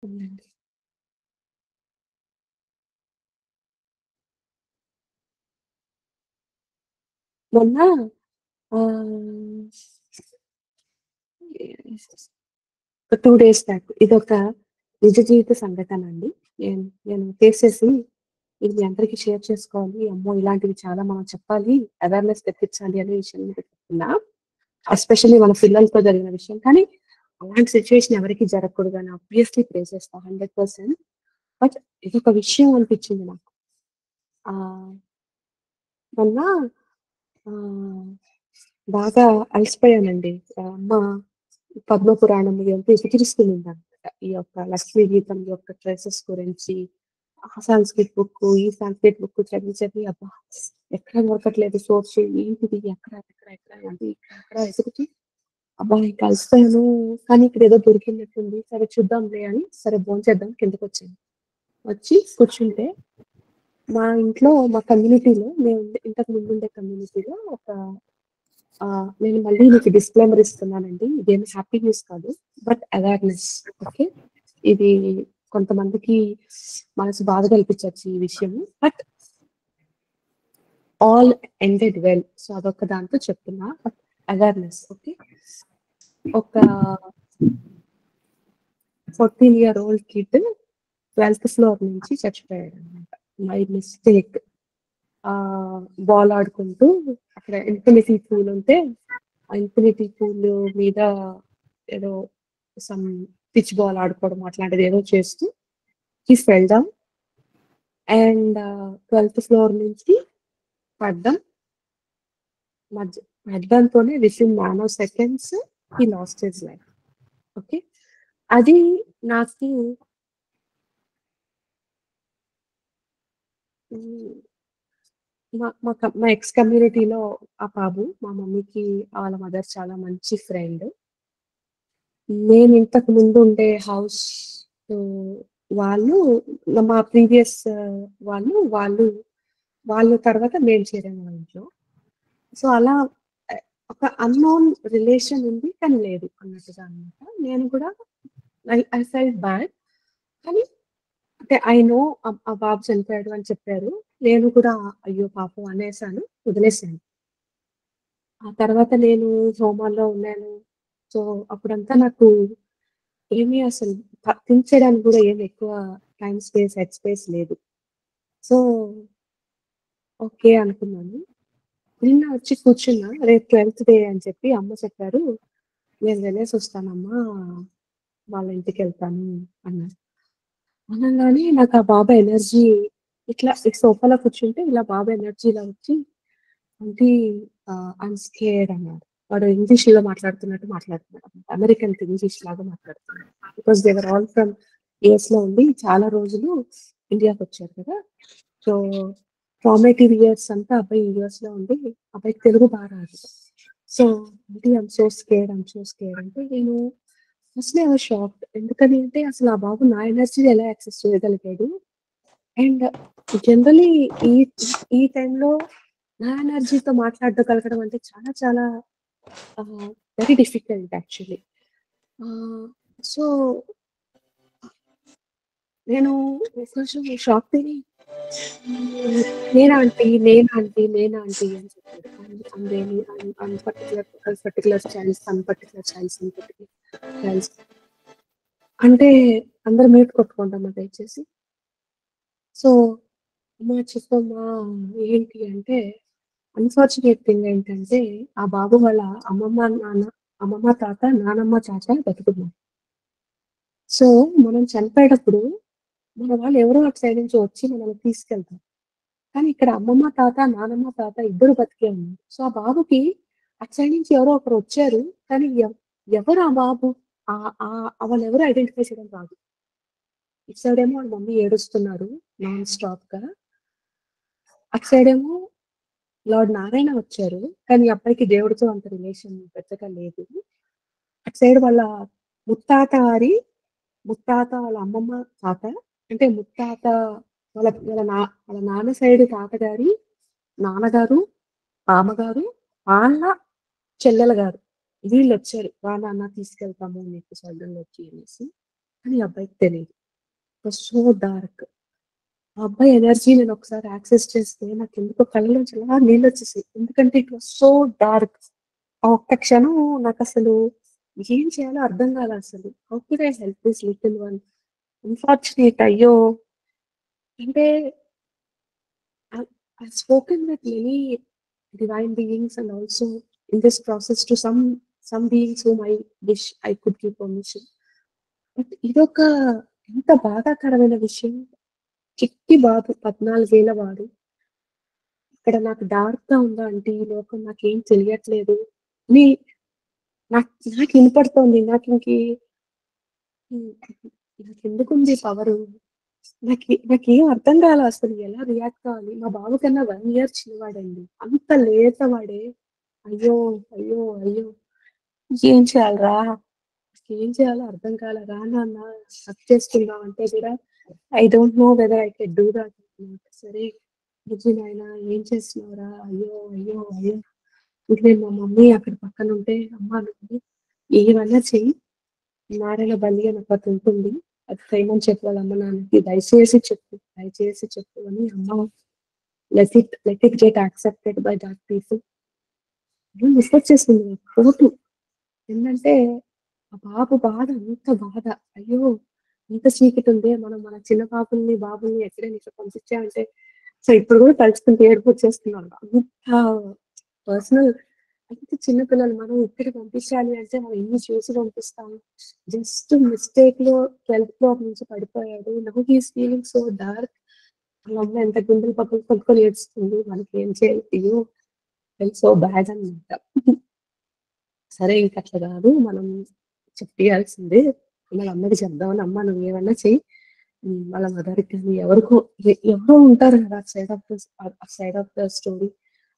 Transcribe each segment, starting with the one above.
అవునండి. మొన్న ఆహ్, ఒక 2 డేస్ బ్యాక్ ఇదొక నిజ జీవిత సంఘటన అండి. నేను నేను చేసేసి ఇది మీ అందరికి షేర్ చేసుకోవాలి. అమ్మో! ఇలాంటివి చాలా మనం చెప్పాలి. అవేర్‌నెస్ తెప్పించాలి అనే విషయం మీద చెప్తున్నా. ఎస్పెషల్లీ మన పిల్లలతో జరిగిన విషయం. కానీ అలాంటి సిట్యుయేషన్ ఎవరికీ జరగకూడదని ఆబ్వియస్లీ ప్రే చేస్తా 100%. బట్ ఇదొక విషయం అనిపించింది నాకు. ఆహ్, మొన్న ఆహ్, బాగా అలసిపోయానండి. అమ్మ పద్మపురాణం ఇదంతా ఎతికిరిస్తుందనమాట. ఈ యొక్క లక్ష్మీ గీతం యొక్క ట్రేసెస్ గురించి, ఆ సాంస్క్రిట్ బుక్కు, ఈ సాంస్క్రిట్ బుక్కు చదివి చదివి అబ్బా! ఎక్కడ దొరకట్లేదు సోర్స్ ఏంటిది? ఎక్కడ అంటే ఇక్కడ ఎతుకుతూ అబ్బా! ఇంక అలసిపోయాను. కానీ ఇక్కడేదో దొరికినట్టుంది. సరే చూద్దాంలే అని సరే భోంచేద్దాం కిందకొచ్చాను. వచ్చి కూర్చుంటే మా కమ్యూనిటీలో మేము ఇంతకు ముందుండే కమ్యూనిటీలో ఒక నేను మళ్ళీ మీకు డిస్క్లైమర్ ఇస్తున్నానండి. ఇదేమి హ్యాపీ న్యూస్ కాదు. But awareness. ఓకే. ఇది కొంతమందికి మనసు బాధ కల్పించొచ్చు ఈ విషయము. But all ended well. So, అదొక్క దాంతో చెప్తున్నా. But awareness. ఓకే. ఒక 14 ఇయర్ ఓల్డ్ కిడ్ 12థ్ ఫ్లోర్ నుంచి చచ్చిపోయాడనమాట. By mistake. బాల్ ఆడుకుంటూ అక్కడ ఇన్ఫినిటీ పూల్ ఉంటే, ఆ ఇన్ఫినిటీ పూల్ మీద ఏదో సమ్ పిచ్ బాల్ ఆడుకోవడం అట్లాంటిది ఏదో చేస్తూ హి ఫెల్ డౌన్ అండ్ 12థ్ ఫ్లోర్ నుంచి పడ్డం. పడ్డంతోనే within nano seconds he lost his life. Okay. అది నాకు హ్మ్. మా ఎక్స్ కమ్యూనిటీలో ఆ బాబు మా మమ్మీకి వాళ్ళ మదర్ చాలా మంచి ఫ్రెండ్. నేను ఇంతకు ముందు ఉండే హౌస్ ఆహ్, వాళ్ళు మా ప్రీవియస్ వాళ్ళు వాళ్ళ తర్వాత మేము చేరాము ఆ ఇంట్లో. సో, అలా ఒక అన్‌నోన్ రిలేషన్ ఉంది. కానీ లేదు అన్నట్టుగా అన్నమాట. నేను కూడా ఐ ఫెల్ట్ బ్యాడ్. కానీ అంటే ఐ నో ఆ బాబు చనిపోయాడు అని చెప్పారు. నేను కూడా అయ్యో! పాపం అనేసాను. వదిలేసాను. ఆ తర్వాత నేను హోమాల్లో ఉన్నాను. సో, అప్పుడంతా నాకు ఏమి అసలు థింక్ చేయడానికి గూడా ఏమి ఎక్కువ టైమ్ స్పేస్, హెడ్ స్పేస్ లేదు. సో, ఓకే అనుకున్నాను. నిన్న వచ్చి కూర్చున్నా. రేపు 12థ్ డే అని చెప్పి అమ్మ చెప్పారు. "నేను వెళ్ళేసొస్తానమ్మా, వాళ్ళ ఇంటికెళ్తాను" అన్నారు. అనంగానే నాకు ఆ బాబు ఎనర్జీ ఇట్లా ఈ సోఫాలో కూర్చుంటే ఇలా బాబు ఎనర్జీ ఇలా వచ్చి ఆంటీ ఐయామ్ స్కేర్డ్ అన్నాడు. వాడు ఇంగ్లీష్‌లో మాట్లాడుతున్నట్టు మాట్లాడుతున్నాడన్నమాట. అమెరికన్ ఇంగ్లీష్ లాగా మాట్లాడుతున్నాడు. Because they were all from యూఎస్‌లో ఉండి చాలా రోజులు ఇండియాకొచ్చారు కదా! సో, ఫార్మేటివ్ ఇయర్స్ అంతా అబ్బాయి యూఎస్‌లో ఉండి అబ్బాయికి తెలుగు రాదు. So, aunty I'm so scared అంటే నేను ఫస్ట్ ఐ వాస్ షాక్డ్. ఎందుకని అంటే అసలు ఆ బాబు నా ఎనర్జీని ఎలా యాక్సెస్ చేయగలిగాడు? అండ్ జనరల్లీ ఈ ఈ టైంలో నా ఎనర్జీతో మాట్లాడగలగడం అంటే చాలా చాలా ah, very difficult actually. Ah, so, నేను కొంచెం షాక్ తిని నేనా ఆంటీ అని చెప్పాడు. Particular child some particular childs అంటే అందరూ మ్యూట్ కొట్టుకుంటామా దయచేసి. సో, అమ్మా చెప్పమ్మా ఏంటి అంటే అన్‌ఫార్చునేట్ థింగ్ ఏంటంటే ఆ బాబు వాళ్ళ అమ్మమ్మ, తాత, నానమ్మ, చాచా బతుకున్నారు. సో, మనం చనిపోయేటప్పుడు మన వాళ్ళు ఎవరో అటు సైడ్ నుంచి వచ్చి మనల్ని తీసుకెళ్తారు. కానీ ఇక్కడ అమ్మమ్మ, తాత, నానమ్మ, తాత ఇద్దరు బతికే ఉన్నారు. సో, ఆ బాబుకి అటు సైడ్ నుంచి ఎవరో ఒకరొచ్చారు. కానీ ఎవరు ఆ బాబు? వాళ్ళెవరో ఐడెంటిఫై చేయడం రాదు. ఇటు సైడేమో వాళ్ళ మమ్మీ ఏడుస్తున్నారు నాన్ స్టాప్‌గా. అటు సైడేమో లార్డ్ నారాయణ వచ్చారు. కానీ ఈ అబ్బాయికి దేవుడితో అంత రిలేషన్ పెద్దగా లేదు. అటు సైడ్ వాళ్ళ ముత్తాత గారి ముత్తాత వాళ్ళ అమ్మమ్మ తాత అంటే ముత్తాత వాళ్ళ వాళ్ళ నా వాళ్ళ నాన్న సైడ్ తాతగారి నాన్నగారు, మామగారు, ఆళ్ళ చెల్లెలు గారు. వీళ్ళొచ్చారు. "రా నాన్న తీసుకెళ్తాము నీకు స్వర్గంలోకి" అనేసి. కానీ ఈ అబ్బాయికి తెలీదు. It was so dark. ఆ అబ్బాయి ఎనర్జీ నేను ఒకసారి యాక్సెస్ చేస్తే నాకెందుకో కళ్ళలోంచి అలా నీళ్ళొచ్చేసాయి. ఎందుకంటే ఇట్ వాస్ సో డార్క్. ఆ ఒక్క క్షణం నాకసలు ఏం చేయాలో అర్థం కాలసలు. How could I help this little one? Unfortunate అయ్యో! అంటే I I've spoken with many divine beings and also in this process to some beings whom I wish I could give permission. But ఇదొక ఎంత బాధాకరమైన విషయం. చిట్టి బాబు 14 ఏళ్ల వాడు. ఇక్కడ నాకు డార్క్‌గా ఉందా ఆంటీ ఈ లోకం నాకేం తెలియట్లేదు అని నాకు ఇనపడుతోంది. హ్మ్. నాకెందుకుంది పవరు? నాకేం అర్థం కాలా అసలు ఎలా రియాక్ట్ కావాలి. మా బాబు కన్నా 1 ఇయర్ చిన్నవాడండి. అంత లేత వాడే. అయ్యో! అయ్యో! అయ్యో! ఏం చేయాలిరా? ఏం చేయాలో అర్థం కాలా. రా నాన్న హగ్ చేసుకుందాం అంటే కూడా I don't no whether I can do that అన్నమాట. సరే బుజ్జి నాయనా ఏం చేస్తున్నావురా? అయ్యో! అయ్యో! అయ్యో! ఇంక నేను మా మమ్మీ అక్కడ పక్కనుంటే అమ్మ నువ్వు ఏమన్నా చెయ్యి నారాయణ బలి అని ఒకటుంటుంది. అది చేయమని చెప్పు వాళ్ళ అమ్మ నాన్నకి. దయచేసి చెప్పు అని అమ్మ let it get accepted by that people. విసుగొచ్చేసింది నాకు కోటు. ఏంటంటే ఆ బాబు బాధ అంత బాధ. అయ్యో! ఇంత చీకటుందే మనం మన చిన్న బాబుల్ని ఎక్కడైనా ఇట్లా పంపించామంటే సో ఇప్పుడు కూడా తలుచుకుంటే ఏడుపొచ్చేస్తుంది నాకు. అంత పర్సనల్ అయితే చిన్న పిల్లలు మనం ఇక్కడికి పంపించాలి అంటే మనం ఎన్ని చూసి పంపిస్తాం. జస్ట్ మిస్టేక్‌లో 12థ్ ఫ్లోర్ నుంచి పడిపోయాడు. Now he is feeling so dark. వాళ్ళ అమ్మ ఎంత గుండెలు పక్కన కొట్టుకొని ఏడుస్తుంది. మనకేం చేయాలి? అయ్యో! ఫెల్ట్ సో బ్యాడ్ అనమాట. సరే ఇంకట్లా గాదు. మనం చెప్పియాల్సిందే. వాళ్ళ అమ్మకి చెప్దామని, "అమ్మ నువ్వేమన్నా చెయ్యి. వాళ్ళ మదర్‌కి గాని ఎవరికో ఎవరో ఉంటారు గదా! Side of the story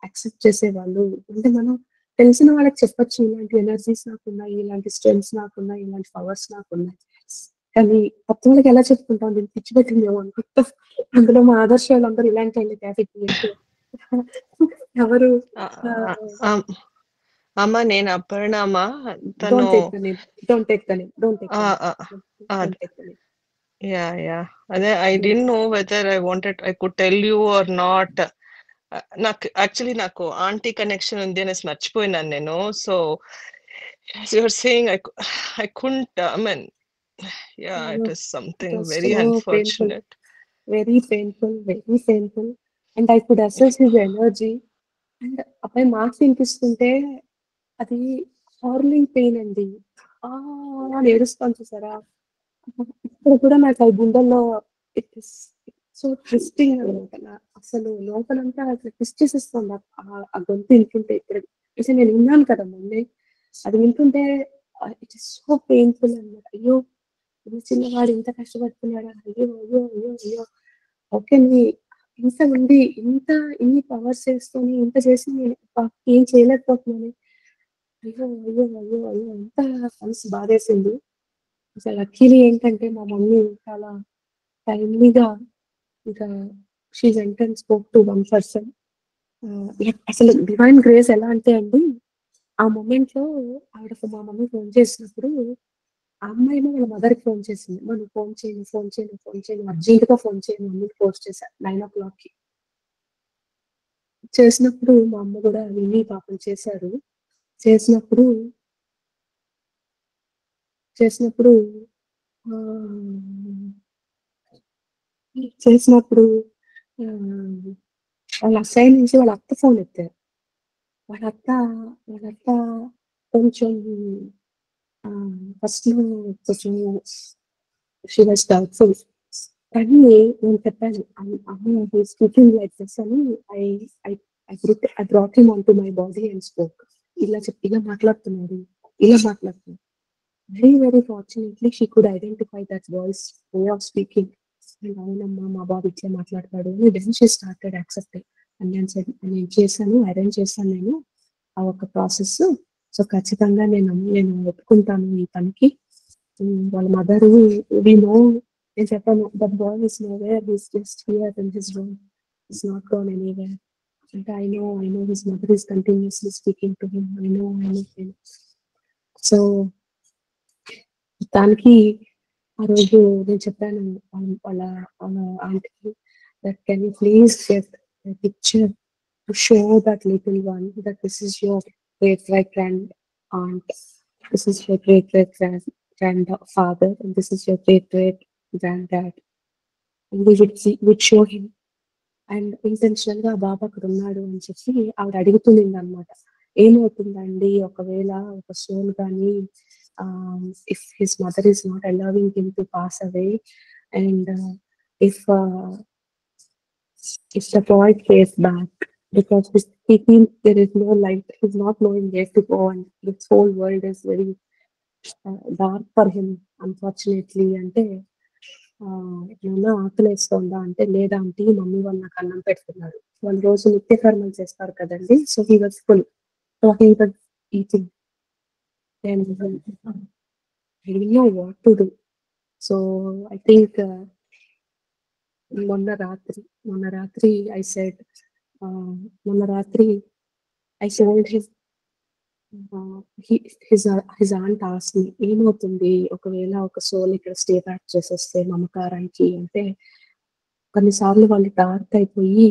accept చేసేవాళ్ళు." అంటే మనం తెలిసిన వాళ్ళకి చెప్పొచ్చు. ఇలాంటి ఎనర్జీస్ నాకున్నాయి, ఇలాంటి స్ట్రెంగ్త్స్ నాకున్నాయి, ఇలాంటి పవర్స్ నాకున్నాయి. కానీ కొత్త వాళ్ళకి ఎలా చెప్పుకుంటాం? దీన్ని పిచ్చి పట్టిందేమో అనుకుంటా. అందులో మా ఆదర్శోళ్ళందరూ ఇలాంటోళ్ళే క్యాటగరీ ఎక్కువ. ఎవరు ఆహ్, ఆహ్, ఆహ్ అమ్ అమ్మ నేను అపర్ణమ్మ. తను don't take the name. Don't take the name. Don't take ఆ! The name. ఆ! అద్ don't take the name. Yeah! అదే I don't didn't know whether I could tell you or not. నాకు యాక్చువల్లీ నాకు ఆంటీ కనెక్షన్ ఉంది అనేసి మర్చిపోయినాను నేను. So, as you are saying I couldn't I mean yeah! అయ్యో! It is it something was so very painful. Unfortunate. Very painful. Very painful. And I could assess his energy. And అబ్బాయి మాటలు వినిపిస్తుంటే అది హార్లింగ్ pain అండి. ఆ! అని ఏడుస్తాం చూసారా? ఇప్పుడు కూడా నాకు ఆ గుండెల్లో ఇట్ ఇస్ సో ట్విస్టింగ్ అనమాట. అసలు లోపలంతా అట్లా ట్విస్ట్ చేసేస్తుంది. ఆ గొంతు వింటుంటే ఇప్పుడు అసలు నేను విన్నాను కదా మొన్నే. అది వింటుంటే ఇట్ ఇస్ సో పెయిన్‌ఫుల్ అనమాట. అయ్యో! ఇంత చిన్నవాడు ఇంత కష్టపడుతున్నాడా? అయ్యో! అయ్యో! అయ్యో! అయ్యో! హౌ కెన్ వి ఇంత ఉండి ఇన్ని పవర్స్ చేసుకొని ఇంత చేసి నేను ఏం చేయలేకపోతున్నానే. అయ్యో! అయ్యో! అయ్యో! అయ్యో! ఎంత మనసు బాధేసింది. అసలు లక్కీలీ ఏంటంటే మా మమ్మీ చాలా టైమ్లీగా ఇంకా she went and spoke to one person. అసలు డివైన్ గ్రేస్ ఎలా అంటే అండి, ఆ మొమెంట్‌లో మా మమ్మీ ఫోను చేసినప్పుడు, ఆ అమ్మాయేమో వాళ్ళ మదర్‌కి ఫోను చేసింది. "అమ్మ నువ్వు ఫోను చెయి, నువ్వు ఫోను చెయి, నువ్వు ఫోను చెయి, నువ్వు అర్జెంట్‌గా ఫోను చెయి" మమ్మీకి ఫోర్స్ చేశా 9:00కి. చేసినప్పుడు మా అమ్మ గూడా విని పాపం చేశారు. చేసినప్పుడు చేసినప్పుడు ఆహ్, చేసినప్పుడు ఆహ్, వాళ్ళ సైడ్ నుంచి వాళ్ళ అత్త ఫోన్ ఎత్తారు. వాళ్ళ అత్త వాళ్ళ అత్త కొంచెం ఫస్ట్‌లో కొంచెం షీ వాస్ డౌట్‌ఫుల్. కానీ నేను చెప్పాను. అమ్మ he is speaking like this అని I I I brought him on to my body and spoke. ఇలా మాట్లాడుతున్నాడు. ఇలా మాట్లాడుతున్నాడు. Very very fortunately she could identify that voice way of speaking. అవునమ్మా! మా బాబు ఇట్లే మాట్లాడతాడు అని then she started accepting. And నేను సెడ్ నేను చేశాను. అరేంజ్ చేశాను నేను. ఆ ఒక ప్రాసెస్. సో, ఖచ్చితంగా నేను ఒప్పుకుంటాను ఈ పనికి. వాళ్ళ మదరు వి నో నేను చెప్పాను. That boy is nowhere. He is just here in his room. He is not gone anywhere. అంటే I know his mother is continuously speaking to him. I know. So, దానికి ఆ రోజు నేను చెప్పాను వాళ్ళ వాళ్ళ ఆంటీకి that can you please get a picture to show that little one that this is your great great grand aunt, this is your great great grandfather, and this is your great great granddad, and we would show him. And intentional గా బాబు అక్కడ ఉన్నాడు అని చెప్పి ఆవిడ అడుగుతుంది అనమాట. ఏమవుతుందండి ఒకవేళ ఒక సోల్ కానీ if his mother is not allowing him to pass away, and if if the boy cares back, because he feels there is no light, he's not knowing where to go, and this whole world is very dark for him, unfortunately. అంటే ఏమన్నా ఆకలేస్తోందా అంటే, లేదా aunty mummy వాళ్ళు నాకు అన్నం పెడుతున్నారు. వాళ్ళు రోజు నిత్య కర్మలు చేస్తారు కదండి. So he was full, so he was eating, and I don't know what to do. So I think మొన్న రాత్రి ఐ సెడ్, మొన్న రాత్రి I told his aunt asked me, ఏమవుతుంది ఒకవేళ ఒక సోల్ ఇక్కడ స్టే బ్యాక్ చేసేస్తే మమకారానికి అంటే, కొన్నిసార్లు వాళ్ళు డార్క్ అయిపోయి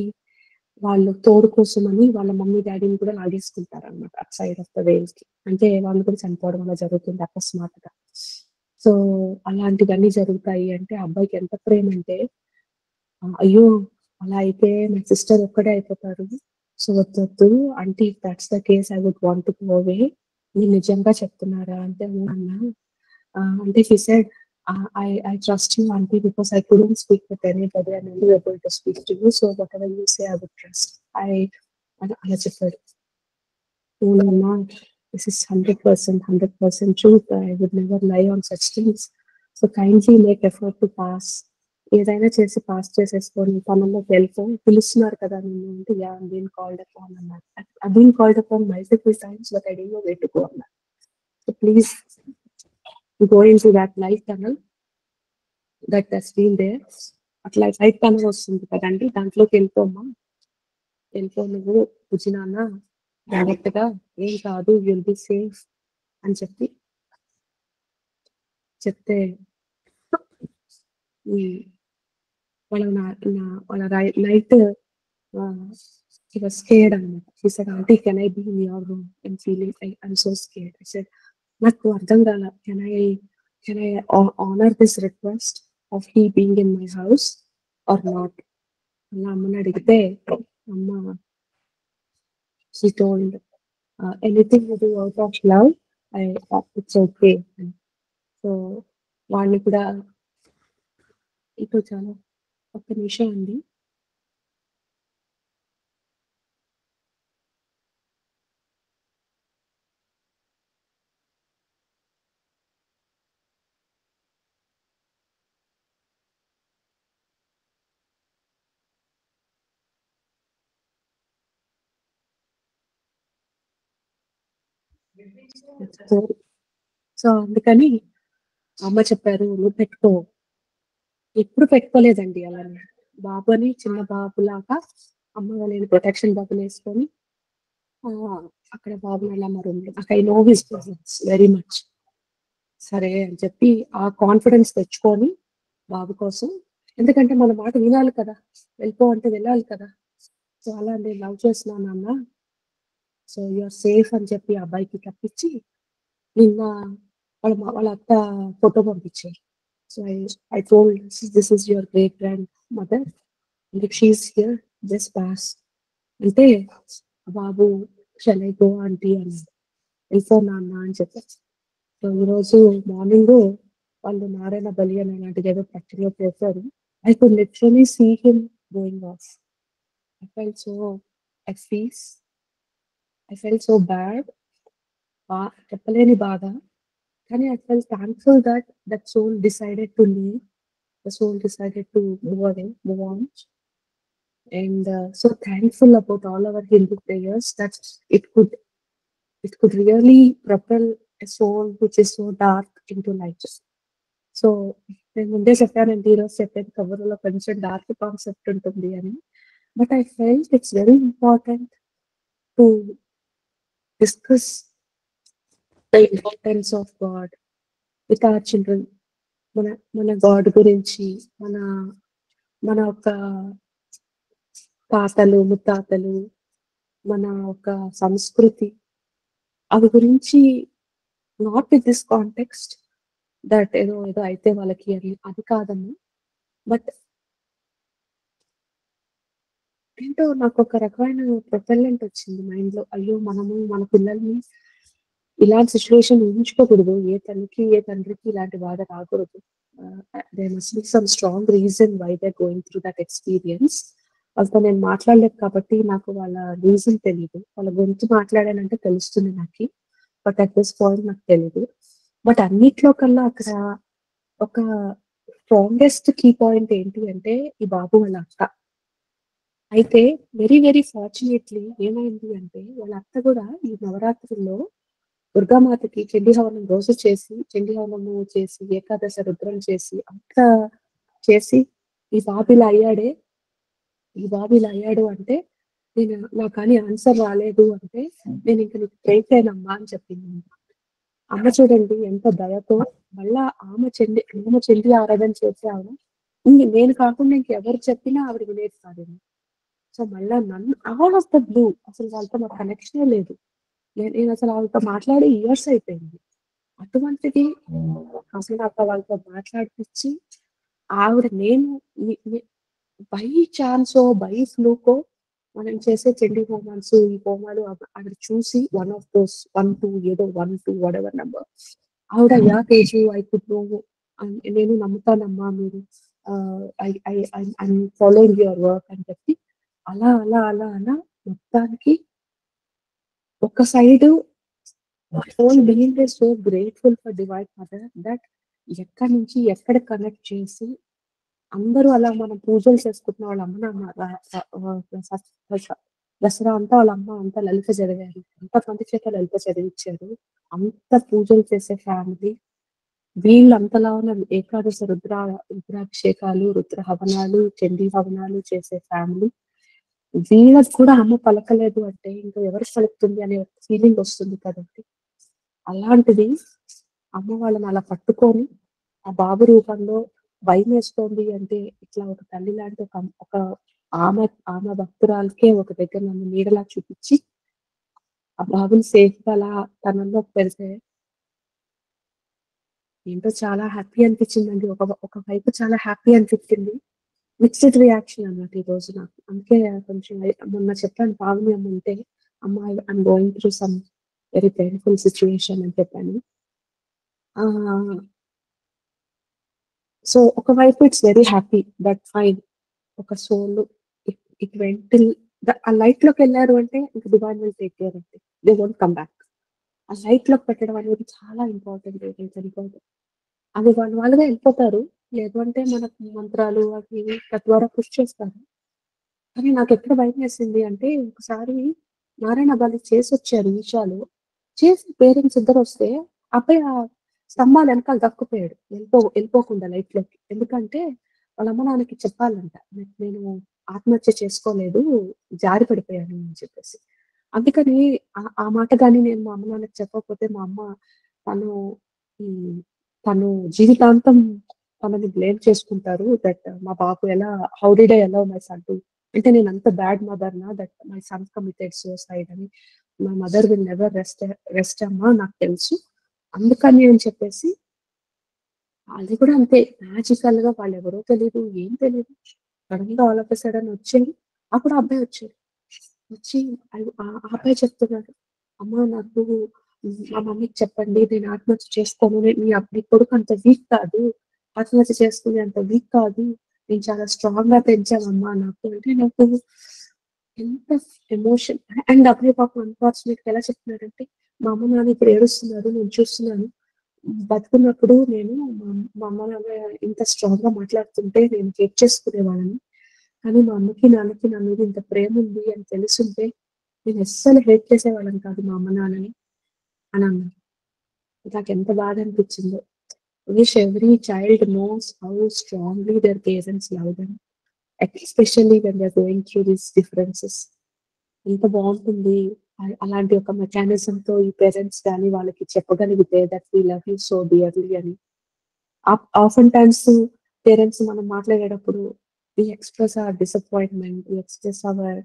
వాళ్ళు తోడు కోసమని వాళ్ళ మమ్మీ డాడీని కూడా లాగేసుకుంటారనమాట at side of the waves కి. అంటే వాళ్ళు కూడా చనిపోవడం అలా జరుగుతుంది అకస్మాత్తుగా. సో అలాంటివన్నీ జరుగుతాయి. అంటే ఆ అబ్బాయికి ఎంత ప్రేమ అంటే, అయ్యో అలా అయితే నా సిస్టర్ ఒక్కడే అయిపోతారు, సో వద్దొద్దు aunty, if that's the case I would want to go away. మీరు నిజంగా చెప్తున్నారా అంటే, అవునన్నా. అంటే he said, I trust you aunty because I couldn't speak with anybody and only able to speak to you, so whatever you say I would trust. అలా చెప్పాడు. అవునమ్మా, this is 100% truth. I would never lie on such things. So kindly make effort to pass. ఏదైనా చేసి pass చేసేసుకొని పనుల్లోకి వెళ్ళిపో. పిలుస్తున్నారు కదా నిన్ను అంటే, yeah I'm being called upon అన్నారు. I been called upon multiple times but I don't know where to go అన్నారు. So please go into that light tunnel that has been there. అట్లా లైట్ టనల్ వస్తుంది కదండి, దాంట్లోకి వెళ్ళిపోమ్మా, వెళ్ళిపో నువ్వు బుజ్జి నాన్న, జాగ్రత్తగా, ఏం కాదు, విల్ బి సేఫ్ అని చెప్తే వాళ్ళ వాళ్ళ నైట్ he was scared అనమాట. He said, aunty, can I be in your room? I'm feeling, I'm so scared. I said, నాకు అర్థం కాల, can I honor this request of he being in my house or not? అలా అమ్మని అడిగితే, అమ్మ she told, anything you do out of love, it's okay. So వాడిని కూడా ఇప్పుడు చాలా, ఒక్క నిమిషం అండి. సో అందుకని అమ్మ చెప్పారు, నువ్వు పెట్టుకో. ఎప్పుడు పెట్టుకోలేదండి అలా. బాబుని చిన్న బాబులాగా అమ్మ నేను ప్రొటెక్షన్ బాబుని వేసుకొని అక్కడ బాబుని అలా మా రూమ్ లో, I know his presence very much. సరే అని చెప్పి ఆ కాన్ఫిడెన్స్ తెచ్చుకొని బాబు కోసం, ఎందుకంటే మన మాట వినాలి కదా, వెళ్ళిపో అంటే వెళ్ళాలి కదా. సో అలా నేను లవ్ చేస్తున్నాను అన్న, సో యూఆర్ సేఫ్ అని చెప్పి అబ్బాయికి తప్పించి నిన్న వాళ్ళ అత్త ఫోటో పంపించారు. So I told, this is your great grandmother, if she is here just pass అంటే, బాబు షల్ ఐ గో ఆంటీ అని, వెళ్ళిపో నాన్న అని చెప్పారు. సో ఈరోజు మార్నింగ్ వాళ్ళు నారాయణ బలి అని అలాంటిది ఏదో ప్రక్రియ చేశారు. I could literally see him going off. I felt so at peace. I felt so bad. చెప్పలేని బాధ. కానీ I felt thankful that that soul decided to leave. The soul decided to move away, move on. And so thankful about all our Hindu prayers that it could really propel a soul which is so dark into light. So నేను ముందే చెప్పానండి, ఈరోజు చెప్పేది కబుర్లో కొంచెం dark concept ఉంటుంది అని. But I felt it's very important to discuss the importance of God with our children. మన మన గాడ్ గురించి, మన మన యొక్క తాతలు, ముత్తాతలు, మన ఒక సంస్కృతి, అవి గురించి not with this context that ఏదో ఏదో అయితే వాళ్ళకి అని అది కాదమ్మా. బట్ ఏంటో నాకొక రకమైన ప్రొపెల్లెంట్ వచ్చింది మైండ్‌లో. అయ్యో! మనము మన పిల్లల్ని ఇలాంటి సిట్యుయేషన్ ఊహించుకోకూడదు. ఏ తల్లికి, ఏ తండ్రికి ఇలాంటి బాధ రాకూడదు. There must be some strong reason why they are going through that experience. వాళ్ళతో నేను మాట్లాడలేదు కాబట్టి నాకు వాళ్ళ రీజన్ తెలీదు. వాళ్ళ గురించి మాట్లాడానంటే తెలుస్తుంది నాకి. బట్ అట్ దిస్ పాయింట్ నాకు తెలీదు. బట్ అన్నిట్లో కల్లా అక్కడ ఒక స్ట్రాంగెస్ట్ కీ పాయింట్ ఏంటి అంటే ఈ బాబు వాళ్ళ అక్క. అయితే వెరీ వెరీ ఫార్చునేట్‌లీ ఏమైంది అంటే వాళ్ళ అత్త గూడా ఈ నవరాత్రుల్లో దుర్గామాతకి చండీ హవనం రోజు చేసి, చండీ హవనము చేసి, ఏకాదశ రుద్రం చేసి, అంతా చేసి, ఈ బాబు ఇలా అయ్యాడే, ఈ బాబు ఇలా అయ్యాడు అంటే, నాకు కానీ ఆన్సర్ రాలేదు అంటే, నేనింక నీకు చేయలేనమ్మా అని చెప్పింది. అమ్మ చూడండి ఎంత దయతో మళ్ళా ఆమె చండీ ఆరాధన చేసే ఆవిడ, నేను కాకుండా ఇంకెవరు చెప్పినా ఆవిడ వినేది కాదేమో. సో, మళ్ళా నన్ను ఔట్ ఆఫ్ ద బ్లూ అసలు వాళ్ళతో నాకు కనెక్షనే లేదు. నేనసలు ఆవిడతో మాట్లాడి ఇయర్స్ అయిపోయింది. అటువంటిది అసలు నాకు వాళ్ళతో మాట్లాడిపిచ్చి, ఆవిడ నేను ని ని బై చాన్సో, బై ఫ్లూకో మనం చేసే చండీ హోమాలు, ఈ హోమాలు ఆవిడ చూసి వన్ ఆఫ్ దోస్ 1, 2 ఏదో 1, 2 వాటెవర్ నంబర్ ఆవిడ yeah! Teju I could know నేను నమ్ముతానమ్మా మీరు I I I'm following your work అని చెప్పి అలా మొత్తానికి ఒక side my whole being is so grateful for Divine Mother that ఎక్కడి నుంచి ఎక్కడ కనెక్ట్ చేసి అందరూ అలా మనం పూజలు చేసుకుంటున్న వాళ్ళ అమ్మ నాన్న దసరా అంతా వాళ్ళ అమ్మ అంతా లలిత చదివారు. అంతమంది చేత లలిత చదివిచ్చారు. అంత పూజలు చేసే ఫ్యామిలీ. వీళ్ళు అంతలా ఉన్న ఏకాదశ రుద్రాభిషేకాలు, రుద్ర హవనాలు, చండీ హవనాలు చేసే ఫ్యామిలీ. వీళ్ళకి కూడా అమ్మ పలకలేదు అంటే ఇంకా ఎవరికి పలుకుతుంది అనే ఒక ఫీలింగ్ వస్తుంది కదండీ! అలాంటిది అమ్మ వాళ్ళని అలా పట్టుకొని, ఆ బాబు రూపంలో భయమేస్తోంది అంటే, ఇట్లా ఒక తల్లి లాంటి ఒక ఆమె ఆమె భక్తురాలికే ఒక దగ్గర నన్ను నీడలా చూపిచ్చి, ఆ బాబుని సేఫ్‌గా అలా తనలోకి పెడితే, ఏంటో చాలా హ్యాపీ అనిపిచ్చిందండి. ఒక వైపు చాలా హ్యాపీ అనిపిచ్చింది. మిక్స్డ్ రియాక్షన్ అన్నమాట ఈరోజు నాకు. అందుకే కొంచెం మొన్న చెప్పాను పావని అమ్మ ఉంటే, "అమ్మ I'm going through some very painful situation" అని చెప్పాను. ఆహ్, సో ఒకవైపు it's very happy that fine. ఒక సోల్ ఇట్ వెంట్ టిల్ ఆ లైట్‌లోకెళ్లారు అంటే ఇంక డివైన్ విల్ టేక్ కేర్ అండి. They won't come back. ఆ లైట్‌లోకి పెట్టడం అనేది చాలా ఇంపార్టెంట్ ఏదైతే చనిపోతే. అది వాళ్ళ వాళ్ళుగా ఎళ్ళిపోతారు. లేదు అంటే మనకు మంత్రాలు అవి ఇవి తద్వారా పుష్ చేస్తారు. కానీ నాకెక్కడ భయమేసింది అంటే ఒకసారి నారాయణ బలి చేసొచ్చారు ఈషాలో. చేసి పేరెంట్స్ ఇద్దరొస్తే అబ్బాయి ఆ స్తంభాల ఎనకాల దక్కుపోయాడు. ఎళ్ళిపోకుండా లైట్‌లోకి. ఎందుకంటే వాళ్ళ అమ్మ, నాన్నకి చెప్పాలంట. నేను ఆత్మహత్య చేసుకోలేదు. జారి పడిపోయాను అని చెప్పేసి. అందుకని ఆ మాట గాని నేను మా అమ్మ, నాన్నకి చెప్పకపోతే మా అమ్మ తను హ్మ్. తను జీవితాంతం తనని బ్లేమ్ చేసుకుంటారు. దట్ మా బాబు how did I allow my son to అంటే నేనంత బ్యాడ్ మదర్‌నా that my son committed suicide అని. My mother will never rest అమ్మా నాకు తెలుసు. అందుకని అని చెప్పేసి అది కూడా అంతే మ్యాజికల్‌గా వాళ్ళెవరో తెలీదు. ఏం తెలీదు. సడెన్‌గా ఆల్ ఆఫ్ ఎ సడెన్ వచ్చారు. అప్పుడు ఆ అబ్బాయి వచ్చాడు. వచ్చి ఆ అబ్బాయి చెప్తున్నాడు. అమ్మ నాకు మా మమ్మీకి చెప్పండి నేను ఆత్మహత్య చేసుకోను. నీ కొడుకు అంత వీక్ కాదు. ఆత్మహత్య చేసుకునే అంత వీక్ కాదు. నేను చాలా స్ట్రాంగ్‌గా పెంచామమ్మా నాకు అంటే నాకు ఎంత ఎమోషన్ అండ్ అబ్బాయి పాపం అన్‌ఫార్చునేట్‌గా ఎలా చెప్తున్నాడంటే, మా అమ్మ, నాన్న ఇప్పుడు ఏడుస్తున్నారు. నేను చూస్తున్నాను. బతికున్నప్పుడు నేను మా అమ్మ, నాన్న ఇంత స్ట్రాంగ్‌గా మాట్లాడుతుంటే నేను హేట్ చేసుకునేవాడిని. కానీ మా అమ్మకి, నాన్నకి నా మీద ఇంత ప్రేముంది అని తెలిసుంటే నేను అస్సలు హేట్ చేసేవాళ్ళని కాదు మా అమ్మ, నాన్నని అని అన్నారు. నాకెంత బాధ అనిపించిందో. Wish every child knows how strongly their parents love them. Especially when they are going through these differences. ఎంత బావుంటుంది. అలాంటి ఒక మెకానిజంతో ఈ పేరెంట్స్ గాని వాళ్ళకి చెప్పగలిగితే that we love you so dearly అని. ఆఫెన్ టైమ్స్ పేరెంట్స్ మనం మాట్లాడేటప్పుడు we express our disappointment, we express our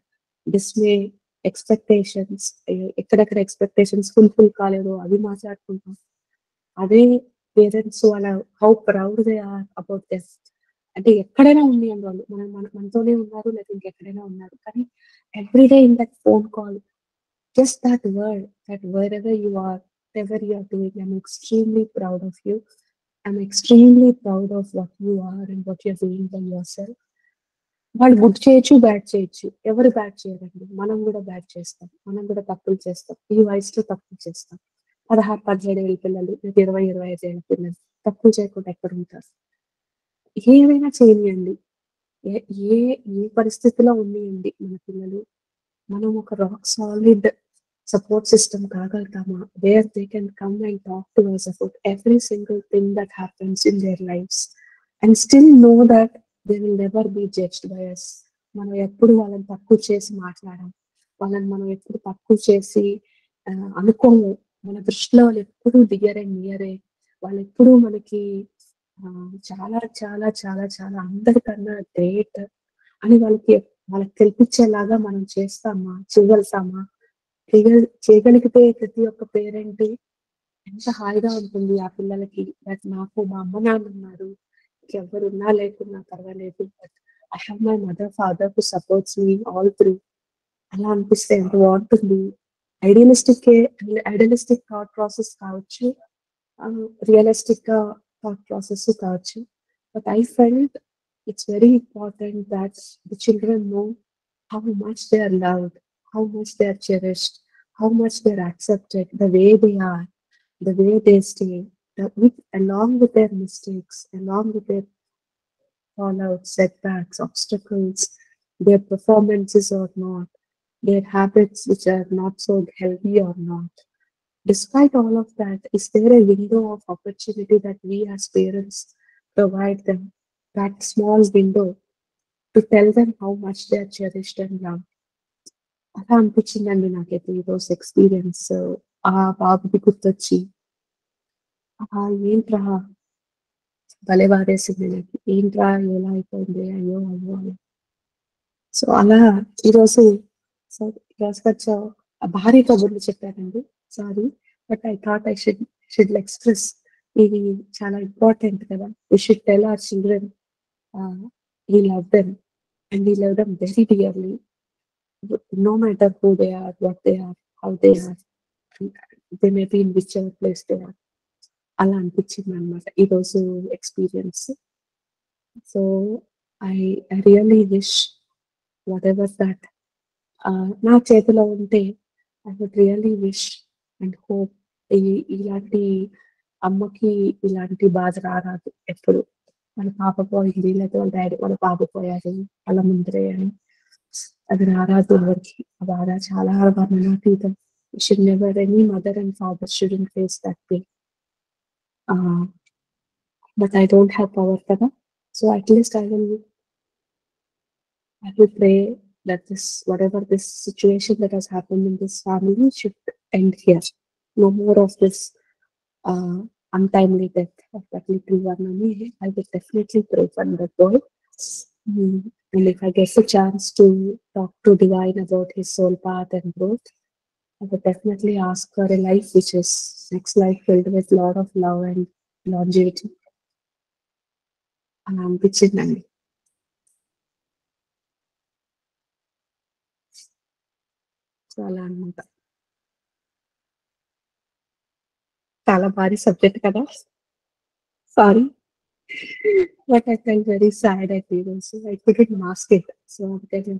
dismay, expectations ఎక్కడెక్కడ ఎక్స్‌పెక్టేషన్స్ ఫుల్‌ఫిల్ కాలేదో అవి మాట్లాడుకుంటాం. అదే పేరెంట్స్ వాళ్ళ how proud they are about these. అంటే ఎక్కడైనా ఉన్నియండి వాళ్ళు. మనతోనే ఉన్నారు లేదా ఇంకెక్కడైనా ఉన్నారు. కానీ every day in that phone call just that wherever you are, whatever you are doing, I'm extremely proud of you. I'm extremely proud of what you are and what you're doing by yourself. వాళ్ళు good చేయొచ్చు, bad చేయొచ్చు. ఎవరు bad చేయరండి. మనం గూడా bad చేస్తాం. మనం గూడా తప్పులు చేస్తాం. ఈ వయసులో తప్పులు చేస్తాం. 16, 17 ఏళ్ల పిల్లలు, లేదా 20, 25 ఏళ్ల పిల్లలు తప్పులు చేయకుండా ఎక్కడుంటారు? ఏమైనా చేయనియండి. ఏ ఏ ఏ పరిస్థితిలో ఉన్నియండి మన పిల్లలు. మనం ఒక రాక్ సాలిడ్ సపోర్ట్ సిస్టమ్ కాగలుగుతామా? Where they can come and talk to us about every single thing that happens in their lives and still know that they will never be judged by us. మనం ఎప్పుడు వాళ్ళని తక్కువ చేసి మాట్లాడం. వాళ్ళని మనం ఎప్పుడు తక్కువ చేసి అనుకోము. మన దృష్టిలో వాళ్ళెప్పుడూ డియర్ అండ్ నియరే. వాళ్ళెప్పుడూ మనకి చాలా చాలా చాలా చాలా అందరికన్నా గ్రేట్ అని వాళ్ళకి తెలిపించేలాగా మనం చేస్తామా? చేయగలుగుతామా? చేయగలిగితే ప్రతి ఒక్క పేరెంట్ ఎంత హాయిగా ఉంటుంది ఆ పిల్లలకి. బట్ నాకు మా అమ్మ, నాన్న ఉన్నారు. ఇంకెవ్వరున్నా లేకున్నా పర్వాలేదు. But I have my mother, father who supports me all through. అలా అనిపిస్తే ఎంత బావుంటుంది. ఐడియలిస్టిక్కే ఐడియలిస్టిక్ థాట్ ప్రాసెస్ కావచ్చు. రియలిస్టిక్‌గా థాట్ ప్రాసెస్ కావచ్చు. But I felt it's very important that the children know how much they are loved, how much they are cherished, how much they are accepted, the way they are, the way they stay, along with their mistakes, along with their fallouts, setbacks, obstacles, their performances or not, their habits which are not so healthy or not. Despite all of that, is there a window of opportunity that we as parents provide them? That small window to tell them how much they are cherished and loved. అలా అనిపించిందండి నాకైతే ఈరోజు experience. ఆ బాబుది గుర్తొచ్చి, ఏంట్రా భలే బాధేసింది నాకు. ఏంట్రా ఇలా అయిపోయింది. అయ్యో! అయ్యో! అని. సో, అలా ఈరోజు సో, ఈరోజు కొంచెం భారీ కబుర్లు చెప్పానండి. Sorry. But I thought I should express. ఇది చాలా ఇంపార్టెంట్ కదా! We should tell our children ah, we love them and we love them very dearly. No matter who they are, what they are, how they are, they may be in whichever place they are. అలా అనిపించిందనమాట ఈరోజు experience. So, I really wish whatever that నా చేతిలో ఉంటే I would really wish and hope ఇ ఇలాంటి అమ్మకి ఇలాంటి బాధ రారాదు ఎప్పుడు. వాళ్ళ పాప పోయింది, లేకపోతే వాళ్ళ బాబు పోయారు, వాళ్ళ ముందరే అని. అది రారాదు ఎవరికీ. ఆ బాధ చాలా వర్ణనాతీతం. Should never any mother and father shouldn't face that pain. Ah, but I don't have power కదా! So, at least I will pray that this, whatever this situation that has happened in this family should end here. No more of this uh, untimely death of that little Varnami. I will definitely pray for that boy. And if I get the chance to talk to Divine about his soul path and growth, I would definitely ask for a life which is next life filled with a lot of love and longevity. And I'm pitching Nandi. So అలా అనమాట. చాలా భారీ subject కదా! Sorry. But I felt very sad at even so I couldn't mask it. So అందుకని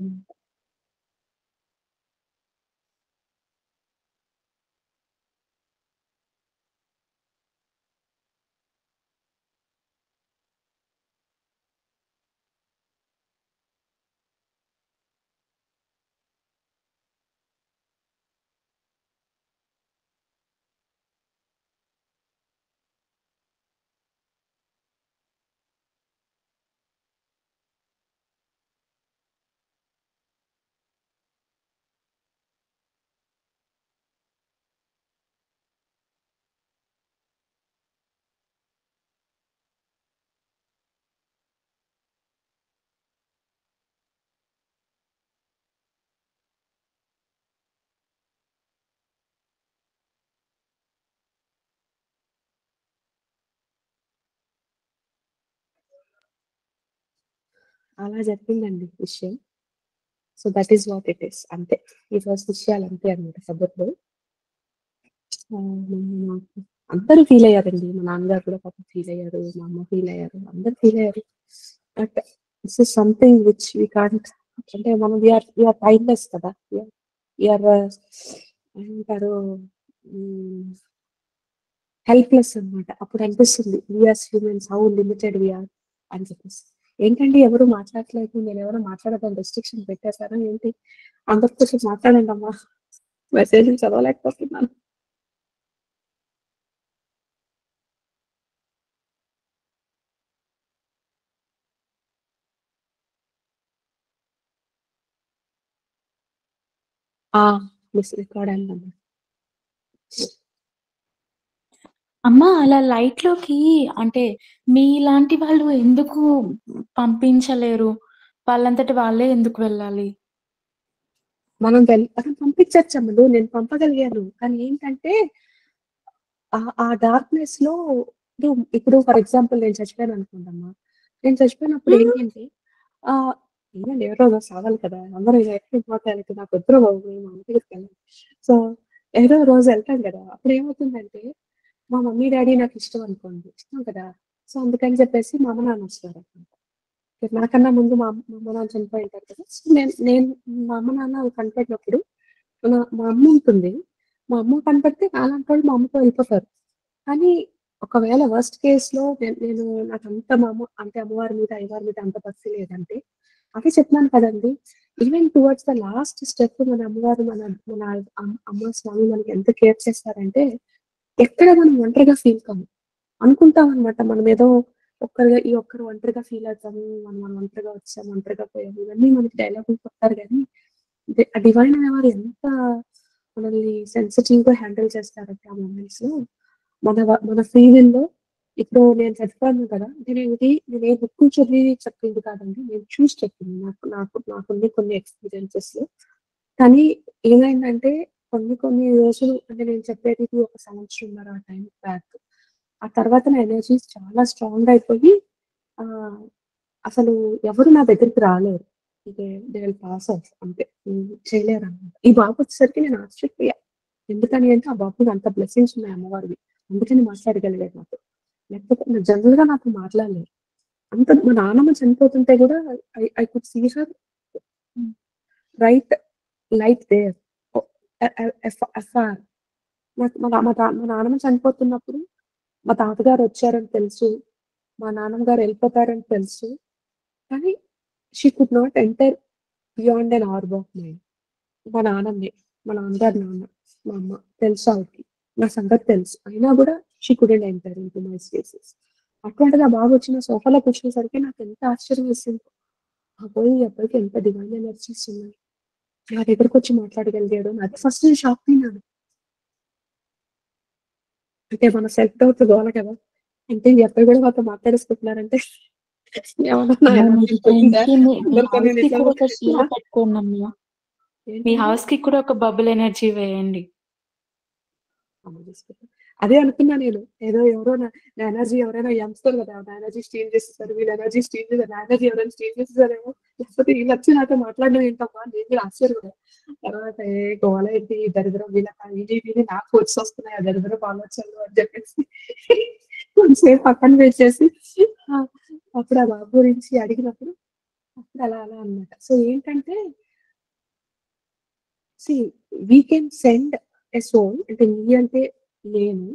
అలా జరిగిందండి విషయం. So, that is what it is. అంతే. ఈరోజు విషయాలు అంతే అన్నమాట కబుర్లు. నాకు అందరూ ఫీలయ్యారండి. మా నాన్నగారు కూడా పాపం ఫీలయ్యారు. మా అమ్మ ఫీలయ్యారు. అందరూ ఫీలయ్యారు. But this is something which we can't, అంటే మనం వి ఆర్ టైమ్‌లెస్ కదా! వి ఆర్ ఏమంటారు, హ్మ్, హెల్ప్‌లెస్ అన్నమాట. అప్పుడు అనిపిస్తుంది we as humans how limited we are అని చెప్పేసి. ఏంటండి ఎవరు మాట్లాడట్లేదు, నేనెవరో మాట్లాడొద్దని రెస్ట్రిక్షన్ పెట్టేసారా ఏంటి? అందరితో కొంచెం మాట్లాడండమ్మా. మెసేజ్‌లు చదవలేకపోతున్నాను. ఆ! మిస్ రికార్డ్ అయిందమ్మా. అమ్మా అలా లైట్‌లోకి అంటే మీలాంటి వాళ్ళు ఎందుకు పంపించలేరు? వాళ్ళంతట వాళ్ళే ఎందుకు వెళ్ళాలి? మనం పంపించొచ్చమ్మలు. నేను పంపగలిగాను. కానీ ఏంటంటే ఆ డార్క్‌నెస్‌లో ఇప్పుడు ఫర్ ఎగ్జాంపుల్ నేను చచ్చిపోయాననుకోండమ్మా. నేను చచ్చిపోయినప్పుడు ఏంటంటే ఆహ్, ఏమండి ఎవరో ఒకరు సావాలి కదా! అందరూ ఎక్కడికి పోతానికి నాకొద్దురా బాబు నేను మా అమ్మ దగ్గరికెళ్ళను. సో, ఏదో రోజు ఎళ్తాం కదా! అప్పుడేమవుతుందంటే మా మమ్మీ, డ్యాడీ నాకిష్టం అనుకోండి. ఇష్టం కదా! సో, అందుకని చెప్పేసి మా అమ్మ, నాన్న వస్తారనమాట. నాకన్నా ముందు మా అమ్మ, నాన్న చనిపోయి ఉంటారు కదా! సో, నేను నేను మా అమ్మ, నాన్న కనపడినప్పుడు మా అమ్మ ఉంటుంది. మా అమ్మ కనపడితే నాలాంటోళ్ళు మా అమ్మతో వెళ్ళిపోతారు. కానీ ఒకవేళ వర్స్ట్ కేస్‌లో నేను నాకంత మా అమ్మ అంటే అమ్మవారి మీద, అయ్యవారి మీద అంత భక్తి లేదంటే అదే చెప్తున్నాను కదండీ! Even towards the last step మన అమ్మవారు మన అమ్మ, స్వామి మనకి ఎంత కేర్ చేస్తారంటే ఎక్కడ మనం ఒంటరిగా ఫీల్ కాము. అనుకుంటామనమాట. మనమేదో ఒక్కరు ఒంటరిగా ఫీల్ అవుతాము. మనం ఒంటరిగా వచ్చాము, ఒంటరిగా పోయాము. ఇవన్నీ మనకి డైలాగులు చెప్తారు గానీ, ఆ డివైన్ అనేవారు ఎంత మనల్ని సెన్సిటివ్‌గా హ్యాండిల్ చేస్తారంటే ఆ మొమెంట్స్‌లో మన ఫ్రీ విల్‌లో ఇప్పుడు నేను చచ్చిపోయాను కదా! నేను ఏ బుక్కు చదివి చెప్పింది కాదండి. నేను చూసి చెప్పింది. నాకున్న కొన్ని ఎక్స్‌పీరియన్సెస్. కానీ ఏమైందంటే కొన్ని రోజులు అంటే నేను చెప్పేది ఇది ఒక సంవత్సరంన్నర ఆ టైం బ్యాక్. ఆ తర్వాత నా ఎనర్జీస్ చాలా స్ట్రాంగ్ అయిపోయి ఆహ్, అసలు ఎవరు నా దగ్గరికి రాలేరు. దే విల్ పాస్ ఆఫ్ అంతే. చేయలేరనమాట. ఈ బాబొచ్చేసరికి నేను ఆశ్చర్యపోయా. ఎందుకని అంటే, ఆ బాబుకి అంత బ్లెస్సింగ్స్ ఉన్నాయి అమ్మవారివి. అందుకని మాట్లాడగలిగాడు నాతో. లేకపోతే జనరల్‌గా నాతో మాట్లాడలేరు. మా నాన్నమ్మ చనిపోతుంటే గూడా I could see her hmm. Right light there. ఒ ఎ ఎ ఎఫ్ ఎఫార్. నాకు మా నాన్నమ్మ చనిపోతున్నప్పుడు మా తాతగారొచ్చారని తెలుసు. మా నాన్నమ్మ గారు ఎళ్ళిపోతారని తెలుసు. కానీ she could not enter beyond an orb of mind. మా నాన్నమ్మే. మా నాన్నగారి నాన్న. మా అమ్మ. తెలుసు ఆవిడకి. నా సంగతి తెలుసు. అయినా గూడా she couldn't enter into my spaces. అటువంటిది ఆ బాబొచ్చి నా సోఫాలో కూర్చునేసరికి నాకెంత ఆశ్చర్యం వేసిందో. బాబోయ్! ఈ అబ్బాయికి ఎంత డివైన్ ఎనర్జీస్ ఉన్నాయి. నా దగ్గరకొచ్చి మాట్లాడగలిగాడు. అది ఫస్ట్ నేను షాక్ తిన్నాను. అంటే మన సెల్ఫ్ డౌట్ గోల కదా! అంటే ఈ అబ్బాయి గూడా నాతో మాట్లాడేసుకుంటున్నారంటే ఏమన్నా నా అమ్మో! ఎనర్జీ మీరు పోయిందా? టైంకి మీ అందరితో నేను హౌస్‌కి ఇట్లా కూడా ఒక ఆ! షీల్డ్ పెట్టుకోండమ్మా. మీ ఏంటండి? హౌస్‌కి కూడా ఒక బబుల్ ఎనర్జీ వేయండి. అమ్మ చూసుకుంటా. అదే అనుకున్నా నేను. ఎవరో నా ఎనర్జీ ఎవరైనా యంగ్‌స్టర్ కదా! నా ఎనర్జీ స్టీల్ చేసేసారు. వీళ్ళ ఎనర్జీ స్టీల్ చేసారు. నా ఎనర్జీ ఎవరైనా స్టీల్ చేసేసారేమో! లేకపోతే ఈళ్ళొచ్చి నాతో మాట్లాడడం ఏంటబ్బా! అని నేను కూడా ఆశ్చర్యపోయా. తర్వాత గోల ఏంటి దరిద్రం విని నాకు వచ్చేస్తున్నాయి ఆ దరిద్రపు ఆలోచనలు అని చెప్పేసి కొంతసేపు పక్కన పెట్టేసి ఆ! అప్పుడు ఆ బాబు గురించి అడిగినప్పుడు అప్పుడు అలా అన్నమాట. సో ఏంటంటే see we can send a soul అంటే అంటే నేను.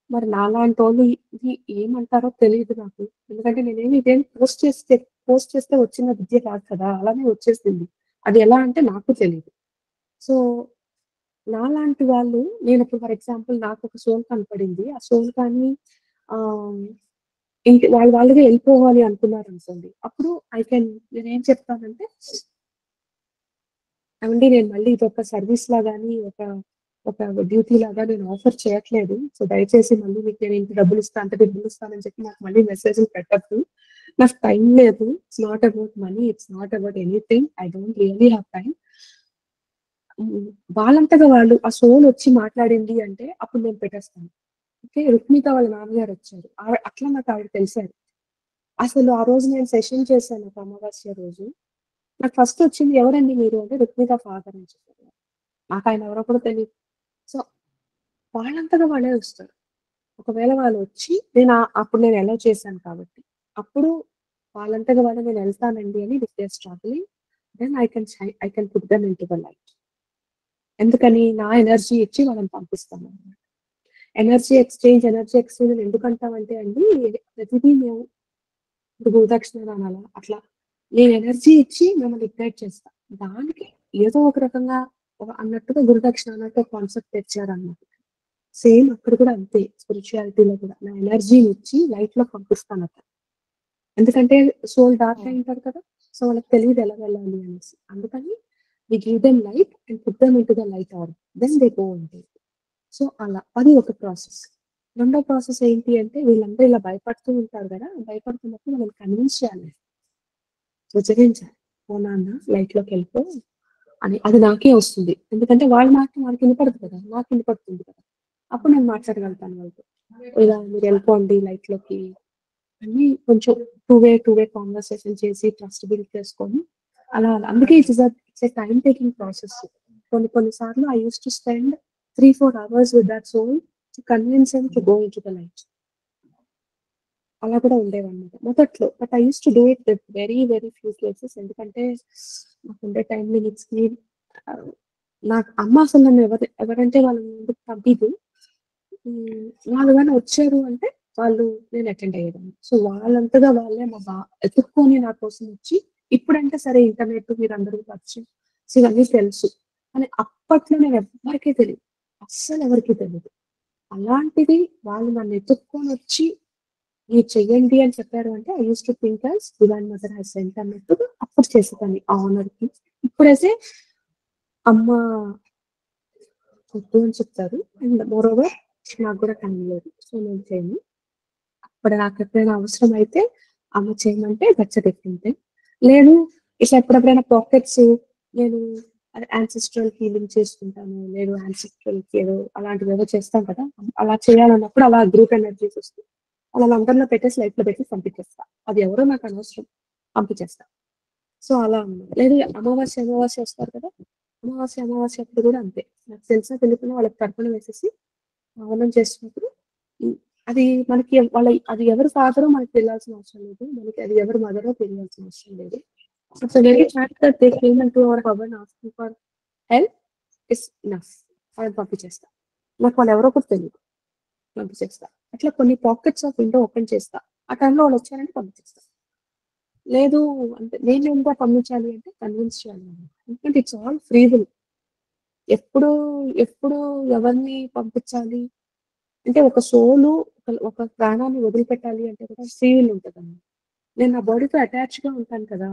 మరి నాలాంటోళ్ళు ఇది ఏమంటారో తెలీదు నాకు. ఎందుకంటే ఇదేం పోస్ట్ చేస్తే వచ్చిన విద్య కాదు కదా! అలానే వచ్చేసింది. అది ఎలా అంటే నాకు తెలీదు. సో, నాలాంటి వాళ్ళు నేనిప్పుడు ఫర్ ఎగ్జాంపుల్ నాకొక సోల్ కనపడింది. ఆ సోల్ కానీ ఆహ్, వాళ్ళుగా ఎళ్ళిపోవాలి అనుకున్నారనుకోండి. అప్పుడు నేనేం చెప్తానంటే ఏవండీ నేను మళ్ళీ ఇదొక సర్విస్‌లా గాని, ఒక డ్యూటీ లాగా నేను ఆఫర్ చేయట్లేదు. సో, దయచేసి మళ్ళీ మీకు నేను ఇంత డబ్బులిస్తా, అంత డబ్బులిస్తానని చెప్పి నాకు మళ్ళీ మెసేజ్‌లు పెట్టొద్దు. నాకు టైం లేదు. It's not about money. It's not about anything. I don't really have time. హ్మ్. వాళ్ళంతగా వాళ్ళు ఆ సోలొచ్చి మాట్లాడింది అంటే అప్పుడు నేను పెట్టేస్తాను. ఓకే. రుక్మిత వాళ్ళ నాన్నగారొచ్చారు. అట్లా నాకు ఆవిడ తెలిసారు. అసలు ఆ రోజు నేను సెషన్ చేశాను ఒక అమావాస్య రోజు. నాకు ఫస్ట్ వచ్చింది ఎవరండి మీరు అంటే రుక్మిత ఫాదర్ అని చెప్పారు. నాకు ఆయన ఎవరో కూడా తెలీదు. సో వాళ్ళంతగా వాళ్ళే వస్తారు. ఒకవేళ వాళ్ళు వచ్చి అప్పుడు నేను అలౌ చేశాను కాబట్టి. అప్పుడు వాళ్ళంతగా వాళ్ళు నేను వెళ్తానండి అని if they are struggling then I can put them into the light. ఎందుకని నా ఎనర్జీ ఇచ్చి వాళ్ళని పంపిస్తానన్నమాట. ఎనర్జీ ఎక్స్చేంజ్ అని ఎందుకంటామంటే అండి ప్రతిదీ మేము ఇప్పుడు గురుదక్షిణ అనాలా అట్లా నేను ఎనర్జీ ఇచ్చి మిమ్మల్ని ఇగ్నైట్ చేస్తా. దానికి ఏదో ఒక రకంగా అన్నట్టుగా గురుదక్షిణ అన్నట్టు కాన్సెప్ట్ తెచ్చారన్నమాట. సేమ్ అక్కడ కూడా అంతే స్పిరిచువాలిటీలో కూడా నా ఎనర్జీని ఇచ్చి లైట్ లో పంపిస్తాను అక్కడ. ఎందుకంటే సోల్ డార్క్ అయింటారు కదా, సో వాళ్ళకి తెలియదు ఎలా వెళ్ళాలి అనేసి. అందుకని we give them light and put them into the light or then they go ఉంటుంది. సో అలా అది ఒక ప్రాసెస్. రెండో ప్రాసెస్ ఏంటి అంటే వీళ్ళందరూ ఇలా భయపడుతూ ఉంటారు కదా, భయపడుతున్నప్పుడు వాళ్ళని కన్విన్స్ చేయాలి, ఉచ్చరించాలి. ఓ నాన్న లైట్ లోకి వెళ్ళిపో అని. అది నాకే వస్తుంది, ఎందుకంటే వాళ్ళ మాట వాళ్ళకి వినపడదు కదా, నాకు వినపడుతుంది కదా. అప్పుడు నేను మాట్లాడగలుగుతాను వాళ్ళతో, ఇలా మీరు వెళ్ళిపోండి లైట్ లోకి అని. కొంచెం టూ వే కాన్వర్సేషన్ చేసి ట్రస్ట్ బిల్డ్ చేసుకొని అలా అందుకే ఇట్స్ టైం టేకింగ్ ప్రాసెస్. కొన్నిసార్లు I use to spend 3-4 hours with that soul to convince him to go into the light. అలా కూడా ఉండేవన్నమాట మొదట్లో. But I use to do it with very few cases. ఎందుకంటే నాకు ఉండే టైం లిమిట్స్ కి నాకు అమ్మ అసలు నన్ను ఎవరంటే వాళ్ళ ముందుకు పంపిదు. వాళ్ళు కానీ వచ్చారు అంటే నేను అటెండ్ అయ్యేదాన్ని. సో వాళ్ళంతగా వాళ్ళే ఎత్తుక్కొని నా కోసం వచ్చి, ఇప్పుడంటే సరే ఇంటర్నెట్ మీరు అందరూ పరిచయం ఇవన్నీ తెలుసు, కానీ అప్పట్లో నేను ఎవరికీ తెలియదు, అస్సలు ఎవరికీ తెలియదు. అలాంటిది వాళ్ళు నన్ను ఎత్తుక్కొని వచ్చి మీరు చెయ్యండి అని చెప్పారు అంటే I use to think as divine mother has sent అన్నట్టు అప్పుడు చేసేదాన్ని ఆ ఆనర్ కి. ఇప్పుడైతే అమ్మ వద్దు అని చెప్తారు అండ్ మోర్ ఓవర్ నాకు కూడా టైం లేదు, సో నేను చేయను. అప్పుడు నాకు ఎప్పుడైనా అవసరం అయితే అమ్మ చేయమంటే దట్స్ డిఫరెంట్. లేదు ఇట్లా ఎప్పుడెప్పుడైనా పాకెట్స్ నేను యాన్సిస్ట్రల్ హీలింగ్ చేసుకుంటాను, లేదు యాన్సిస్ట్రల్ ఏదో అలాంటివి ఏదో చేస్తాం కదా, అలా చేయాలన్నప్పుడు అలా గ్రూప్ ఎనర్జీస్ వస్తాయి, అలా లందరిలో పెట్టేసి లైట్ లో పెట్టేసి పంపించేస్తా. అది ఎవరో నాకు అనవసరం, పంపించేస్తా. సో అలా అన్నమాట. లేదు అమావాస్య వస్తారు కదా, అమావాస్య అప్పుడు కూడా అంతే. నాకు తెలిసిన తెలియకుండా వాళ్ళకి తర్పణ వేసేసి హవనం చేసినప్పుడు అది మనకి అది ఎవరు ఫాదరో మనకి తెలియాల్సిన అవసరం లేదు, మనకి అది ఎవరు మదరో తెలియాల్సిన అవసరం లేదు. So very fact that they came into hour havan asking for help is enough. వాళ్ళని పంపించేస్తా. నాకు వాళ్ళు ఎవరో కూడా తెలియదు, పంపించేస్తా. అట్లా కొన్ని పాకెట్స్ ఆఫ్ విండో ఓపెన్ చేస్తా, ఆ టైంలో వాళ్ళు వచ్చారంటే పంపించేస్తా. లేదు అంటే నేను ఇంకా పంపించాలి అంటే కన్విన్స్ చేయాలి, ఎందుకంటే ఇట్స్ ఆల్ ఫ్రీ విల్. ఎప్పుడు ఎవరిని పంపించాలి అంటే ఒక సోలు ఒక ప్రాణాన్ని వదిలిపెట్టాలి అంటే కూడా ఫ్రీ విల్ ఉంటుందండి. నేను నా బాడీతో అటాచ్ గా ఉంటాను కదా,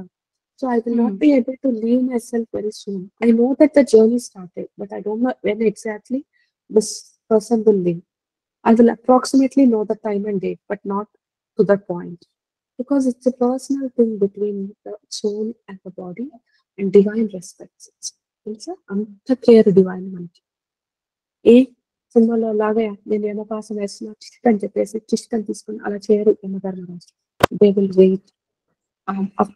so I will not be able to leave my self very soon. I know that the journey started but I don't no when exactly this person will leave. I will approximately know the time and date, but not to that point. Because it's a personal thing between the soul and the body, and divine respects it. తెలుసా అంత care divine మనకి. ఏ సినిమాలో లాగా నేను యమపాసం వేస్తున్నా చిస్ట్ అని చెప్పేసి చిస్ట్ అని తీసుకుని అలా చేయరు యమధర్మరాజు. They will wait.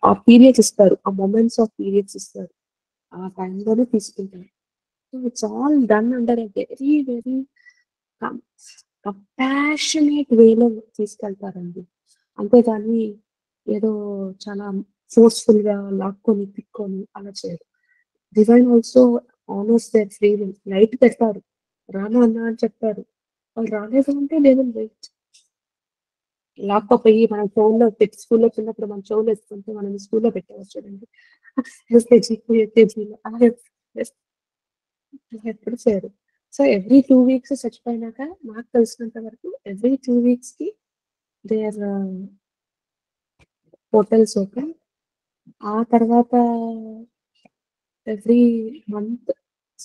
ఆ పీరియడ్స్ ఇస్తారు, ఆ మొమెంట్స్ ఆఫ్ పీరియడ్స్ ఇస్తారు, ఆ టైంలోనే తీసుకుంటారు. So it's all done under a very compassionate వేలో తీసుకెళ్తారండి. అంతేగాని ఏదో చాలా ఫోర్స్ఫుల్ గా లాక్కొని తిక్కొని అలా చేయరు. Divine also honours their free will. Light పెడతారు, రాను అన్నా అని చెప్తారు. వాళ్ళు రాలేదు అంటే లేదు వెయిట్. లాక్కపోయి మనం చెవుల్లో పెట్టి స్కూల్లో చిన్నప్పుడు మనం చెవులు వేసుకుంటే మనం స్కూల్లో పెట్టేవారు చూడండి, ఎల్కేజీలో అలా ఎప్పుడు చేయరు. సో ఎవ్రీ 2 weeks చచ్చిపోయినాక నాకు తెలిసినంత వరకు ఎవ్రీ 2 weeks కి దేర్ పోర్టల్స్ ఓపెన్. ఆ తర్వాత ఎవ్రీ మంత్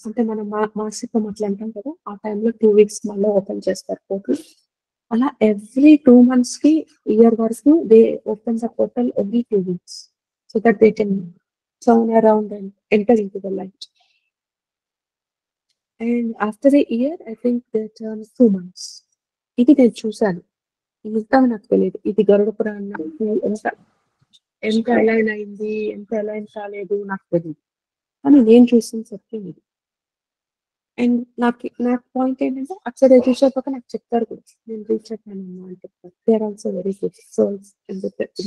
అంటే మనం మాసికం అట్లా అంటాం కదా, ఆ టైంలో 2 weeks మళ్ళీ ఓపెన్ చేస్తారు పోర్టల్. అలా ఎవ్రీ 2 months కి ఇయర్ వరకు they open the portal every 2 weeks so that they can turn around and enter in to the light. And after a year I think they turn 2 months. ఇది నేను చూశాను. మిగతావి నాకు తెలియదు. ఇది గరుడ పురాణానికి ఎంత అలైన్ అయింది, ఎంత అలైన్ కాలేదు నాకు తెలియదు. కానీ నేను చూసిన సత్యం ఇది. అండ్ నాకు పాయింట్ ఏంటంటే అక్కడ చూసాక నాకు చెప్తారు కూడా, నేను రీచ్ అయిపోయాను అని చెప్తారు. They are also very good souls in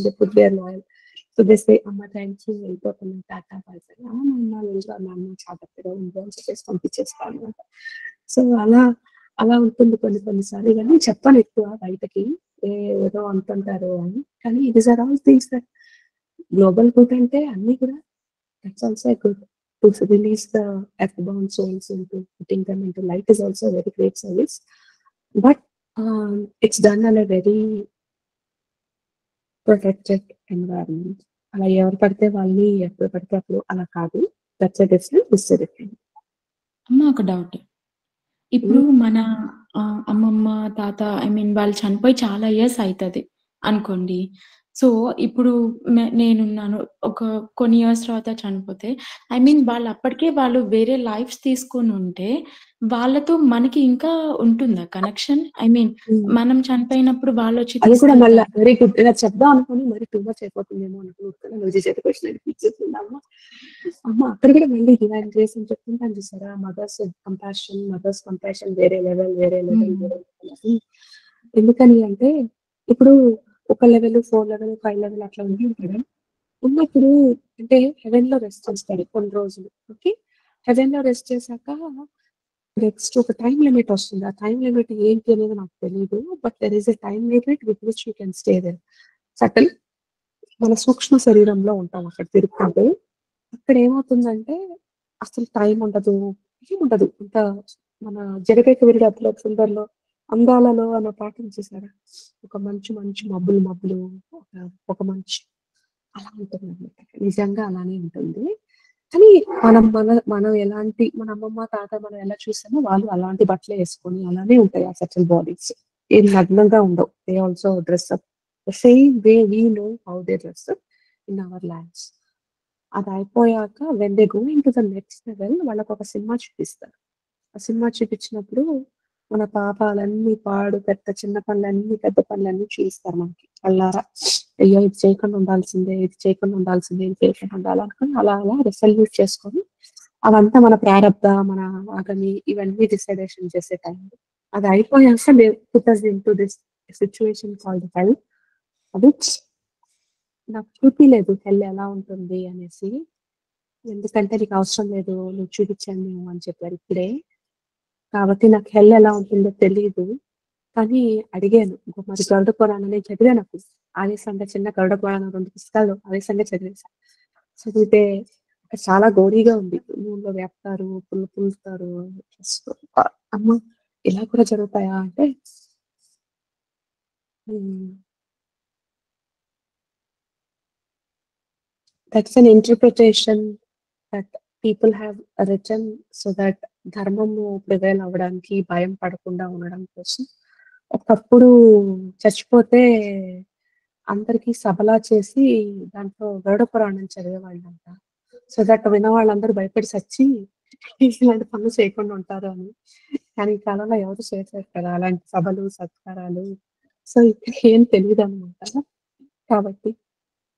the food they are loyal. So they say అమ్మ థ్యాంక్స్ వెళ్ళిపోతున్నాను టాటా బాయ్ సార్. అమ్మ వెళ్తాను అమ్మ చాటగా ఉంది అని చెప్పేసి పంపించేస్తాను అనమాట. సో అలా ఉంటుంది కొన్నిసార్లు. కానీ చెప్పను ఎక్కువ బయటకి, ఏదో అంటుంటారు అని. కానీ it or all things that global good అంటే అన్ని కూడా that's also good. To release the earthbound souls into putting them into light is also a very great service. But it's done in a very protected environment. అలా ఎవరు పడితే వాళ్ళని ఎప్పుడు పడితే అప్పుడు అలా కాదు. That's a different. అమ్మ ఒక డౌట్. ఇప్పుడు మన అమ్మమ్మ, తాత వాళ్ళు చనిపోయి చాలా ఇయర్స్ అయితది అనుకోండి. సో, ఇప్పుడు నేనున్నాను. కొన్ని ఇయర్స్ తర్వాత చనిపోతే వాళ్ళు అప్పటికే వేరే లైఫ్స్ తీసుకొనుంటే వాళ్ళతో మనకి ఇంకా ఉంటుందా కనెక్షన్? మనం చనిపోయినప్పుడు వాళ్ళొచ్చి అది కూడా మళ్ళా తీసుకెళ్తారా? Very good. ఇలా చెప్దాం అనుకుని మరి టూ మచ్ అయిపోతుందేమో అనుకుంటున్నా. నువ్వు చేసే క్వశ్చన్ అనిపించేసింది అమ్మ అక్కడ కూడా మళ్ళీ డివైన్ గ్రేస్ అని చెప్తుంటాను చూసారా. మదర్స్ కంపాషన్ వేరే లెవెల్. ఎందుకని అంటే ఇప్పుడు ఒక లెవెల్, 4 లెవెల్, 5 లెవెల్ అట్లా ఉంది కదా. ఉన్నప్పుడు అంటే హెవెన్ లో రెస్ట్ చేస్తాడు కొన్ని రోజులు. ఓకే, హెవెన్ లో రెస్ట్ చేశాక నెక్స్ట్ ఒక టైం లిమిట్ వస్తుంది. ఆ టైం లిమిట్ ఏంటి అనేది నాకు తెలియదు. But there is a time limit with which you can stay there. Subtle మన సూక్ష్మ శరీరంలో ఉంటాం అక్కడ తిరుగుతుంటే. అక్కడ ఏమవుతుందంటే అసలు టైం ఉండదు, ఏముండదు. ఇంత మన జగదేక వీరుడు అతిలోక సుందరిలో అందాలలో అన్న పాట చూసారా. ఒక మంచు మబ్బులు ఒక మంచు అలా ఉంటుంది అనమాట. నిజంగా అలానే ఉంటుంది. కానీ మనం ఎలాంటి మన అమ్మమ్మ తాత మనం ఎలా చూసామో వాళ్ళు అలాంటి బట్టలే వేసుకొని అలానే ఉంటాయి ఆ సర్టల్ బాడీస్. ఏం నగ్నంగా ఉండవు. They also dress up the same way we know how they dress up in our lands. అది అయిపోయాక when they go in to the next level వాళ్ళకు ఒక సినిమా చూపిస్తారు. ఆ సినిమా చూపించినప్పుడు మన పాపాలన్నీ చిన్న పనులన్నీ పెద్ద పనులన్నీ చూపిస్తారు మనకి కళ్ళారా. అయ్యో ఇది చేయకుండా ఉండాల్సిందే, ఇది చేయకుండా ఉండాలనుకుని అలా రిసల్యూట్ చేసుకొని అవంతా మన ప్రారబ్ధ, మన ఆగమి ఇవన్నీ డిసైడేషన్ చేసే టైం. అది అయిపోయాక put us into this situation called hell. అది నాకు చూపిలేదు హెల్ ఎలా ఉంటుంది అనేసి. ఎందుకంటే నీకు అవసరం లేదు, నువ్వు చూపించాను అని చెప్పారు ఇప్పుడే. కాబట్టి నాకు హెల్ ఎలా ఉంటుందో తెలియదు. కానీ అడిగాను. మరి గరుడ పురాణం నేను చదివాను అప్పుడు. ఆవేశంగా చిన్న గరుడ పురాణం 2 పుస్తకాలు ఆవేశంగా చదివేశాను. చదివితే చాలా గోరీగా ఉంది. నూనెలో వేపుతారు, పులుస్తారు. అమ్మ ఇలా కూడా జరుగుతాయా అంటే that's an interpretation that people have return so that ధర్మము ప్రివైల్ అవ్వడానికి, భయం పడకుండా ఉండడం కోసం. ఒకప్పుడు చచ్చిపోతే అందరికి సభలా చేసి దాంట్లో గరుడ పురాణం చదివేవాళ్ళంట. సో దట్ విన్న వాళ్ళందరూ భయపడి సచ్చి ఇలాంటి పనులు చేయకుండా ఉంటారు అని. కానీ ఈ కాలంలో ఎవరు చేయట్లేదు కదా అలాంటి సభలు, సత్కారాలు. సో ఇక్కడ ఏం తెలియదు అనమాట. కాబట్టి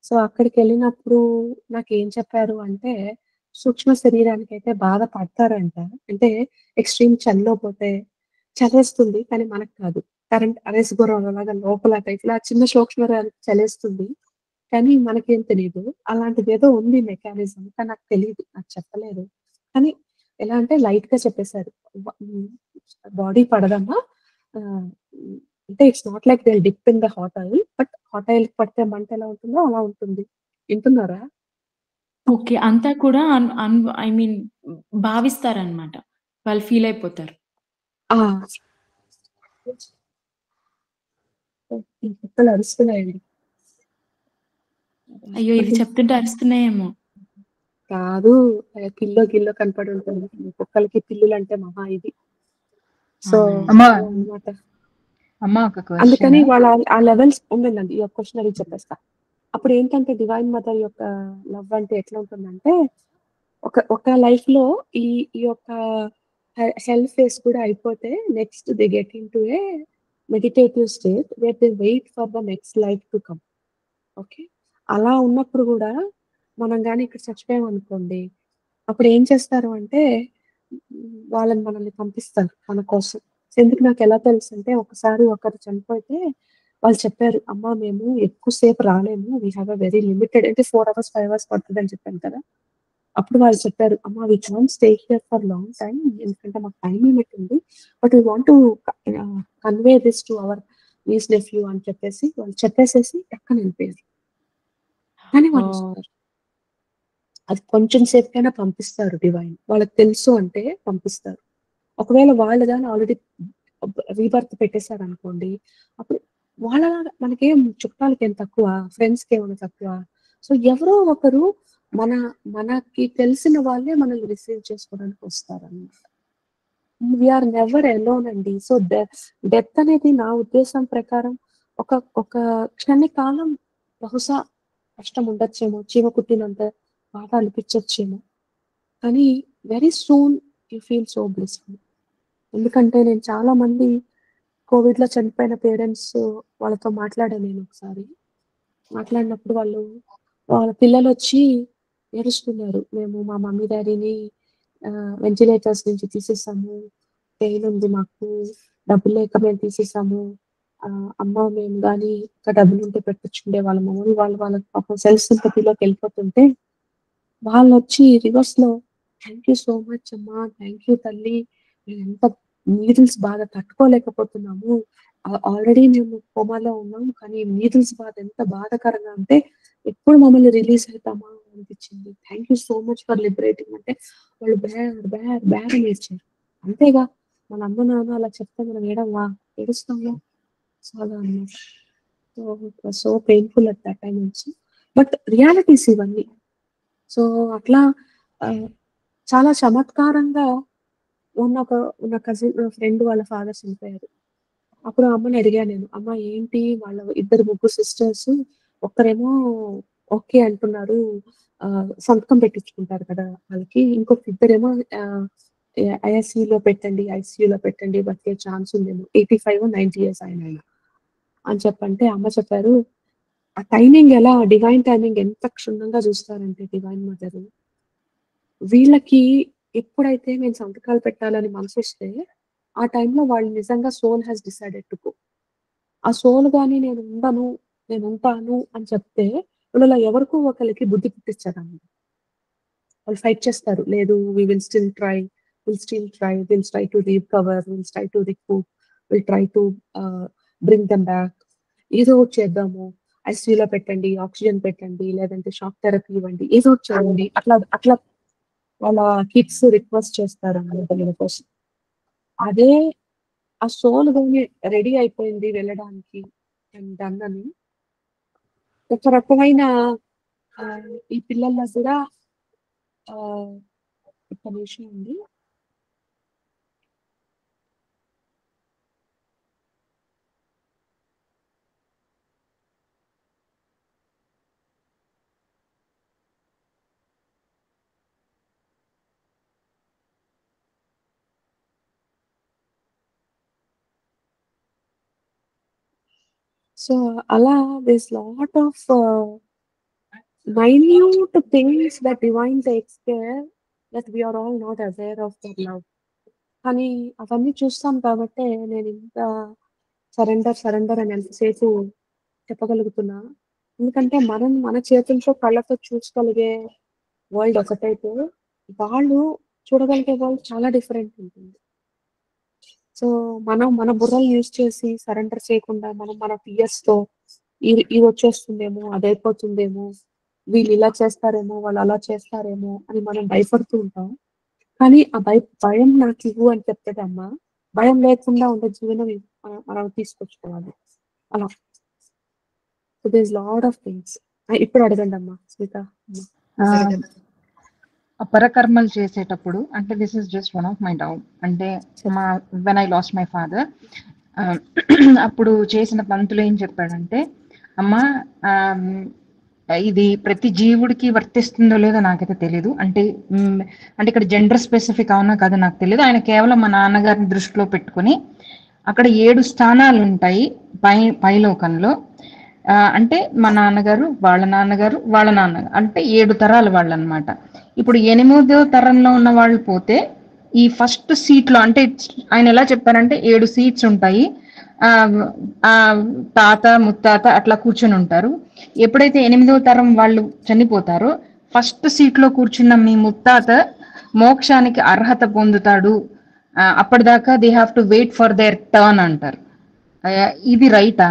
సో అక్కడికి వెళ్ళినప్పుడు నాకేం చెప్పారు అంటే సూక్ష్మ శరీరానికి అయితే బాగా పడతారంట. అంటే ఎక్స్ట్రీమ్ చలిలో పోతే చలేస్తుంది, కానీ మనకు కాదు. కరెంట్ అరేస్ గుర్రం లాగా లోపల ఇట్లా చిన్న సూక్ష్మ చలేస్తుంది, కానీ మనకేం తెలియదు. అలాంటిది ఏదో ఉంది మెకానిజం, కానీ నాకు తెలియదు, నాకు చెప్పలేదు. కానీ ఎలా అంటే లైట్ గా చెప్పేశారు, బాడీ పడదమ్మా. అంటే it's not like they dip in the hot oil, but hot oil పడితే మంట ఎలా ఉంటుందో అలా ఉంటుంది. వింటున్నారా? ఓకే. అంతా కూడా భావిస్తారనమాట. వాళ్ళు ఫీల్ అయిపోతారు. ఆ! ఈ కుక్కలు అరుస్తున్నాయండి. అయ్యో! ఇది చెప్తుంటే అరుస్తున్నాయేమో. కాదు, గిల్లో కనపడి ఉంటుంది. కుక్కలకి పిల్లులంటే మహా ఇది. సో అన్నమాట. అందుకని వాళ్ళ ఆ లెవెల్స్ ఉందండి. ఈ క్వశ్చన్ అడిగి చెప్పేస్తా. అప్పుడు ఏంటంటే డివైన్ మదర్ యొక్క లవ్ అంటే ఎట్లా ఉంటుందంటే ఒక లైఫ్ లో ఈ యొక్క హెల్త్ ఫేస్ కూడా అయిపోతే next they get into a meditative state where they wait for the next life to come. Okay. అలా ఉన్నప్పుడు గూడా మనం గాని ఇక్కడ చచ్చిపోయామనుకోండి, అప్పుడు ఏం చేస్తారు అంటే వాళ్ళని మనల్ని పంపిస్తారు మన కోసం. ఎందుకు నాకెలా తెలుసంటే ఒకసారి ఒకరు చనిపోతే వాళ్ళు చెప్పారు, "అమ్మ మేము ఎక్కువ సేపు రాలేము. We have a very limited" అంటే 4 అవర్స్, 5 అవర్స్ పడుతదని చెప్పాను కదా! అప్పుడు వాళ్ళు చెప్పారు, "అమ్మ we can't stay here for long time. ఎందుకంటే మాకు టైమ్ లిమిట్ ఉంది. But we want to convey this to our nieces nephew" అని చెప్పేసి వాళ్ళు చెప్పేసేసి టక్కన ఎళ్ళిపోయారు. కానీ వాళ్ళొస్తారు. అది కొంచెం సేపుకైనా పంపిస్తారు డివైన్. వాళ్ళకి తెలుసు అంటే పంపిస్తారు. ఒకవేళ వాళ్ళు గాని ఆల్రెడీ రీబర్త్ పెట్టేసారనుకోండి, అప్పుడు వాళ్ళలాగా మనకేం చుట్టాలకేం తక్కువ, ఫ్రెండ్స్‌కేమైనా తక్కువ. సో, ఎవరో ఒకరు మన మనకి తెలిసిన వాళ్ళే మనల్ని రిసీవ్ చేసుకోవడానికి వస్తారనమాట. వి ఆర్ నెవర్ ఎలోన్ అండి. సో, డెత్ అనేది నా ఉద్దేశం ప్రకారం ఒక ఒక క్షణికాలం బహుశా కష్టం ఉండొచ్చేమో, చీమ కుట్టినంత బాధ అనిపించొచ్చేమో. కానీ very soon you feel so blessed. ఎందుకంటే నేను చాలా మంది కోవిడ్‌లో చనిపోయిన పేరెంట్స్ వాళ్ళతో మాట్లాడాను నేనొకసారి. మాట్లాడినప్పుడు వాళ్ళ పిల్లలొచ్చి ఏడుస్తున్నారు. మేము మా మమ్మీ డ్యాడీని వెంటిలేటర్స్ నుంచి తీసేసాము. పెయిన్ ఉంది మాకు. డబ్బులు లేక మేము తీసేసాము. అమ్మ మేము గాని ఇంకా డబ్బులుంటే పెట్టించుండేవాళ్ళము అని వాళ్ళ పాపం సెల్ఫ్ సింపథీలోకెళ్ళిపోతుంటే వాళ్ళొచ్చి రివర్స్‌లో థాంక్ యూ సో మచ్ అమ్మా. థాంక్ యూ తల్లి. మేమెంత నీడిల్స్ బాధ తట్టుకోలేకపోతున్నాము. ఆల్రెడీ మేము కోమాలో ఉన్నాం. కానీ నీడిల్స్ బాధ ఎంత బాధాకరంగా అంటే ఎప్పుడు మమ్మల్ని రిలీజ్ అయితామా అనిపించింది. Thank you so much for liberating అంటే వాళ్ళు బేర్ అని ఏడ్చారు. అంతేగా మన అమ్మ, నాన్న అలా చెప్తే మనం ఏడవా? ఏడుస్తాంగా. సో, అలా అన్నమాట. So, it was so painful at that time also. But realities ఇవన్నీ. సో, అట్లా చాలా చమత్కారంగా ఉన్న కజిన్ ఫ్రెండ్ వాళ్ళ ఫాదర్ చనిపోయారు. అప్పుడు అమ్మని అడిగా నేను. అమ్మ ఏంటి వాళ్ళ ఇద్దరు ముగ్గురు సిస్టర్స్ ఒక్కరేమో ఓకే అంటున్నారు. సంతకం పెట్టించుకుంటారు కదా! వాళ్ళకి. ఇంకొక ఇద్దరేమో ఐసీయూలో పెట్టండి బతికే ఛాన్స్ ఉందేమో. 85, 90 ఇయర్స్ ఆయనాయన. అని చెప్పంటే అమ్మ చెప్పారు, "ఆ టైమింగ్ ఎలా డివైన్ టైమింగ్ ఎంత క్షుణ్ణంగా చూస్తారంటే డివైన్ మదరు. వీళ్ళకి ఎప్పుడైతే మేము సంతకాలు పెట్టాలని మనసొస్తే, ఆ టైంలో వాళ్ళు నిజంగా soul has decided to go. ఆ సోల్ గాని నేనుంటాను అని చెప్తే, వీళ్ళలో ఎవరికో ఒకళ్ళకి బుద్ధి పుట్టించారన్నమాట. వాళ్ళు ఫైట్ చేస్తారు. లేదు we will still try. Will try to recover. Will try to recoup. Will try to bring them back. ఏదో ఒకటి చేద్దాము. ఐసీయూలో పెట్టండి, ఆక్సిజన్ పెట్టండి, లేదంటే షాక్ థెరపీ ఇవ్వండి. ఏదో ఒకటి చేయండి. అట్లా వాళ్ళ కిడ్స్ రిక్వెస్ట్ చేస్తారన్నమాట వీళ్ళ కోసం. అదే ఆ సోల్ గాని రెడీ అయిపోయింది వెళ్ళడానికి అండ్ డన్ అని ఒక రకమైన ఈ పిల్లల్లో కూడా ఒక్క నిమిషం అండి. సో, అలా this lot of minute things that divine takes care that we are all not aware of their love. కానీ అవన్నీ చూస్తాం కాబట్టే నేనింత సరెండర్ అని ఎంతసేపు చెప్పగలుగుతున్నా. ఎందుకంటే మనం మన చేతులతో కళ్ళతో చూసుకోగలిగే వరల్డ్ ఒకటైతే, వాళ్ళు చూడగలిగే వరల్డ్ చాలా డిఫరెంట్ ఉంటుంది. సో, మనం మన బుర్రలు యూజ్ చేసి సరెండర్ చేయకుండా మనం మన ఫియర్స్‌తో ఇదొచ్చేస్తుందేమో, అదైపోతుందేమో, వీళ్ళు ఇలా చేస్తారేమో, వాళ్ళు అలా చేస్తారేమో అని మనం భయపడుతూ ఉంటాం. కానీ ఆ భయం నాకివ్వు అని చెప్తదమ్మ. భయం లేకుండా ఉండే జీవనం మనం తీసుకొచ్చుకోవాలి. అలా. So, there is lot of things. ఇప్పుడు అడగండమ్మా స్మిత. అడగండి. పరకర్మలు చేసేటప్పుడు అంటే this is just one of my doubt. అంటే when I lost my father అప్పుడు చేసిన పంతులు ఏం చెప్పాడంటే, అమ్మా ఇది ప్రతి జీవుడికి వర్తిస్తుందో లేదో నాకైతే తెలీదు. అంటే ఇక్కడ జెండర్ స్పెసిఫిక్ అవునా కాదో నాకు తెలియదు. ఆయన కేవలం మా నాన్నగారిని దృష్టిలో పెట్టుకుని అక్కడ 7 స్థానాలు ఉంటాయి పైలోకంలో. అంటే మా నాన్నగారు, వాళ్ళ నాన్నగారు, వాళ్ళ నాన్నగారు, అంటే 7 తరాల వాళ్ళు అనమాట. ఇప్పుడు 8వ తరంలో ఉన్న వాళ్ళు పోతే ఈ ఫస్ట్ సీట్లో, అంటే ఆయన ఎలా చెప్పారంటే 7 సీట్స్ ఉంటాయి. తాత ముత్తాత అట్లా కూర్చొని ఉంటారు. ఎప్పుడైతే 8వ తరం వాళ్ళు చనిపోతారో ఫస్ట్ సీట్లో కూర్చున్న మీ ముత్తాత మోక్షానికి అర్హత పొందుతాడు. అప్పటిదాకా they have to wait for their turn అంటారు. ఇది రైటా?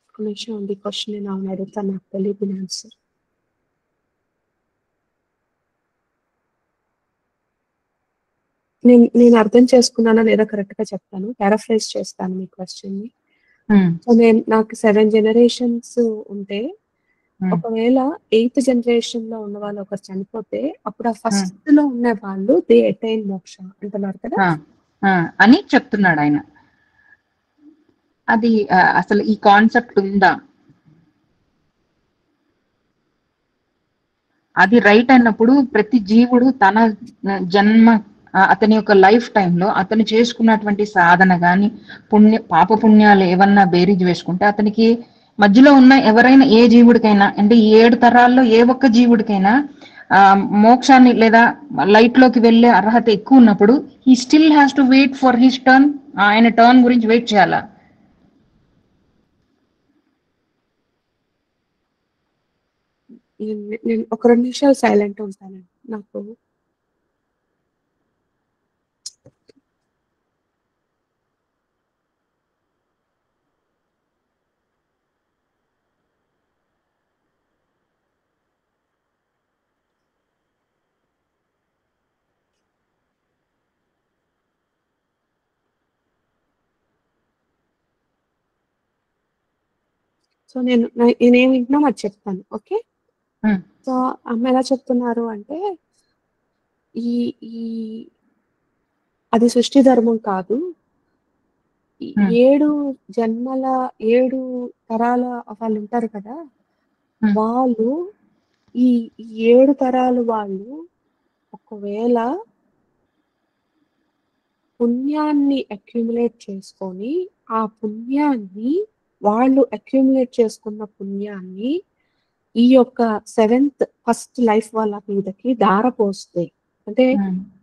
ఒక నిమిషం ఉంది, క్వశ్చన్ నేను అవును అడుగుతా, నాకు తెలియదు ఆన్సర్. నేను అర్థం చేసుకున్నానా లేదా కరెక్ట్ గా చెప్తాను, పారాఫ్రైజ్ చేస్తాను మీ క్వశ్చన్ ని. సో నాకు 7 generations ఉంటే, ఒకవేళ 8th generation లో ఉన్న వాళ్ళు ఒకరు చనిపోతే అప్పుడు ఆ ఫస్ట్ లో ఉన్న వాళ్ళు దే అటైన్ మోక్ష అంటున్నారు కదా అని చెప్తున్నాడు ఆయన. అది అసలు ఈ కాన్సెప్ట్ ఉందా? అది రైట్ అన్నప్పుడు ప్రతి జీవుడు తన జన్మ, అతని యొక్క లైఫ్ టైంలో అతను చేసుకున్నటువంటి సాధన గాని పాప పుణ్యాలు ఏమన్నా బేరీజ్ వేసుకుంటే అతనికి మధ్యలో ఉన్న ఎవరైనా ఏ జీవుడికైనా, అంటే 7 తరాల్లో ఏ ఒక్క జీవుడికైనా మోక్షాన్ని లేదా లైట్ లోకి వెళ్ళే అర్హత ఎక్కువ ఉన్నప్పుడు he still has to wait for his turn. ఆయన టర్న్ గురించి వెయిట్ చేయాలా? నేను ఒక 2 నిమిషాలు సైలెంట్ ఉంటానండి. నాకు సో నేనేం వింటున్నాం అది చెప్తాను. ఓకే, సో అమ్మ ఎలా చెప్తున్నారు అంటే ఈ ఈ అది సృష్టి ధర్మం కాదు. 7 జన్మల 7 తరాల వాళ్ళు ఉంటారు కదా, వాళ్ళు ఈ 7 తరాలు వాళ్ళు ఒకవేళ పుణ్యాన్ని అక్యుములేట్ చేసుకొని ఆ పుణ్యాన్ని వాళ్ళు అక్యుములేట్ చేసుకున్న పుణ్యాన్ని ఈ యొక్క 7th ఫస్ట్ లైఫ్ వాళ్ళ మీదకి దార పోస్తాయి. అంటే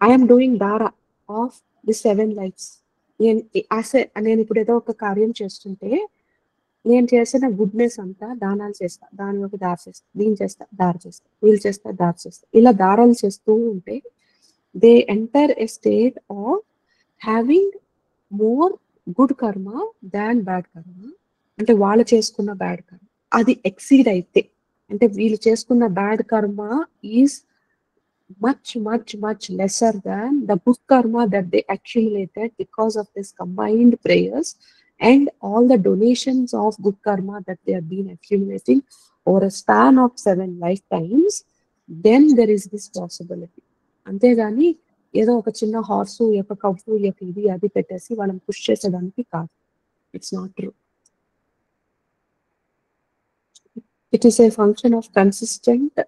ఐఎమ్ డూయింగ్ దార ఆఫ్ ది 7 లైఫ్స్. నేను ఇప్పుడు ఏదో ఒక కార్యం చేస్తుంటే నేను చేసిన గుడ్నెస్ అంతా దానాలు చేస్తా, దానిలోకి దారి చేస్తా, దీని చేస్తా దారి చేస్తా, వీళ్ళు చేస్తా దారి చేస్తా, ఇలా దారాలు చేస్తూ ఉంటే they enter a state of having more good కర్మ దాన్ బ్యాడ్ కర్మ. అంటే వాళ్ళు చేసుకున్న బ్యాడ్ కర్మ అది ఎక్సీడ్ అయితే, అంటే వీళ్ళు చేసుకున్న బ్యాడ్ కర్మ is much lesser than the good karma that they accumulated because of this combined prayers and all the donations of good karma that they have been accumulating over a span of 7 lifetimes, then there is this possibility. అంతేగాని ఏదో ఒక చిన్న హార్సు యొక్క కవ్వు యొక్క ఇది అది పెట్టేసి వాళ్ళని పుష్ చేసేదానికి కాదు. It's not true. It is a function of consistent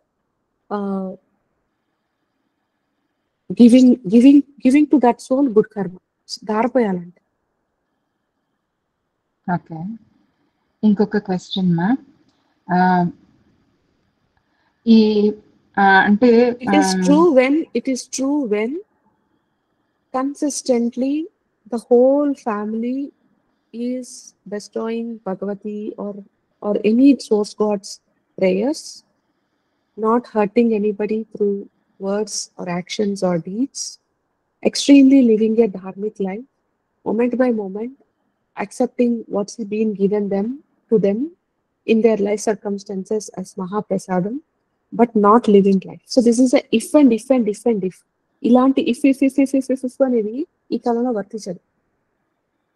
giving to that soul good karma. దారిపోయాలంటే. ఓకే, ఇంకొక క్వశ్చన్ మా, ఈ అంటే it is true when consistently the whole family is bestowing Bhagavati or any source god's prayers, not hurting anybody through words or actions or deeds, extremely living a dharmic life, moment by moment, accepting what's been given to them in their life circumstances as Mahaprasadam, but not living life. So this is a if and if and if and if. ఇలాంటి if అనేది ఈ కాలంలో వర్తించదు,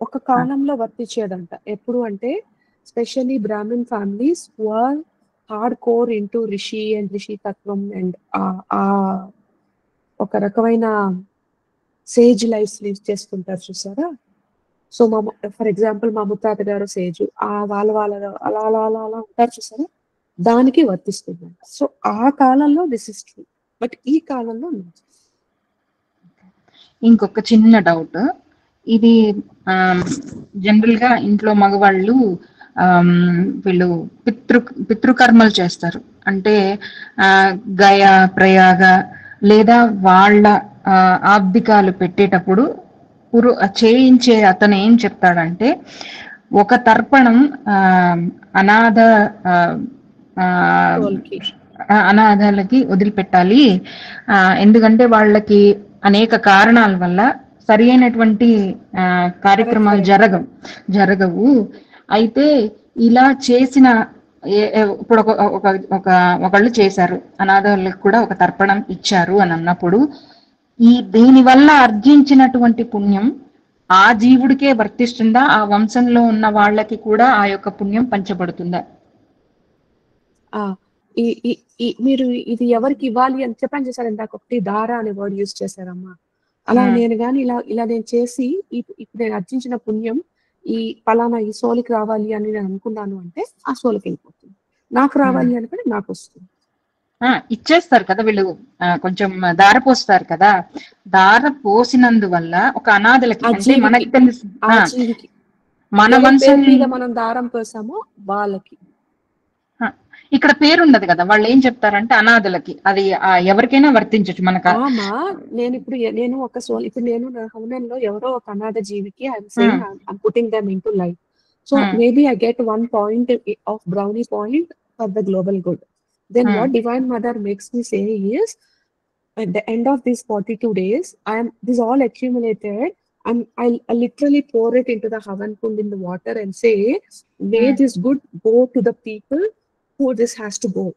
ఒక కాలంలో వర్తించేదంట. ఎప్పుడు అంటే specially Brahmin families who are hard core into rishi and rishi తత్వం అండ్ ఒక రకమైన సేజ్ లైఫ్ లీవ్ చేస్తుంటారు చూసారా. సో ఫర్ ఎగ్జాంపుల్ మా ముత్తాత గారు సేజు వాళ్ళ అలా అలా అలా అలా ఉంటారు చూసారా, దానికి వర్తిస్తుంది. సో ఆ కాలంలో దిస్ ఇస్ ట్రూ, బట్ ఈ కాలంలో no. ఇంకొక చిన్న డౌట్, ఇది జనరల్ గా ఇంట్లో మగవాళ్ళు వీళ్ళు పితృకర్మలు చేస్తారు. అంటే గయ ప్రయాగ లేదా వాళ్ళ ఆబ్దికాలు పెట్టేటప్పుడు చేయించే అతను ఏం చెప్తాడంటే, ఒక తర్పణం అనాథ వాళ్ళకి అనాథాలకి వదిలిపెట్టాలి, ఎందుకంటే వాళ్ళకి అనేక కారణాల వల్ల సరి అయినటువంటి కార్యక్రమాలు జరగవు. అయితే ఇలా చేసిన ఇప్పుడు ఒకళ్ళు చేశారు, అనాథాలకు కూడా ఒక తర్పణం ఇచ్చారు అని అన్నప్పుడు దీని వల్ల అర్జించినటువంటి పుణ్యం ఆ జీవుడికే వర్తిస్తుందా, ఆ వంశంలో ఉన్న వాళ్ళకి కూడా ఆ యొక్క పుణ్యం పంచబడుతుందా? మీరు ఇది ఎవరికి ఇవ్వాలి అని చెప్పని చేశారు ఇందాక, ఒకటి దార అనే వర్డ్ యూజ్ చేశారమ్మా. అలా నేను కానీ ఇలా నేను చేసి ఇప్పుడు నేను అర్జించిన పుణ్యం ఈ పలానా ఈ సోలికి రావాలి అని నేను అనుకున్నాను అంటే ఆ సోలికి వెళ్ళిపోతుంది. నాకు రావాలి అనుకుంటే నాకు వస్తుంది. ఇచ్చేస్తారు కదా వీళ్ళు, కొంచెం దార పోస్తారు కదా, దార పోసినందువల్ల ఒక అనాథలకి అంటే మనకి తెలుసు మన వంశం మీద మనం దారం పోసామో వాళ్ళకి. ఇక్కడ పేరు ఉండదు కదా, వాళ్ళు ఏం చెప్తారంటే అనాథలకి, అది ఎవరికైనా వర్తించచ్చు మనకు. నేను ఒక సోల్, ఇప్పుడు నేను నా హౌనంలో ఎవరో ఒక అనాథ జీవికి I'm putting them into life. So maybe I get 1 point of brownie point for the global good. Then what Divine Mother makes me say is, at the end of these 42 days, this all accumulated, and I literally pour it into the Havan Kund in the water and say, may this good go to the people who this has to go.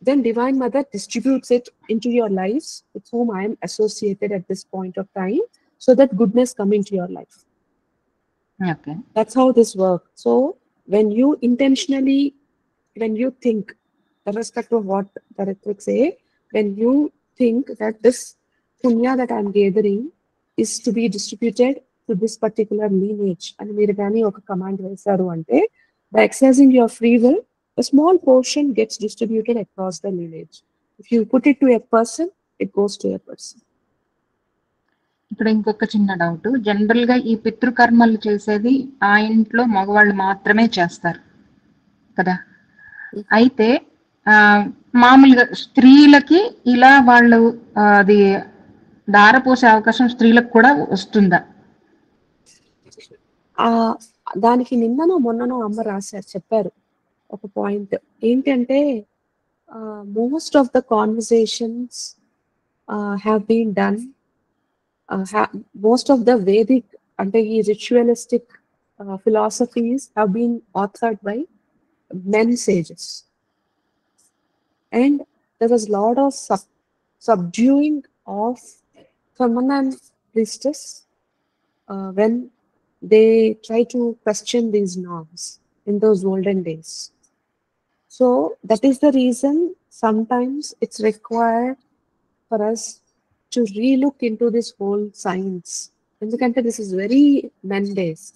Then Divine Mother distributes it into your lives with whom I am associated at this point of time, so that goodness come into your life. Okay. That's how this works. So when you intentionally, when you think, irrespective of what the Ritvik say, when you think that this punya that I'm gathering is to be distributed to this particular lineage, and మీరు కానీ ఒక command వేశారు అంటే, by exercising your free will, a small portion gets distributed across the lineage. If you put it to a person, it goes to a person. ఇక్కడ ఇంకొక చిన్న doubt, general గా ఈ పితృకర్మలు చేసేది ఆ ఇంట్లో మగవాళ్ళు మాత్రమే చేస్తారు కదా, అయితే మామూలుగా స్త్రీలకి ఇలా వాళ్ళు అది దారపోసే అవకాశం స్త్రీలకు కూడా వస్తుందా? దానికి నిన్ననో మొన్ననో అమ్మ రాశారు, చెప్పారు ఒక పాయింట్ ఏంటంటే, most of the conversations have been done, most of the Vedic అంటే ఈ ritualistic philosophies have been authored by men sages, and there was a lot of subduing of feminine priestess when they try to question these norms in those olden days. So that is the reason sometimes it's required for us to relook into this whole science, ఎందుకంటే this is very men based,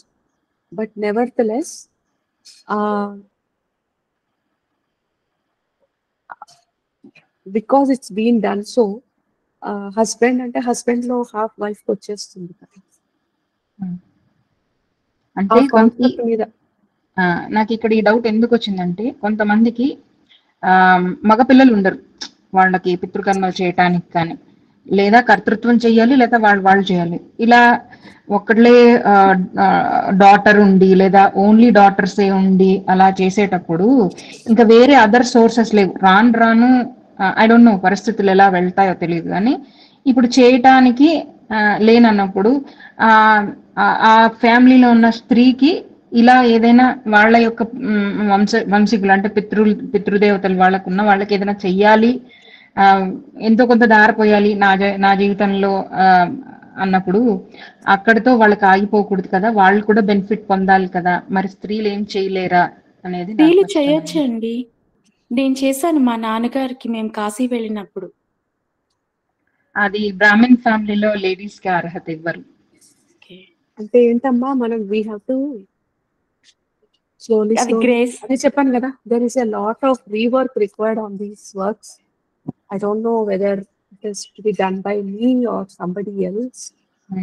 but nevertheless because it's been done so, husband అంటే husband లో half wife వచ్చేస్తుంది కదా. అంటే నాకు ఇక్కడ ఈ doubt ఎందుకు వచ్చిందంటే, కొంతమందికి మగపిల్లలు ఉండరు, వాళ్ళకి పితృకర్మలు చేయటానికి కానీ, లేదా కర్తృత్వం చెయ్యాలి లేదా వాళ్ళు చేయాలి, ఇలా ఒకళ్ళే డాటర్ ఉండి లేదా ఓన్లీ డాటర్సే ఉండి అలా చేసేటప్పుడు ఇంకా వేరే అదర్ సోర్సెస్ లేవు, రాను ఐ డోంట్ నో పరిస్థితులు ఎలా వెళ్తాయో తెలియదు, కానీ ఇప్పుడు చేయటానికి లేనన్నప్పుడు ఆ ఫ్యామిలీలో ఉన్న స్త్రీకి ఇలా ఏదైనా వాళ్ళ యొక్క వంశీకులు అంటే పితృదేవతలు వాళ్ళకున్న వాళ్ళకి ఏదైనా చెయ్యాలి, ఎంతో కొంత దారిపోయాలి నా జీవితంలో అన్నప్పుడు అక్కడితో వాళ్ళకి ఆగిపోకూడదు కదా, వాళ్ళు కూడా బెనిఫిట్ పొందాలి కదా, మరి స్త్రీలు ఏం చేయలేరా అనేది. స్త్రీలు చేయొచ్చండి, నేను చేశాను మా నాన్నగారికి మేము కాశీ వెళ్ళినప్పుడు. అది బ్రాహ్మణ్ ఫ్యామిలీలో లేడీస్ కి అర్హత ఇవ్వరు. అంటే ఏంటమ్మా మనం వీ హ్యావ్ టు slowly అది గ్రేస్. అదే చెప్పాను కదా, there is a lot of rework required on these works. I don't know whether it is to be done by me or somebody else,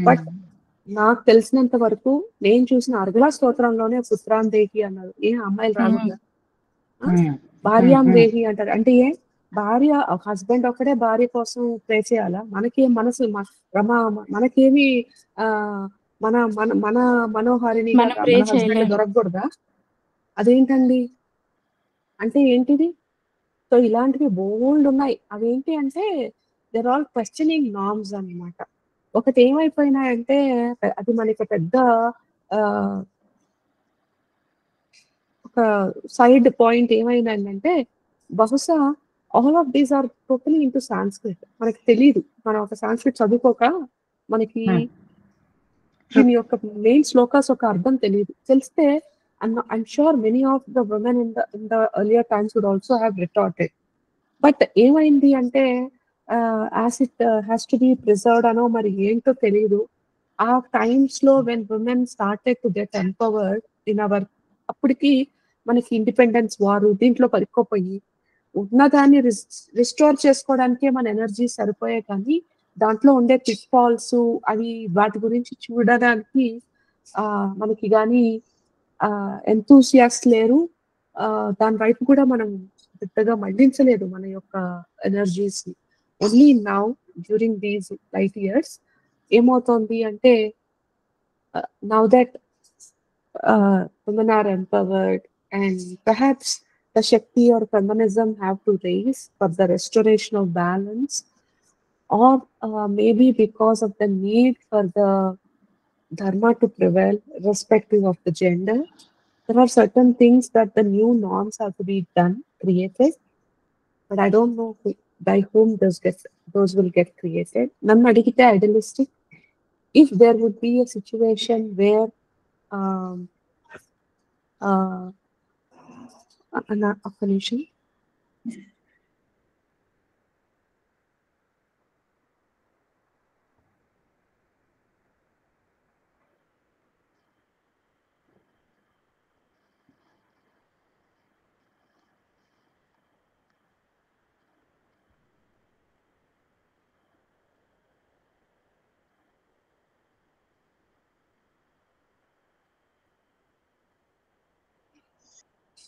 but నాకు తెలిసినంత వరకు నేను చూసిన అర్గళ స్తోత్రంలోనే పుత్రాన్ దేహి అన్నారు. ఏ అమ్మాయిలు రాకూడదా? భార్యాం దేహి అంటారు. అంటే ఏ భార్య హస్బెండ్ ఒక్కడే భార్య కోసం ప్రే చేయాలా? మనకేం మనసు మనకేమి ఆ మన మన మన మనోహారిని మనం ప్రే మన హస్బెండ్ చేయలేము. దొరకకూడదా? అదేంటండి? అంటే ఏంటిది? సో ఇలాంటివి బోల్డ్ ఉన్నాయి. అవేంటి అంటే దేర్ ఆల్ క్వశ్చనింగ్ నార్మ్స్ అన్నమాట. ఒకటి ఏమైపోయినాయంటే అది మనకి పెద్ద ఒక సైడ్ పాయింట్ ఏమైందంటే బహుశా all of these are totally into Sanskrit. మనకి తెలియదు, మనం ఒక సాంస్క్రిట్ చదువుకోక మనకి దీని యొక్క మెయిన్ శ్లోకాస్ ఒక అర్థం తెలియదు. తెలిస్తే I'm sure many of the women in the earlier times would also have retorted. But ఏమైంది అంటే as it has to be preserved అనో మరి ఏంటో తెలియదు. ఆ టైమ్స్ లో when women started to get empowered in our, అప్పటికి మనకి ఇండిపెండెన్స్ వారు దీంట్లో పరికోపోయి ఉన్నదాన్ని రిస్టోర్ చేసుకోవడానికే మన ఎనర్జీ సరిపోయాయి, కానీ దాంట్లో ఉండే పిట్ ఫాల్స్ అవి వాటి గురించి చూడడానికి మనకి కానీ ఎంతూసియాస్ట్ లేరు. దాని వైపు కూడా మనం పెద్దగా మళ్లించలేదు మన యొక్క ఎనర్జీస్ ని. Only now during these light years ఏమవుతోంది అంటే now that women are empowered and perhaps the Shakti or feminism have to raise for the restoration of balance, or maybe because of the need for the dharma to prevail irrespective of the gender. There are certain things that the new norms have to be done, created, but I don't know by whom those will get created. Nannu adigite idealistic, if there would be a situation where ఒక్క నిమిషం.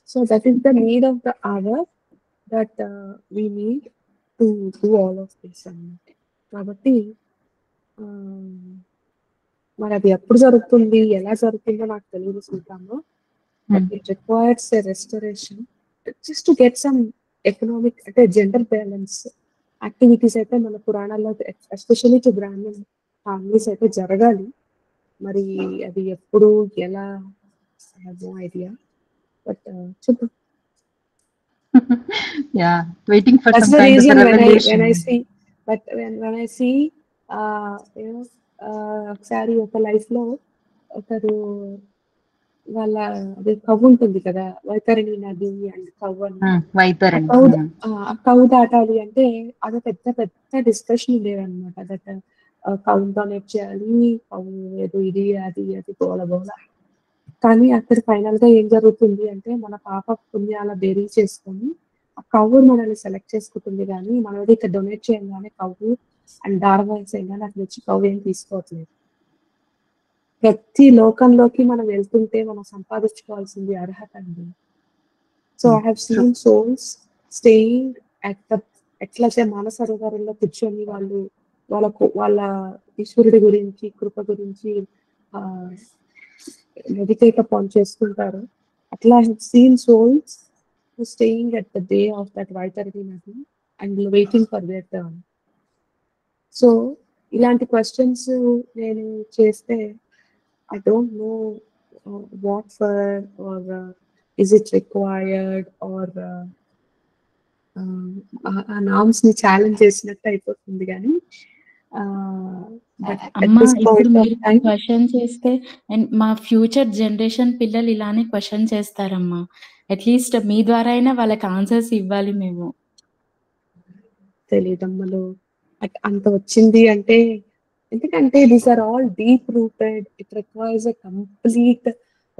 So that is the need of the hour, that we need to do all of this. కాబట్టి మరి అది ఎప్పుడు జరుగుతుంది, ఎలా జరుగుతుందో నాకు తెలియదు సీతాము. But it requires a restoration just to get some economic, అంటే జెండర్ బ్యాలెన్స్ యాక్టివిటీస్ అయితే మన పురాణాల్లో ఎస్పెషల్లీ టు బ్రాహ్మణ్ ఫ్యామిలీస్ అయితే జరగాలి. మరి అది ఎప్పుడు ఎలా, నో ఐడియా, బట్ చూద్దాం. Yeah, waiting for That's some the kind of reason a revelation. when I see, but when I see ఒకసారి ఒక లైఫ్ లో ఒకరు వాళ్ళ అది కవ్వు ఉంటుంది కదా, వైతరణి నది అండ్ కవ్వు అని, వైతరణి, కవ్వు దాటాలి అంటే అది పెద్ద పెద్ద డిస్కషన్ ఉండేదన్నమాట. దట్ కవ్వు డొనేట్ చేయాలి, కవ్వు ఏదో ఇది అది అది గోల గోల. కానీ అక్కడ ఫైనల్ గా ఏం జరుగుతుంది అంటే మన పాప పుణ్యాల బేరీ చేసుకొని ఆ కవ్వు మనల్ని సెలెక్ట్ చేసుకుంటుంది, కానీ మనది ఇక్కడ డొనేట్ చేయగానే కవ్వు అండ్ డార్వాయిస్ అయినా అక్కడ వచ్చి కవ్వు ఏం తీసుకోవట్లేదు. ప్రతి లోకంలోకి మనం వెళ్తుంటే మనం సంపాదించుకోవాల్సింది అర్హత అండి. So I have seen souls staying at the, ఎట్లయితే మానసరోవరంలో కూర్చొని వాళ్ళ ఈశ్వరుడి గురించి కృప గురించి మెడిటేట్ అపాన్ చేసుకుంటారు. అట్లా I have seen souls staying at the day of that Vaitarani నది and waiting for their turn. So ఇలాంటి క్వశ్చన్స్ నేను చేస్తే I don't know what for, or is it required, or ఆ నామ్స్ ని ఛాలెంజ్ చేసినట్టు అయిపోతుంది. కానీ అమ్మా ఇప్పుడు మీరు క్వశ్చన్ చేస్తే అండ్ మా ఫ్యూచర్ జనరేషన్ పిల్లలు ఇలానే క్వశ్చన్ చేస్తారమ్మా. అట్లీస్ట్ మీ ద్వారా అయినా వాళ్ళకి ఆన్సర్స్ ఇవ్వాలి మేము. తెలియదమ్మలు అంత వచ్చింది అంటే ఎందుకంటే these are all deep rooted. It requires a complete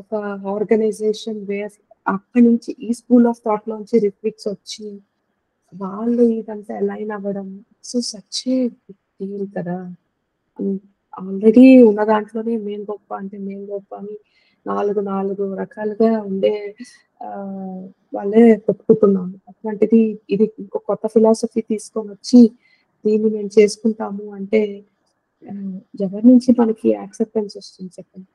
ఒక ఆర్గనైజేషన్ వేర్ అక్కడి నుంచి ఈ స్కూల్ ఆఫ్ థాట్ లోంచి రిఫ్లిక్స్ వచ్చి వాళ్ళు ఇదంతా అలైన్ అవ్వడం. So such a big deal కదా. ఆల్రెడీ ఉన్న దాంట్లోనే మేము గొప్ప అంటే మేము గొప్ప అని నాలుగు రకాలుగా ఉండే వాళ్ళే కొట్టుకుంటున్నాము. అట్లాంటిది ఇది ఇంకో కొత్త ఫిలాసఫీ తీసుకొని వచ్చి దీన్ని మేము చేసుకుంటాము అంటే ఎవరి నుంచి మనకి యాక్సెప్టెన్స్ వస్తుంది చెప్పండి.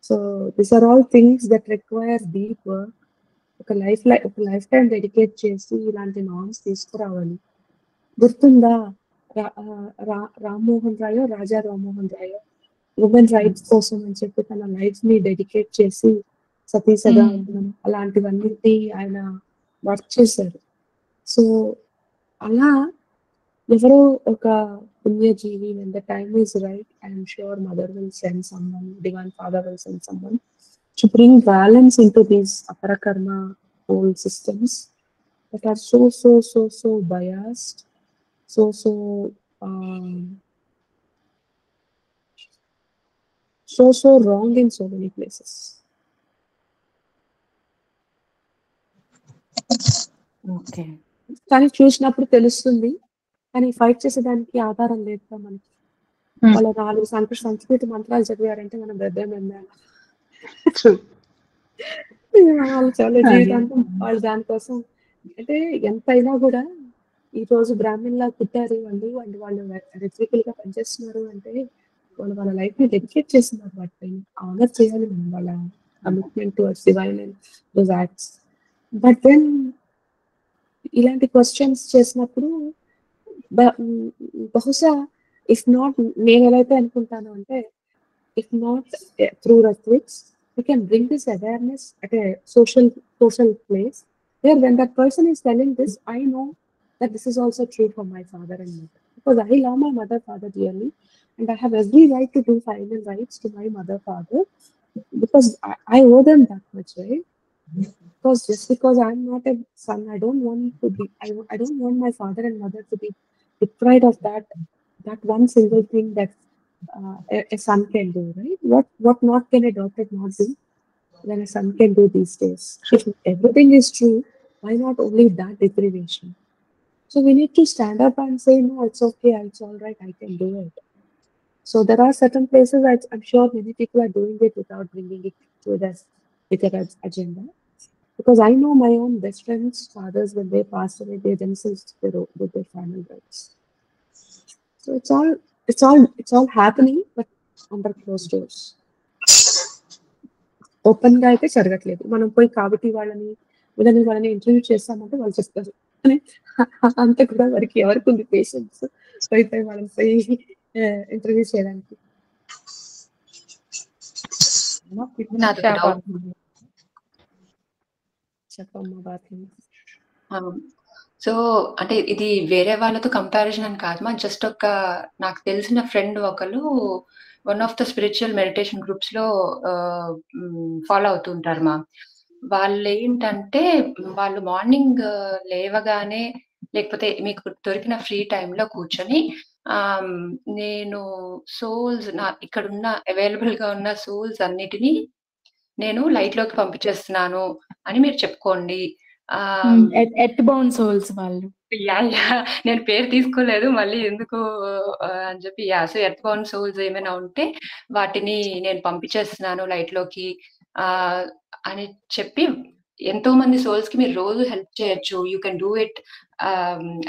So this are all things that require deep work. ఒక లైఫ్ టైం డెడికేట్ చేసి ఇలాంటి నామ్స్ తీసుకురావాలి. గుర్తుందా రామ్మోహన్ రాయో రాజా రామ్మోహన్ రాయో ఉమెన్ రైట్స్ కోసం అని చెప్పి తన లైఫ్ ని డెడికేట్ చేసి సతీసగా అలాంటివన్నింటి ఆయన వర్క్ చేశారు. సో అలా ఎవరో ఒక పుణ్యజీవి when the time is right, I am sure mother will send someone, divine father will send someone to bring balance into these aparakarma whole systems that are so biased, so wrong in so many places. Okay. కానీ చూసినప్పుడు తెలుస్తుంది. కానీ fight చేసేదానికి ఆధారం లేదు కదా మనకి. వాళ్ళ 4 సంస్కృతి మంత్రాలు చదివారంటే మనం బ్రద్దమేమో. వాళ్ళు చాలా జీవితాంతం వాళ్ళు దానికోసం అంటే ఎంతైనా కూడా ఈ రోజు బ్రాహ్మణ్లా పుట్టారు వాళ్ళు రెట్రికల్గా పనిచేస్తున్నారు అంటే వాళ్ళ లైఫ్ ని డెడికేట్ చేస్తున్నారు. వాటిపైన ఆనర్ చేయాలి మనం వాళ్ళ commitment towards divine and those acts. But then ఇలాంటి క్వశ్చన్స్ చేసినప్పుడు బహుశా ఇఫ్ నాట్ నేను ఎలాగైతే అనుకుంటాను అంటే if not through retreats we can bring this awareness at a social place where when that person is telling this, I know that this is also true for my father and mother, because I love my mother father dearly and I have every right to do final rights to my mother father because I owe them that much, right? Because just because I'm not a son, I don't want to be I don't want my father and mother to be deprived of that one single thing that a son can do, right? What not can a daughter not do when a son can do these days? If everything is true, why not only that deprivation? So we need to stand up and say, no, it's okay, it's all right, I can do it. So there are certain places I'm sure many people are doing it without bringing it to the bigger agenda. Because I know my own best friends' fathers, when they passed away, they themselves did their final rites. So it's all happening, but under closed doors. Open గా అయితే జరగట్లేదు. మనం పోయి కాబట్టి వాళ్ళని interview చేస్తామంటే వాళ్ళు చెప్తారు. అంత కూడా ఎవరికి ఉంది పేషెన్స్ పోయి వాళ్ళని పోయి ఇంటర్వ్యూ చేయడానికి. చెప్పమ్మా బాత్రూమ్. సో అంటే ఇది వేరే వాళ్ళతో కంపారిజన్ అని కాదు మా, జస్ట్ నాకు తెలిసిన ఫ్రెండ్ ఒకరు one of the spiritual meditation groups లో ఫాలో అవుతుంటారు మా. వాళ్ళు ఏంటంటే వాళ్ళు మార్నింగ్ లేవగానే లేకపోతే మీకు దొరికిన ఫ్రీ టైంలో కూర్చొని నేను సోల్స్ ఇక్కడున్న అవైలబుల్ గా ఉన్న సోల్స్ అన్నిటినీ నేను లైట్ లోకి పంపించేస్తున్నాను అని మీరు చెప్పుకోండి. ఎర్త్ బౌండ్ సోల్స్ వాళ్ళు. నేను పేరు తీసుకోలేదు మళ్ళీ ఎందుకు అని చెప్పి. సో ఎర్త్ బౌండ్ సోల్స్ ఏమైనా ఉంటే వాటిని నేను పంపించేస్తున్నాను లైట్ లోకి అని చెప్పి, ఎంతో మంది సోల్స్ కి మీరు రోజు హెల్ప్ చేయొచ్చు, యూ కెన్ డూ ఇట్,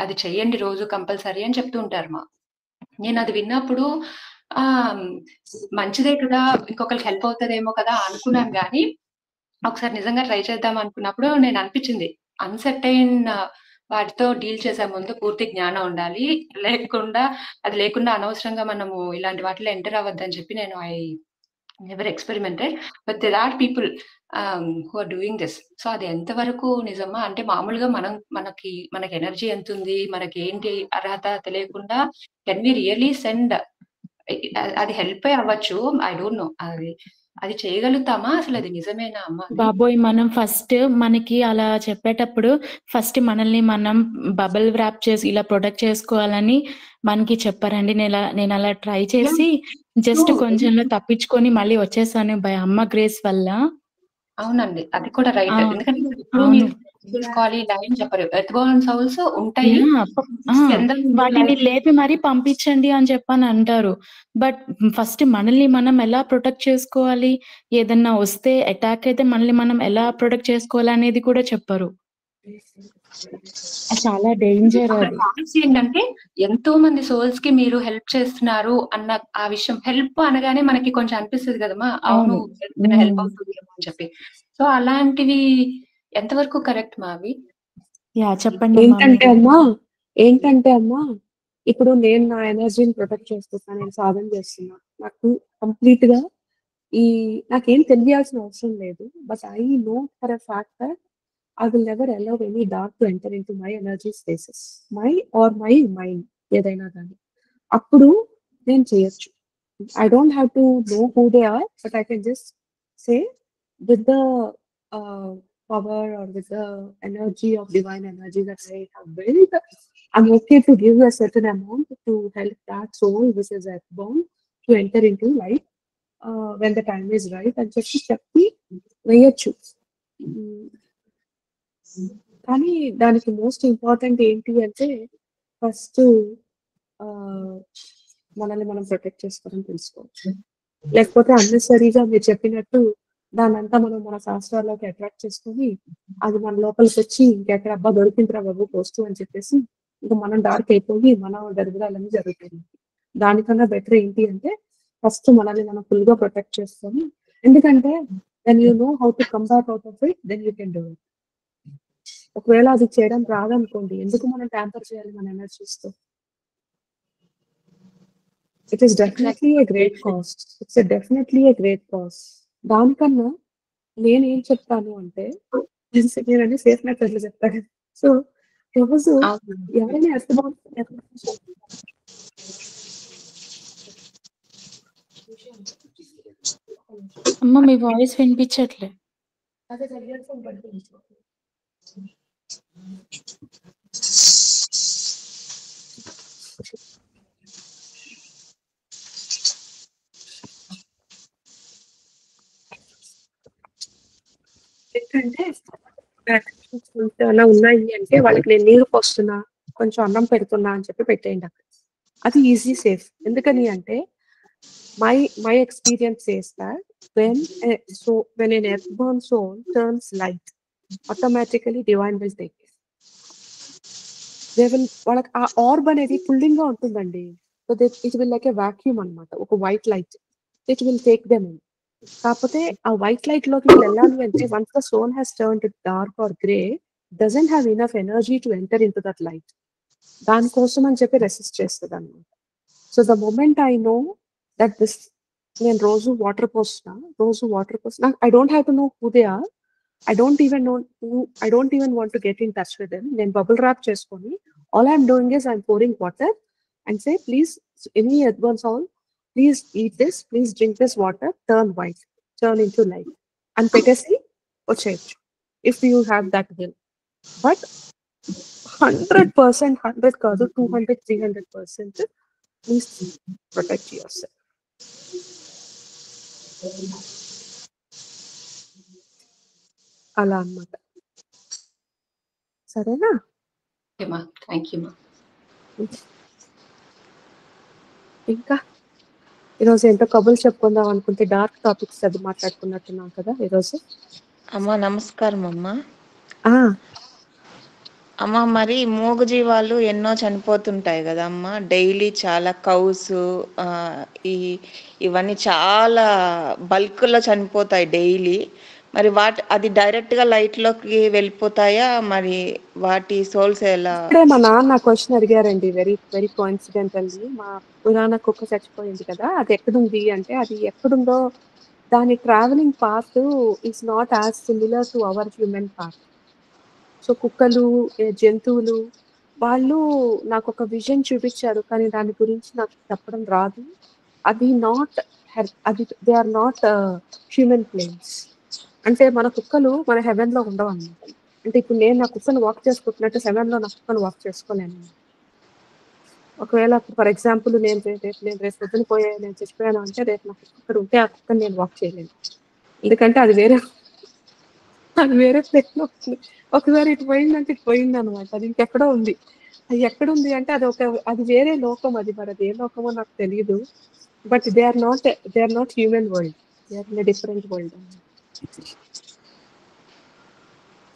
అది చెయ్యండి రోజు కంపల్సరీ అని చెప్తూ ఉంటారు మా. నేను అది విన్నప్పుడు మంచిదే కదా, ఇంకొకరికి హెల్ప్ అవుతుందేమో కదా అనుకున్నాను. కానీ ఒకసారి నిజంగా ట్రై చేద్దాం అనుకున్నప్పుడు నేను అనిపించింది, అన్సర్టైన్ వాటితో డీల్ చేసే ముందు పూర్తి జ్ఞానం ఉండాలి, అది లేకుండా అనవసరంగా మనము ఇలాంటి వాటిలో ఎంటర్ అవ్వద్దని చెప్పి నేను I never experimented, but there are people who are doing this. So అది ఎంతవరకు నిజమా అంటే, మామూలుగా మనకి ఎనర్జీ ఎంత ఉంది, మనకి ఏంటి అర్హత తెలియకుండా కెన్ వి రియల్లీ సెండ్, అది హెల్ప్ అవ్వచ్చు, ఐ డోంట్ నో. అది అది చేయగలుగుతామా? అసలది నిజమేనా అమ్మ అది? బాబోయ్! మనం ఫస్ట్ మనకి అలా చెప్పేటప్పుడు ఫస్ట్ మనల్ని మనం బబుల్ వ్రాప్ చేసి ఇలా ప్రొటెక్ట్ చేసుకోవాలని మనకి చెప్పారండి. నేనలా ట్రై యాహ్! చేసి జస్ట్ ఇప్పుడు కొంచెంలో తప్పించుకొని మళ్ళీ వచ్చేసాను బై అమ్మ గ్రేస్ వల్ల. అవునండి. అది కూడా ఆ! రైట్. ఎందుకంటే ఇప్పుడు అవును. మీరు చేసుకోవాలి ఇలా ఏం చెప్పరు. ఎర్త్ బౌండ్ సౌల్స్ ఉంటాయి. యాహ్! ఆ! జనరల్ వాటిని లేపి మరీ పంపించండి అని చెప్పని అంటారు. బట్ ఫస్ట్ మనల్ని మనం ఎలా ప్రొటెక్ట్ చేసుకోవాలి? ఏదన్నా వస్తే అటాక్ అయితే మనల్ని మనం ఎలా ప్రొటెక్ట్ చేసుకోవాలనేది కూడా చెప్పరు. అది చాలా డేంజర్ అక్కడ అది. పాయింట్స్ ఏంటంటే ఎంతో మంది సోల్స్‌కి మీరు హెల్ప్ చేస్తున్నారు అన్న ఆ విషయం. హెల్ప్ అనగానే మనకి కొంచెం అనిపిస్తది కదమ్మా! అవును. అవును. ఎవరికైనా హెల్ప్ హ్మ్. అవుతుందేమో అని చెప్పి. సో, అలాంటివి ఎంతవరకు కరెక్ట్ మా అవి? యాహ్! చెప్పండమ్మా ఏంటంటే మీరు. అమ్మా ఏంటంటే అమ్మా, ఇప్పుడు నేను నా ఎనర్జీని ప్రొటెక్ట్ చేసుకుంటున్నా. నేను సాధన చేస్తున్నా. నాకు కంప్లీట్‌గా ఈ నాకేం తెలియాల్సిన అవసరం లేదు. But I no for a fact that I will never allow any dark to enter into my energy spaces. My mind ఏదైనా గాని. అప్పుడు నేను చేయొచ్చు. I don't have to know who they are, but I can just say with the uh, power or with the energy of divine energy that I have built, I'm okay to give a certain amount to help that soul which is earthbound to enter into light when the time is right అని చెప్పి చెప్పి వేయొచ్చు. ఉమ్, కానీ దానికి most important ఏంటి అంటే first మనల్ని మనం ప్రొటెక్ట్ చేసుకోవడం తెలుసుకోవచ్చు. లేకపోతే అన్నెసరీగా మీరు చెప్పినట్టు దాన్నంతా మనం మన శాస్త్రాల్లోకి అట్రాక్ట్ చేసుకొని, అది మన లోపలికొచ్చి ఇంకెక్కడ అబ్బా! దొరికిందిరా బాబు పోస్ట్ అని చెప్పేసి, ఇంక మనం డార్క్ అయిపోయి మన దరిద్రాలన్నీ జరుగుతాయి. దానికన్నా బెటర్ ఏంటి అంటే, ఫస్ట్ మనల్ని మనం ఫుల్‌గా ప్రొటెక్ట్ చేసుకొని ఎందుకంటే when you know how to come back out of it then you can do it. ఒకవేళ అది చేయడం రాదనుకోండి, ఎందుకు మనం ట్యాంపర్ చేయాలి మన ఎనర్జీస్‌తో? It is definitely exactly. A great cause. Definitely a great cause. దానికన్నా నేనేం చెప్తాను అంటే, నేనన్నీ సేఫ్ మెథడ్‌లో చెప్తా కదా! సో, రోజు అవును. ఎవరైనా ఎర్త్‌బౌండ్ అమ్మ మీ వాయిస్ వినిపించట్లే. అదే ఇయర్ ఫోన్ పట్టుకొని ఏంటంటే అలా ఉన్నాయి అంటే వాళ్ళకి నేను నీళ్ళు పోస్తున్నా, కొంచెం అన్నం పెడుతున్నా అని చెప్పి పెట్టేయండి అక్కడ. అది ఈజీ సేఫ్. ఎందుకని అంటే my experience says that when an earthborn soul turns light, automatically divine will take care. వాళ్ళకి ఆ ఆర్బ్ అనేది పుల్లింగ్ గా ఉంటుందండి. So it will like a vacuum అన్నమాట. ఒక white light it will take them in. కాకపోతే ఆ వైట్ లైట్ లోకి వీళ్ళు వెళ్ళాలి అంటే once the soul has turned dark or grey doesn't have enough energy to enter in to that light. దానికోసం అని చెప్పి రెసిస్ట్ చేస్తుంది అనమాట. So the moment I know that this నేను రోజు వాటర్ పోస్తున్నా I don't have to know who they are. I don't even want to get in touch with them. Then bubble wrap చేసుకొని all I'm doing is I'm pouring water and say, please, any earthborn soul, please eat this, please drink this water, turn white, turn into light. And పెట్టేసి వచ్చేయచ్చు if you have that will. But 100%, 100 కాదు, 200, 300% please protect yourself. అలా అన్నమాట. సరేనా? Okay మా. Thank you మా. ఇంకా ఈరోజు ఏంటో కబుర్లు చెప్పుకుందాం అనుకుంటే డార్క్ టాపిక్స్ అది మాట్లాడుకున్నట్టున్నాం కదా ఈరోజు. అమ్మ నమస్కారం అమ్మ. ఆ అమ్మ మరి మూగజీవాలు ఎన్నో చనిపోతుంటాయి కదా అమ్మ. డైలీ చాలా కౌస్ ఇవన్నీ చాలా బల్క్లో చనిపోతాయి డైలీ. మరి అది డైరెక్ట్గా లైట్లోకి వెళ్ళిపోతాయా? మరి వాటి సోల్స్ ఎలా? ఇప్పుడే మా నాన్న క్వశ్చన్ అడిగారండి. వెరీ వెరీ కోఇన్సిడెంటల్లీ మా పురాణ కుక్క చచ్చిపోయింది కదా, అది ఎక్కడుంది అంటే అది ఎక్కడుందో దాని travelling path is not as similar to our human path. So కుక్కలు జంతువులు వాళ్ళు నాకు ఒక విజన్ చూపించారు, కానీ దాని గురించి నాకు చెప్పడం రాదు. అది నాట్ అది they are not human planes. అంటే మన కుక్కలు మన హెవెన్‌లో ఉండవన్నమాట. అంటే ఇప్పుడు నేను నా కుక్కను వాక్ చేసుకుంటున్నట్టు హెవెన్‌లో నా కుక్కను వాక్ చేసుకోలేను. ఒకవేళ ఫర్ ఎగ్జాంపుల్ నేను రేపు పొద్దున నేను చచ్చిపోయాను అంటే రేపు నా కుక్క అక్కడ ఉంటే ఆ కుక్కని నేను వాక్ చేయలేను. ఎందుకంటే అది వేరే ప్లేస్‌లో ఉంది. ఒకసారి ఇటు పోయిందంటే ఇటు పోయిందనమాట. అది ఇంకెక్కడో ఉంది. అది ఎక్కడుంది అంటే అది వేరే లోకం అది. మరి అది ఏ లోకమో నాకు తెలీదు. But they are not human world. They are in a different world.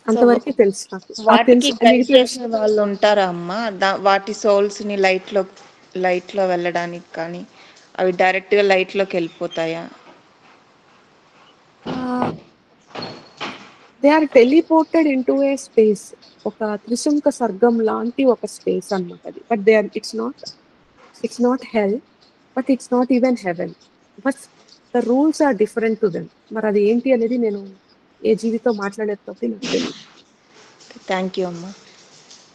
So అంతవరకే తెలుసు నాకు. వాటికి గైడ్ మిగతా చేసే వాళ్ళు ఉంటారా అమ్మా? వాటి సోల్స్‌ని లైట్‌లో వెళ్ళడానికి కానీ, అవి డైరెక్ట్‌గా లైట్‌లోకి వెళ్ళిపోతాయా? They are teleported into a space. ఒక త్రిశంక సర్గం లాంటి ఒక స్పేస్ అన్నమాట అది. But they are it's not hell, but it's not even heaven. But the rules are different to them. మరి అది ఏంటి అనేది నేను ఏ జీవితో మాట్లాడేది నాకు తెలియదు. థ్యాంక్ యూ అమ్మా.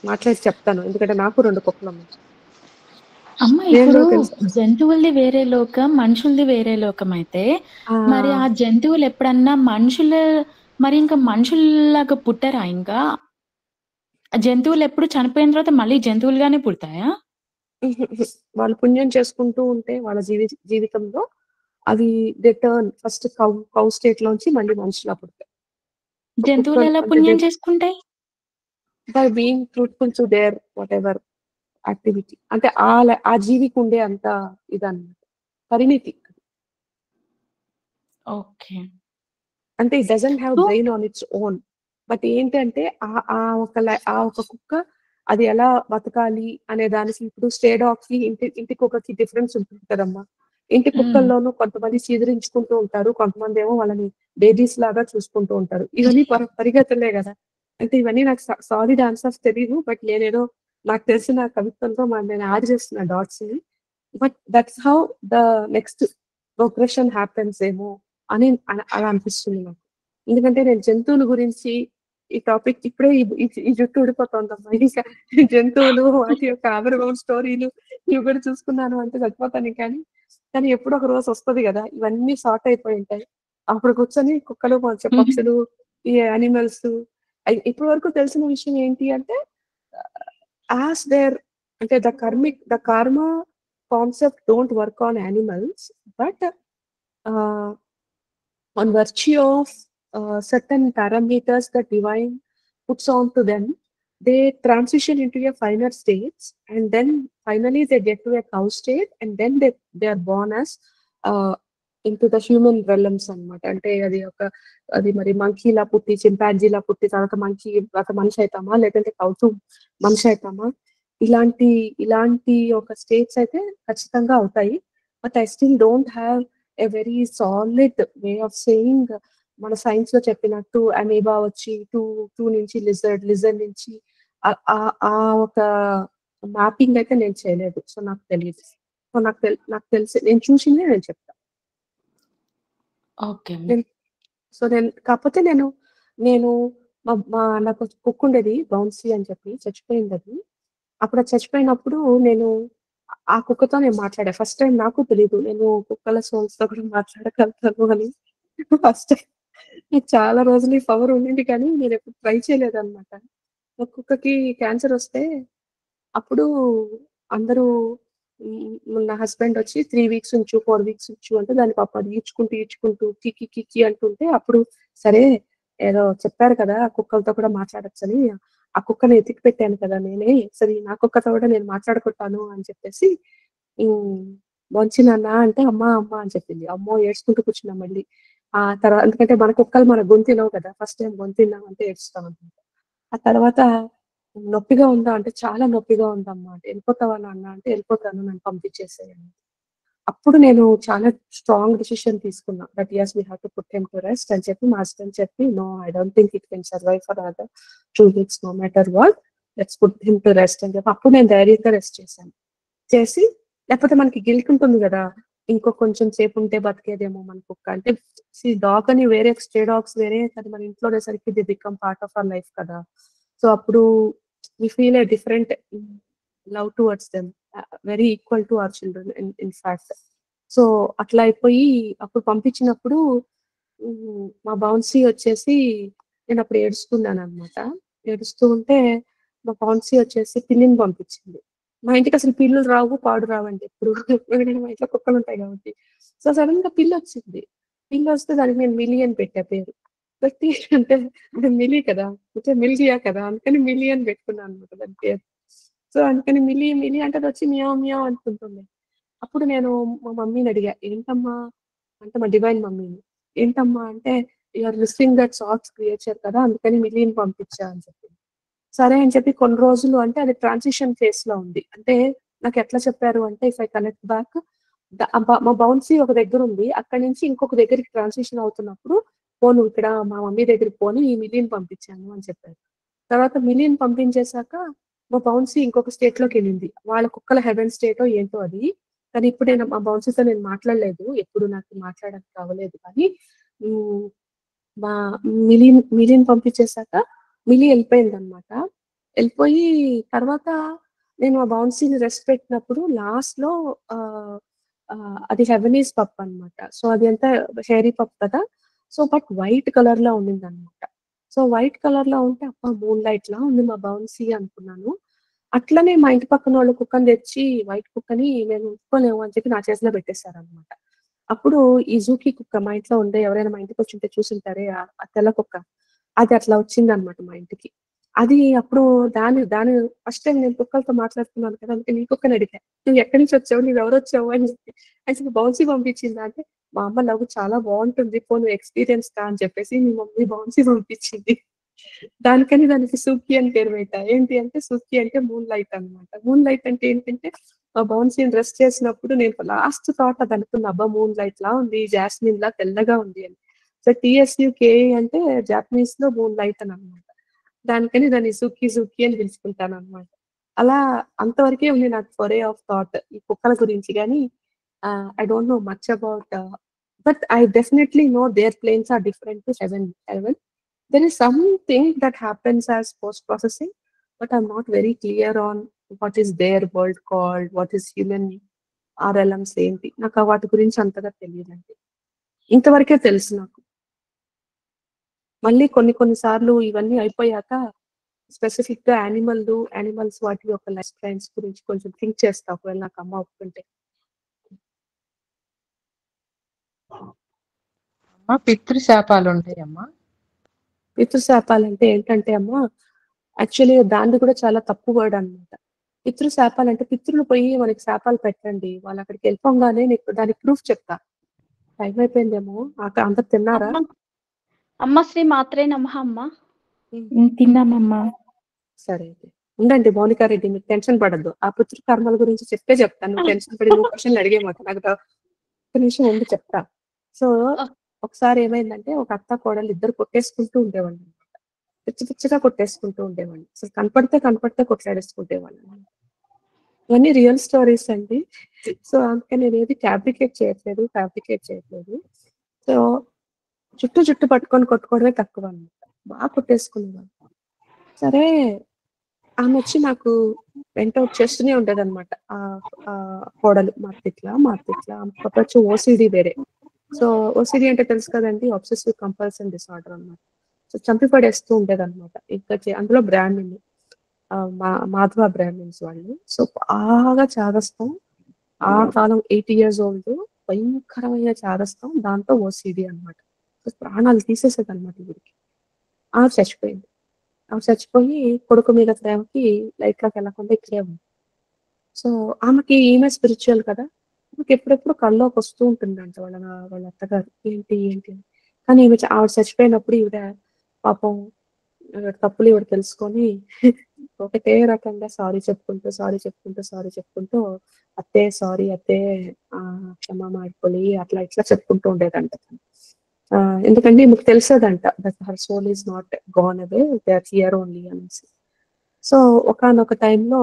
మాట్లాడి చెప్తాను. ఎందుకంటే నాకు 2 కుక్కలున్నాయి. అమ్మ నేను ఇప్పుడు కూడా తెలుసు. జంతువులది వేరే లోకం, మనుషులది వేరే లోకం అయితే, మరి ఆ జంతువులు ఎప్పుడన్నా మరి ఇంకా మనుషుల్లాగా పుట్టరా ఇంకా? ఆ జంతువులు ఎప్పుడు చనిపోయిన తర్వాత మళ్ళీ జంతువులుగానే పుడతాయా? వాళ్ళు పుణ్యం చేసుకుంటూ ఉంటే వాళ్ళ జీవితంలో అవి they turn first cow state లోంచి మళ్ళీ మనుషులా పుడతాయి. జంతువులు ఎలా పుణ్యం చేసుకుంటాయి? By being truthful to their what ever activity. అంటే ఆ జీవికి ఉండే అంత ఇదన్నమాట పరిణితి. ఓకే. అంటే it doesn't have so brain on its own. But ఏంటంటే ఆ ఒక కుక్క అది ఎలా బతకాలి అనే దానికి ఇప్పుడు స్టే డాగ్‌కి ఇంటి కుక్కకి డిఫరెన్స్ ఉంటుంది కదమ్మా. ఇంటి హ్మ్. కుక్కల్లోనూ కొంతమంది చీదరించుకుంటూ ఉంటారు. కొంతమందేమో వాళ్ళని బేబీస్ లాగా చూసుకుంటూ ఉంటారు. ఇవన్నీ పరిగెత్తలే గదా! అంటే ఇవన్నీ నాకు సాలిడ్ ఆన్సర్స్ తెలీదు. బట్ నేనేదో నాకు తెలిసిన కవిత్వంతో నేను యాడ్ చేస్తున్నా డాట్స్‌ని. But that's how the next progression happens ఏమో అని అలా అనిపిస్తుంది నాకు. ఎందుకంటే నేను జంతువుల గురించి ఈ టాపిక్ ఇప్పుడే ఈ జుట్టు ఊడిపోతోందమ్మా. ఇంకా జంతువులు వాటి యొక్క ఆవిర్భావం స్టోరీలు ఇవి కూడా చూసుకున్నాను అంటే చచ్చిపోతాను కానీ ఎప్పుడో ఒక రోజు వస్తది గదా! ఇవన్నీ సార్ట్ అయిపోయి ఉంటాయి. అప్పుడు కూర్చొని కుక్కలు, పక్షులు, ఈ యానిమల్స్ ఇప్పటి వరకు తెలిసిన విషయం ఏంటి అంటే యాస్ దేర్ అంటే ద కర్మ concept don't work on animals. But on virtue of certain parameters that divine puts on to them, they transition into a finer states, and then finally they get to a cow state, and then they are born as uh, into the human realms అన్నమాట. అంటే అది మరి మంకీలా పుట్టి చింపాంజీలా పుట్టి తర్వాత మనిషి అవుతామా లేదంటే కౌతు మనిషి అవుతామా ఇలాంటి ఒక స్టేట్స్ అయితే ఖచ్చితంగా అవుతాయి. But I still don't have a very solid way of saying మన సైన్స్ లో చెప్పినట్టు అమీబా వచ్చి టూ నుంచి లిజర్డ్ నుంచి ఆ ఒక మ్యాపింగ్ అయితే నేను చేయలేదు. సో నాకు తెలియదు. సో నాకు తెలిసి నేను చూసిందే నేను చెప్తా. ఓకే. కాకపోతే నేను నాకు కుక్ ఉండేది బౌన్సీ అని చెప్పి చచ్చిపోయింది అది. అప్పుడు అది చచ్చిపోయినప్పుడు నేను ఆ కుక్కతో నేను మాట్లాడా. ఫస్ట్ టైం నాకు తెలీదు. నేను కుక్కల సోల్స్‌తో కూడా మాట్లాడగలుగుతాను అని. ఫస్ట్ టైం నాకు చాలా రోజులు ఈ పవర్ ఉండింది కానీ నేనెప్పుడు ట్రై చేయలేదన్నమాట. ఒక కుక్కకి క్యాన్సర్ వస్తే అప్పుడు అందరూ నా హస్బెండ్ వచ్చి 3 వీక్స్ ఉంచు, 4 వీక్స్ ఉంచు అంటే దాన్ని పాపం అది ఈడ్చుకుంటూ కికి కికి అంటుంటే అప్పుడు సరే ఏదో చెప్పారు కదా! కుక్కలతో కూడా మాట్లాడొచ్చని ఆ కుక్కని ఎతికి పెట్టాను కదా నేనే. సరే నా కుక్కతో కూడా నేను మాట్లాడుకుంటాను అని చెప్పేసి హ్మ్. బొంచి నాన్న అంటే అమ్మ అని చెప్పింది. అమ్మో! ఏడ్చుకుంటూ కూర్చున్నా మళ్ళీ. ఎందుకంటే మన కుక్కలు మన గొంతినవు కదా! ఫస్ట్ టైమ్ గొంతిన్నామంటే ఏడుస్తామన్నమాట. ఆ తర్వాత నొప్పిగా ఉందా అంటే చాలా నొప్పిగా ఉందమ్మా అంటే ఎళ్ళిపోతావా నాన్న అంటే ఎళ్ళిపోతాను నన్ను పంపించేసేయి అని. అప్పుడు నేను చాలా స్ట్రాంగ్ డెసిషన్ తీసుకున్నా. That yes we have to put him to rest అని చెప్పి మా హస్బెండ్ చెప్పి no I don't think it can survive for other 2 weeks no matter what. Let's put him to rest అని చెప్పి అప్పుడు నేను ధైర్యంగా రెస్ట్ చేశాను. చేసి లేకపోతే మనకి గిల్ట్ ఉంటుంది గదా! ఇంకో కొంచెం సేపు ఉంటే బతికేదేమో మన కుక్క. అంటే డాగ్ అని వేరే స్ట్రే డాగ్స్ వేరే అది మన ఇంట్లో ఉండేసరికి they become part of our life కదా! సో అప్పుడు we feel a different love towards them. Very equal to our children in fact. సో అట్లా అయిపోయి అప్పుడు పంపించినప్పుడు మా బౌన్సీ వచ్చేసి నేను అప్పుడు ఏడుస్తున్నాను అనమాట. ఏడుస్తూ ఉంటే మా బౌన్సీ వచ్చేసి పిల్లిని పంపించింది. మా ఇంటికి అసలు పిల్లులు రావు, పాడు రావండి ఎప్పుడు. ఎందుకంటే మా ఇంట్లో కుక్కలు ఉంటాయి కాబట్టి. సో సడన్ గా పిల్లి వచ్చింది. పిల్లి వస్తే దానికి నేను మిలి అని పెట్టా పేరు. పెట్టి అంటే అది మిలి కదా, అంటే మిల్గియా కదా, అందుకని మిలి అని పెట్టుకున్నాను అనమాట దాని పేరు. సో అందుకని మిలి మిలి అంటే అది వచ్చి మియావ్ మియావ్ అనుకుంటుంది. అప్పుడు నేను మా మమ్మీని అడిగా, ఏంటమ్మా అంటే మా డివైన్ మమ్మీని, ఏంటమ్మా అంటే you're missing that sacks creature కదా, అందుకని మిలిని పంపించా అని చెప్పి. సరే అని చెప్పి కొన్ని రోజులు అంటే అది ట్రాన్సిషన్ ఫేస్ లో ఉంది. అంటే నాకు ఎట్లా చెప్పారు అంటే ఇఫ్ ఐ కనెక్ట్ బ్యాక్ మా బౌన్సీ ఒక దగ్గర ఉంది, అక్కడి నుంచి ఇంకొక దగ్గరికి ట్రాన్సిషన్ అవుతున్నప్పుడు పోను ఇక్కడ మా మమ్మీ దగ్గరికి పోని ఈ మిలిని పంపించాను అని చెప్పారు. తర్వాత మిలిని పంపించేశాక మా బౌన్సీ ఇంకొక స్టేట్ లోకి వెళ్ళింది. వాళ్ళ కుక్కల హెవెన్ స్టేటో ఏంటో అది. కానీ ఇప్పుడు నేను మా బౌన్సీతో నేను మాట్లాడలేదు, ఎప్పుడు నాకు మాట్లాడడానికి అవ్వలేదు. కానీ మా మిలిని పంపించేశాక మిలి వెళ్ళిపోయింది అనమాట. వెళ్ళిపోయి తర్వాత నేను ఆ బౌన్సీని రెస్ట్ పెట్టినప్పుడు లాస్ట్ లో అది హెవెనీస్ పప్ అనమాట. సో అది ఎంత హెయిరీ పప్ కదా, సో బట్ వైట్ కలర్ లో ఉండింది అనమాట. సో వైట్ కలర్ లో ఉంటే అబ్బా మూన్ లైట్ లా ఉంది మా బౌన్సీ అనుకున్నాను. అట్లనే మా ఇంటి పక్కన వాళ్ళు కుక్కని తెచ్చి వైట్ కుక్కని మేము ఉంచుకోలేము అని చెప్పి నా చేతిలో పెట్టేశారు అనమాట. అప్పుడు ఈ జూకీ కుక్క మా ఇంట్లో ఉండే, ఎవరైనా మా ఇంటికి వచ్చి ఉంటే చూసుంటారే ఆ తెల్ల కుక్క, అది అట్లా వచ్చింది అనమాట మా ఇంటికి. అది అప్పుడు దాని దాని ఫస్ట్ టైం నేను కుక్కలతో మాట్లాడుతున్నాను కదా, అందుకే నీ కుక్కని అడిగా, నువ్వు ఎక్కడి నుంచి వచ్చావు, నువ్వు ఎవరు వచ్చావు అని చెప్పి. అయితే బౌన్సీ పంపించిందా అంటే మా అమ్మ నవ్వు చాలా బాగుంటుంది పో నువ్వు ఎక్స్పీరియన్స్ కా అని చెప్పేసి మీ మమ్మీ బౌన్సీ పంపించింది. దానికని దానికి సూకి అని పేరు పెట్టా. ఏంటి అంటే సూకి అంటే మూన్ లైట్ అనమాట. మూన్ లైట్ అంటే ఏంటంటే ఆ బౌన్సీని రెస్ట్ చేసినప్పుడు నేను లాస్ట్ థాట్ అది అనుకున్నా, అబ్బా మూన్ లైట్ లా ఉంది, జాస్మిన్ లా తెల్లగా ఉంది అని. సో TSUKE అంటే జాపనీస్ లో మూన్ లైట్ అని అనమాట. దానికని దాన్ని సూకి సూకి అని పిలుచుకుంటాను అనమాట. అలా అంతవరకే ఉంది నాకు ఫొరే ఆఫ్ థాట్ ఈ కుక్కల గురించి. కానీ I don't know much about but I definitely know their planes are different to heaven. There is something that happens as post processing, but I'm not very clear on what is their world called, what is human RLMs ఏంటి, నాకు వాటి గురించి అంతగా తెలియదండి. ఇంతవరకే తెలుసు నాకు. మళ్ళీ కొన్ని సార్లు ఇవన్నీ అయిపోయాక స్పెసిఫిక్ గా యానిమల్స్ వాటి యొక్క లైఫ్ స్టైల్స్ గురించి కొంచెం థింక్ చేస్తా, ఒకవేళ నాకు అమ్మ ఒప్పుకుంటే. పితృశాపాలు ఉంటాయమ్మా? పితృశాపాలంటే ఏంటంటే అమ్మ, యాక్చువల్లీ దాన్ని కూడా చాలా తప్పు వర్డ్ అనమాట. పితృశాపాలంటే పితృలు పోయి మనకి శాపాలు పెట్టండి, వాళ్ళు అక్కడికి వెళ్ళిపోగానే నీకు దానికి ప్రూఫ్ చెప్తా. టైం అయిపోయిందేమో, అందరు తిన్నారా? అమ్మ శ్రీ మాత్రే నమః అమ్మ. తిన్నామమ్మా. సరే అయితే ఉండండి మౌనికా రెడ్డి, మీరు టెన్షన్ పడద్దు. ఆ పితృ కర్మల గురించి చెప్తాను, నువ్వు టెన్షన్ పడి నువ్వు క్వశ్చన్లు అడిగే మాట. నాకు ఒక నిమిషం ఉండి చెప్తా. సో ఒకసారి ఏమైందంటే ఒక అత్త కోడలు ఇద్దరు కొట్టేసుకుంటూ ఉండేవాళ్ళు అనమాట. పిచ్చిగా కొట్టేసుకుంటూ ఉండేవాళ్ళు, అసలు కనపడితే కొట్లాడేసుకుంటేవాళ్ళు. ఇవన్నీ రియల్ స్టోరీస్ అండి. సో అందుకని నేను ఏది ఫ్యాబ్రికేట్ చేయట్లేదు. సో జుట్టు పట్టుకొని కొట్టుకోవడమే తక్కువ అనమాట, బాగా కొట్టేసుకునేవాళ్ళు. సరే ఆమె వచ్చి నాకు వెంట వచ్చేస్తూనే ఉండేది అనమాట. ఆ కోడలు మార్తిట్లా ఆమె వచ్చి ఓసిడి వేరే. సో ఓసిడి అంటే తెలుసు కదండి, ఆబ్సెసివ్ కంపల్సివ్ డిసార్డర్ అనమాట. సో చంపి పడేస్తూ ఉండేది అనమాట. ఇంకా అందులో బ్రాహ్మణులు, మాధవ బ్రాహ్మిన్స్ వాళ్ళు. సో బాగా చాదస్తాం ఆ కాలం, 80 years old, భయంకరమైన చాదస్తాం, దాంతో ఓసిడి అనమాట. ప్రాణాలు తీసేసేది అనమాట వీడికి. ఆమె చచ్చిపోయి కొడుకు మీద ప్రేమకి లైట్ లోకి వెళ్ళకుండా ఇక్కడే ఉంది. సో ఆమెకి ఈమె స్పిరిచువల్ కదా, ఆమెకి ఎప్పుడెప్పుడు కల్లోకి వస్తూ ఉంటుందంట వాళ్ళ అత్తగారు ఏంటి అని. కానీ ఆవిడ చచ్చిపోయినప్పుడు ఈవిడ పాపం తప్పులు ఈవిడ తెలుసుకొని ఒకటే రకంగా సారీ చెప్పుకుంటూ అత్తే సారీ అత్తే క్షమా ಮಾಡ್ಕೊಳ್ಳಿ అట్లా ఇట్లా చెప్పుకుంటూ ఉండేదంట. ఎందుకంటే మీకు తెలుసదంట that her soul is not gone away, they are here only అనేసి. సో ఒకానొక టైంలో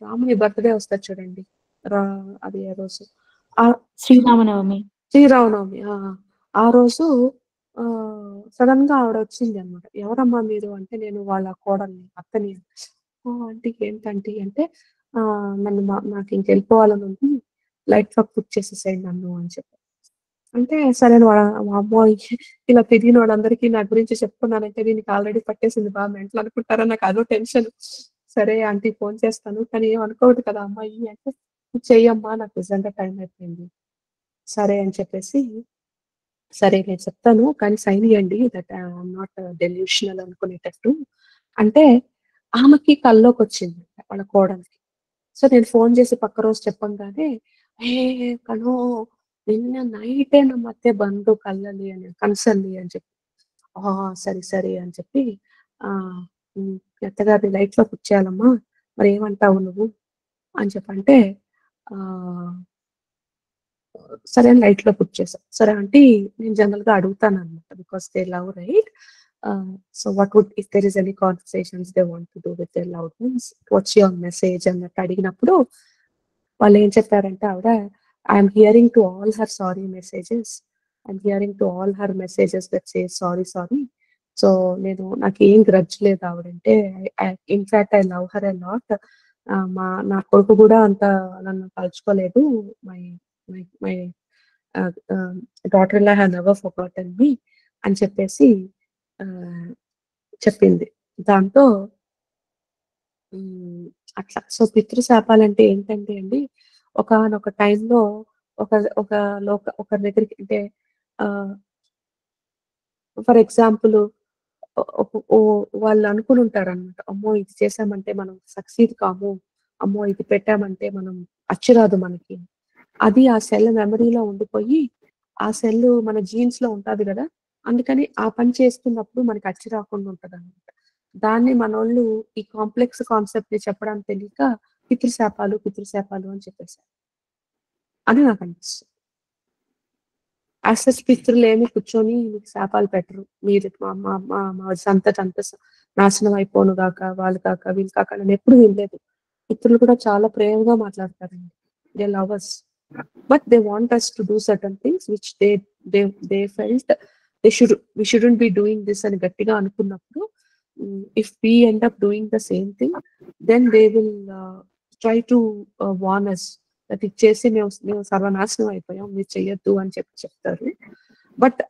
రాముని బర్త్డే వస్తుంది చూడండి, అది ఏ రోజు, శ్రీరామనవమి. ఆ రోజు సడన్ గా ఆవిడ వచ్చింది అనమాట. ఎవరమ్మా మీరు అంటే నేను వాళ్ళ కోడల్ని, అత్తని. అంటే ఏంటంటే అంటే నన్ను నాకు ఇంకెళ్ళిపోవాలని ఉంది. లైట్‌గా పుట్ చేసేసేయండి నన్ను అని చెప్పి. అంటే సరే అని వామ్మో! ఇలా తిరిగిన వాళ్ళందరికీ నా గురించి చెప్పుకున్నానంటే దీనికి ఆల్రెడీ పట్టేసింది మెంటల్ అనుకుంటారా? నాకు అదో టెన్షన్. సరే ఆంటీ ఫోన్ చేస్తాను. కానీ ఏం అనుకోవద్దు కదా అమ్మాయి అంటే, "నువ్వు చెయ్యమ్మా నాకు నిజంగా టైం అయిపోయింది." సరే అని చెప్పేసి, సరే నేను చెప్తాను కానీ సైన్ ఇయ్యండి దట్ ఐయామ్ నాట్ డెల్యూషనల్ అనుకునేటట్టు. అంటే ఆమెకి కల్లోకొచ్చింది వాళ్ళ కోడలికి. సో నేను ఫోన్ చేసి పక్క రోజు చెప్పంగానే, "ಏ ಕಣೋ ನಿನ್ನೆ ನೈಟೇ ನಮ್ಮ ಅತ್ತೆ ಬಂದು ಕನ್ಸಲ್ಲಿ" అని చెప్పి. "ఆ! సరే, సరే" అని చెప్పి "మీ అత్తగారిని లైట్‌లో పుట్ చేయాలమ్మా మరేమంటావు నువ్వు?" అని చెప్పంటే ఆహ్, సరే అని లైట్‌లో పుట్ చేశా. సరే ఆంటీ నేను జనరల్‌గా అడుగుతాననమాట. Because they love right? So what would if there is any conversations they want to do with their loved ones what's your message అన్నట్టు అడిగినప్పుడు వాళ్ళేం చెప్పారంటే ఆవిడ, I'm hearing to all her sorry messages. I'm hearing to all her messages that says sorry, sorry. So నాకేం grudge లేదు ఆవిడంటే. In fact I love her a lot. నా కొడుకు గూడా అంత నన్ను తలుచుకోలేదు. My my my daughter in law have never forgotten me అని చెప్పేసి ఆహ్, చెప్పింది. దాంతో హ్మ్. అట్లా. సో, పితృశాపాలంటే ఏంటంటే అండి, ఒకానొక టైంలో ఒక ఒక ఒకరి దగ్గరికి అంటే ఆహ్, ఫర్ ఎగ్జాంపుల్ ఒ ఒ ఓ వాళ్ళు అనుకునుంటారనమాట. అమ్మో! ఇది చేశామంటే మనం సక్సీడ్ కాము. అమ్మో! ఇది పెట్టామంటే మనం అచ్చురాదు మనకి. అది ఆ సెల్ మెమరీలో ఉండిపోయి, ఆ సెల్లు మన జీన్స్‌లో ఉంటాది గదా! అందుకని ఆ పని చేస్తున్నప్పుడు మనకి అచ్చి రాకుండా ఉంటదనమాట. దాన్ని మనోళ్ళు ఈ కాంప్లెక్స్ కాన్సెప్ట్‌ని చెప్పడానికి తెలియక పితృశాపాలు, పితృశాపాలు అని చెప్పేసారు. అని నాకనిపిస్తుంది. యాస్ సచ్ పితృలేమి కూర్చొని మీకు శాపాలు పెట్టరు. మీరు మా మా మా మా సంతతంతా నాశనం అయిపోను గాక, వాళ్ళు కాక, వీళ్ళు కాక నేనెప్పుడు వినలేదు. పితృలు కూడా చాలా ప్రేమగా మాట్లాడతారండి. They love us. But they want us to do certain things which they felt we shouldn't be doing this అని గట్టిగా అనుకున్నప్పుడు if we end up doing the same thing then they will try to warn us that ఇది చేసి మేము సర్వనాశనం అయిపోయాం మీరు చెయ్యొద్దు అని చెప్తారు. But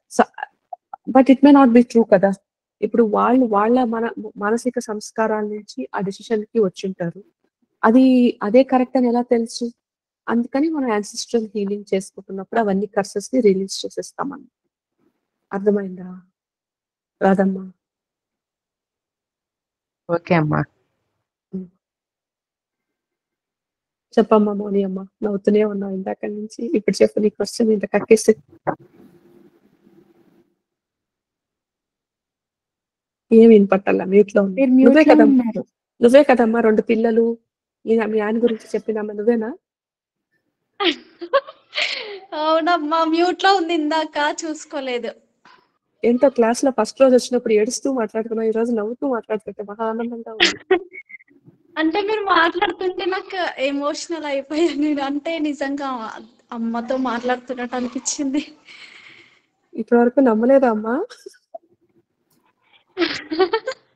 but it may not be true కదా! ఇప్పుడు వాళ్ళ మానసిక సంస్కారాల నుంచి ఆ డెసిషన్‌కి వచ్చుంటారు. అదే కరెక్ట్ అని ఎలా తెలుసు? అందుకని మనం యాన్సిస్ట్రల్ హీలింగ్ చేసుకుంటున్నప్పుడు అవన్నీ కర్సెస్‌ని రిలీజ్ చేసేస్తామని. అర్థమైందా? రాధమ్మ? ఓకే అమ్మా. హ్మ్. చెప్పమ్మా మౌని అమ్మ. నవ్వుతూనే ఉన్నావు ఇందాక నుంచి. ఇప్పుడు చెప్పు నీ క్వెషన్ ఇంత కక్కేసి. ఏం వినపట్టల్లా మ్యూట్‌లో ఉంది. మీరు నువ్వే మ్యూట్‌లో కదమ్మా ఉన్నారు. నువ్వే కదమ్మా 2 పిల్లలు మీ ఆయన గురించి చెప్పిందమ్మ నువ్వేనా? అవునమ్మా మ్యూట్లో ఉంది ఇందాక చూసుకోలేదు. ఏంటో క్లాస్‌లో ఫస్ట్ రోజు వచ్చినప్పుడు ఏడుస్తూ మాట్లాడుకున్నావు. ఈరోజు నవ్వుతూ మాట్లాడుతుంటే మహా ఆనందంగా ఉంది. అంటే మీరు మాట్లాడుతుంటే నాకు ఎమోషనల్ అయిపోయాను నేను. అంటే నిజంగా అమ్మతో మాట్లాడుతున్నట్టు అనిపించింది. ఇప్పటివరకు నమ్మలేదా అమ్మా?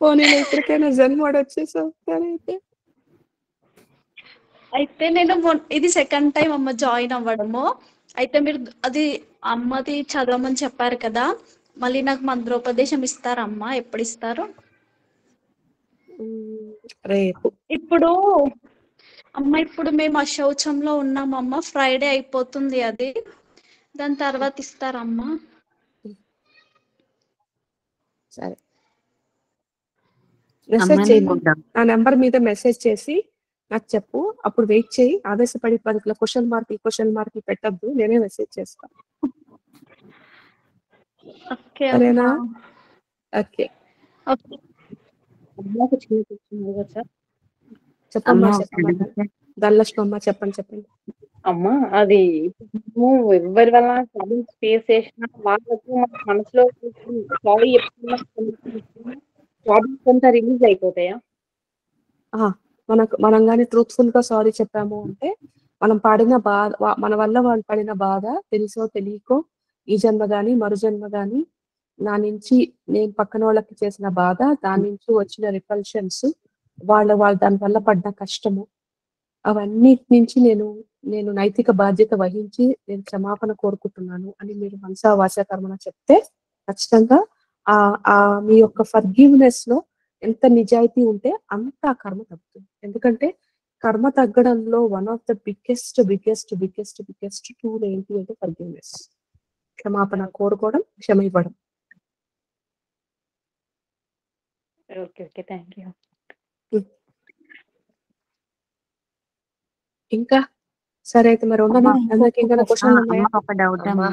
పోనీలే ఇప్పటికైనా జెన్ మోడ్ వచ్చేసావు. సరే అయితే. అయితే నేను ఇది సెకండ్ టైం అమ్మ జాయిన్ అవ్వడము. అయితే మీరు అది అమ్మది చదవమని చెప్పారు కదా! మళ్ళీ నాకు మంత్రోపదేశం ఇస్తారమ్మా? ఎప్పుడు ఇస్తారు? రేపు. ఇప్పుడు ఇప్పుడు మేము అశౌచంలో ఉన్నామమ్మ. ఫ్రైడే అయిపోతుంది అది. దాని తర్వాత ఇస్తారమ్మా? సరే. అమ్మా మెసేజ్ చెయ్యి. నేను నా నంబర్ మీద మెసేజ్ చేసి నాకు చెప్పు. అప్పుడు వెయిట్ చెయ్యి. ఆవేశపడి 10 క్వెషన్ మార్కులు పెట్టొద్దు. నేనే మెసేజ్ చేస్తా. ఓకే సరేనా? అమ్మా. ఓకే. ఓకే. అమ్మ ఒక చిన్న క్వెషన్ అడగచ్చా? చెప్పమ్మా అమ్మ చెప్పమ్మా. ధనలక్ష్మమ్మ చెప్పండి. అమ్మ అది మేము ఎవరి వల్ల ప్రాబ్లమ్స్ ఫేస్ చేసినా వాళ్ళకు మన మనసులో సారీ చెప్తున్నా ప్రాబ్లమ్స్ అంతా రిలీజ్ అయిపోతాయా? మనం గాని ట్రూత్‌ఫుల్‌గా సారీ చెప్పాము అంటే మనం పడిన మన వల్ల వాళ్ళు పడిన బాధ తెలుసో తెలియకో ఈ జన్మ గాని, మరు జన్మ గాని నా నుంచి నేను పక్కనోళ్ళకి చేసిన బాధ, దాని నుంచి వచ్చిన రిపల్షన్స్, వాళ్ళు దాని వల్ల పడ్డ కష్టము అవన్నిటి నుంచి నేను నైతిక బాధ్యత వహించి నేను క్షమాపణ కోరుకుంటున్నాను అని మీరు మనసా వాచా కర్మన చెప్తే ఖచ్చితంగా మీ యొక్క ఫర్గివ్నెస్ లో ఎంత నిజాయితీ ఉంటే అంత ఆ కర్మ తగ్గుతుంది. ఎందుకంటే కర్మ తగ్గడంలో one of the biggest tool ఏంటి అంటే ఫర్గివ్నెస్, క్షమాపణ కోరుకోవడం, క్షమ ఇవ్వడం. ఓకే. Thank you. ఇంకా సరే అయితే మరి ఉండనా? అందరికి ఇంకా క్వశ్చన్లు ఉన్నాయా? ఒక డౌట్ అమ్మా.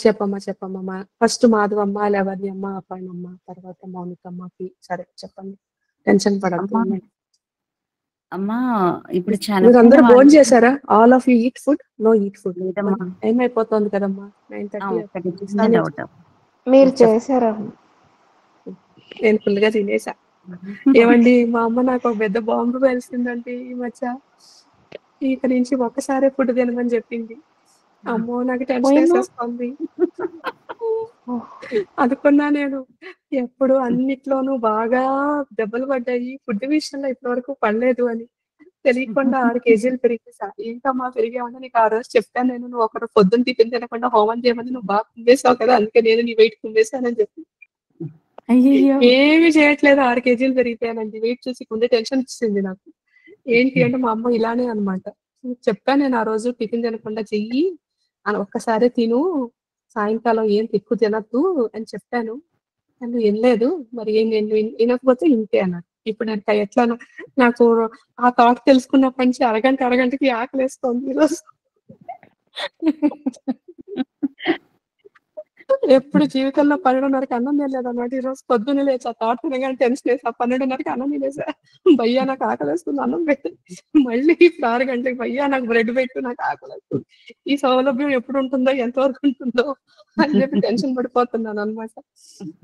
చెప్పమ్మా. ఫస్ట్ మాధవమ్మ, లవణ్య అమ్మ, అమ్మ, తర్వాత మౌనికమ్మకి. సరే చెప్పండి, టెన్షన్ పడద్దు. అమ్మా ఇప్పుడు మీరు అందరూ భోజనం చేశారా? All of you eat food? No eat food. ఏమైపోతుంది కదమ్మా, 9:30. డౌట్ మీరు చేశారా? నేను ఫుల్ గా తినేసా. ఏమండి, మా అమ్మ నాకు ఒక పెద్ద బాంబు పేల్చిందండి ఈ మధ్య. ఇక నుంచి ఒక్కసారే ఫుడ్ తినమని చెప్పింది. అమ్మో నాకు టెన్షన్ వేసేస్తుంది. అనుకున్నా నేను ఎప్పుడు అన్నిట్లోనూ బాగా దెబ్బలు పడ్డాయి, ఫుడ్ విషయంలో ఇప్పటి వరకు పడలేదు అని. తెలియకుండా 6 kgs పెరిగేసా. ఏంటమ్మా పెరిగామని నీకు ఆ రోజు చెప్పాను నేను, నువ్వు ఒకరు పొద్దున్న టిఫిన్ తినకుండా హోమం చేయమని నువ్వు బాగా కుమ్మేసావు కదా, అందుకే నేను నీ వెయిట్ కుమ్మేశానని చెప్పి. ఏమి చేయట్లేదు, 6 kgs పెరిగిపోయానండి. వెయిట్ చూసి ముందే టెన్షన్ ఇచ్చింది నాకు. ఏంటి అంటే మా అమ్మ ఇలానే అనమాట. చెప్పాను నేను ఆ రోజు, టిఫిన్ తినకుండా చెయ్యి అని, ఒక్కసారి తిను, సాయంకాలం ఏం ఎక్కువ తినద్దు అని చెప్పాను. నన్ను వినలేదు. మరి నేను వినకపోతే ఇంతే అన్నాడు. ఇప్పుడు నేను ఎట్లా, నాకు ఆ థాట్ తెలుసుకున్నప్పటి నుంచి అరగంటకి ఆకలేస్తోంది ఈరోజు. ఎప్పుడు జీవితంలో 12:30కి అన్నం తినలేదు అన్నమాట. ఈరోజు పొద్దున్న లేచి ఆ థాట్ తినగానే టెన్షన్ వేసా. 12:30కి అన్నం తినేసా. భయ్యా నాకు ఆకలేస్తుంది, అన్నం పెట్టు. మళ్ళీ ఇప్పుడు 6 గంటలకు భయ్యా నాకు బ్రెడ్ పెట్టు, నాకు ఆకలేస్తుంది. ఈ సౌలభ్యం ఎప్పుడు ఉంటుందో, ఎంతవరకు ఉంటుందో అని చెప్పి టెన్షన్ పడిపోతున్నాను అనమాట.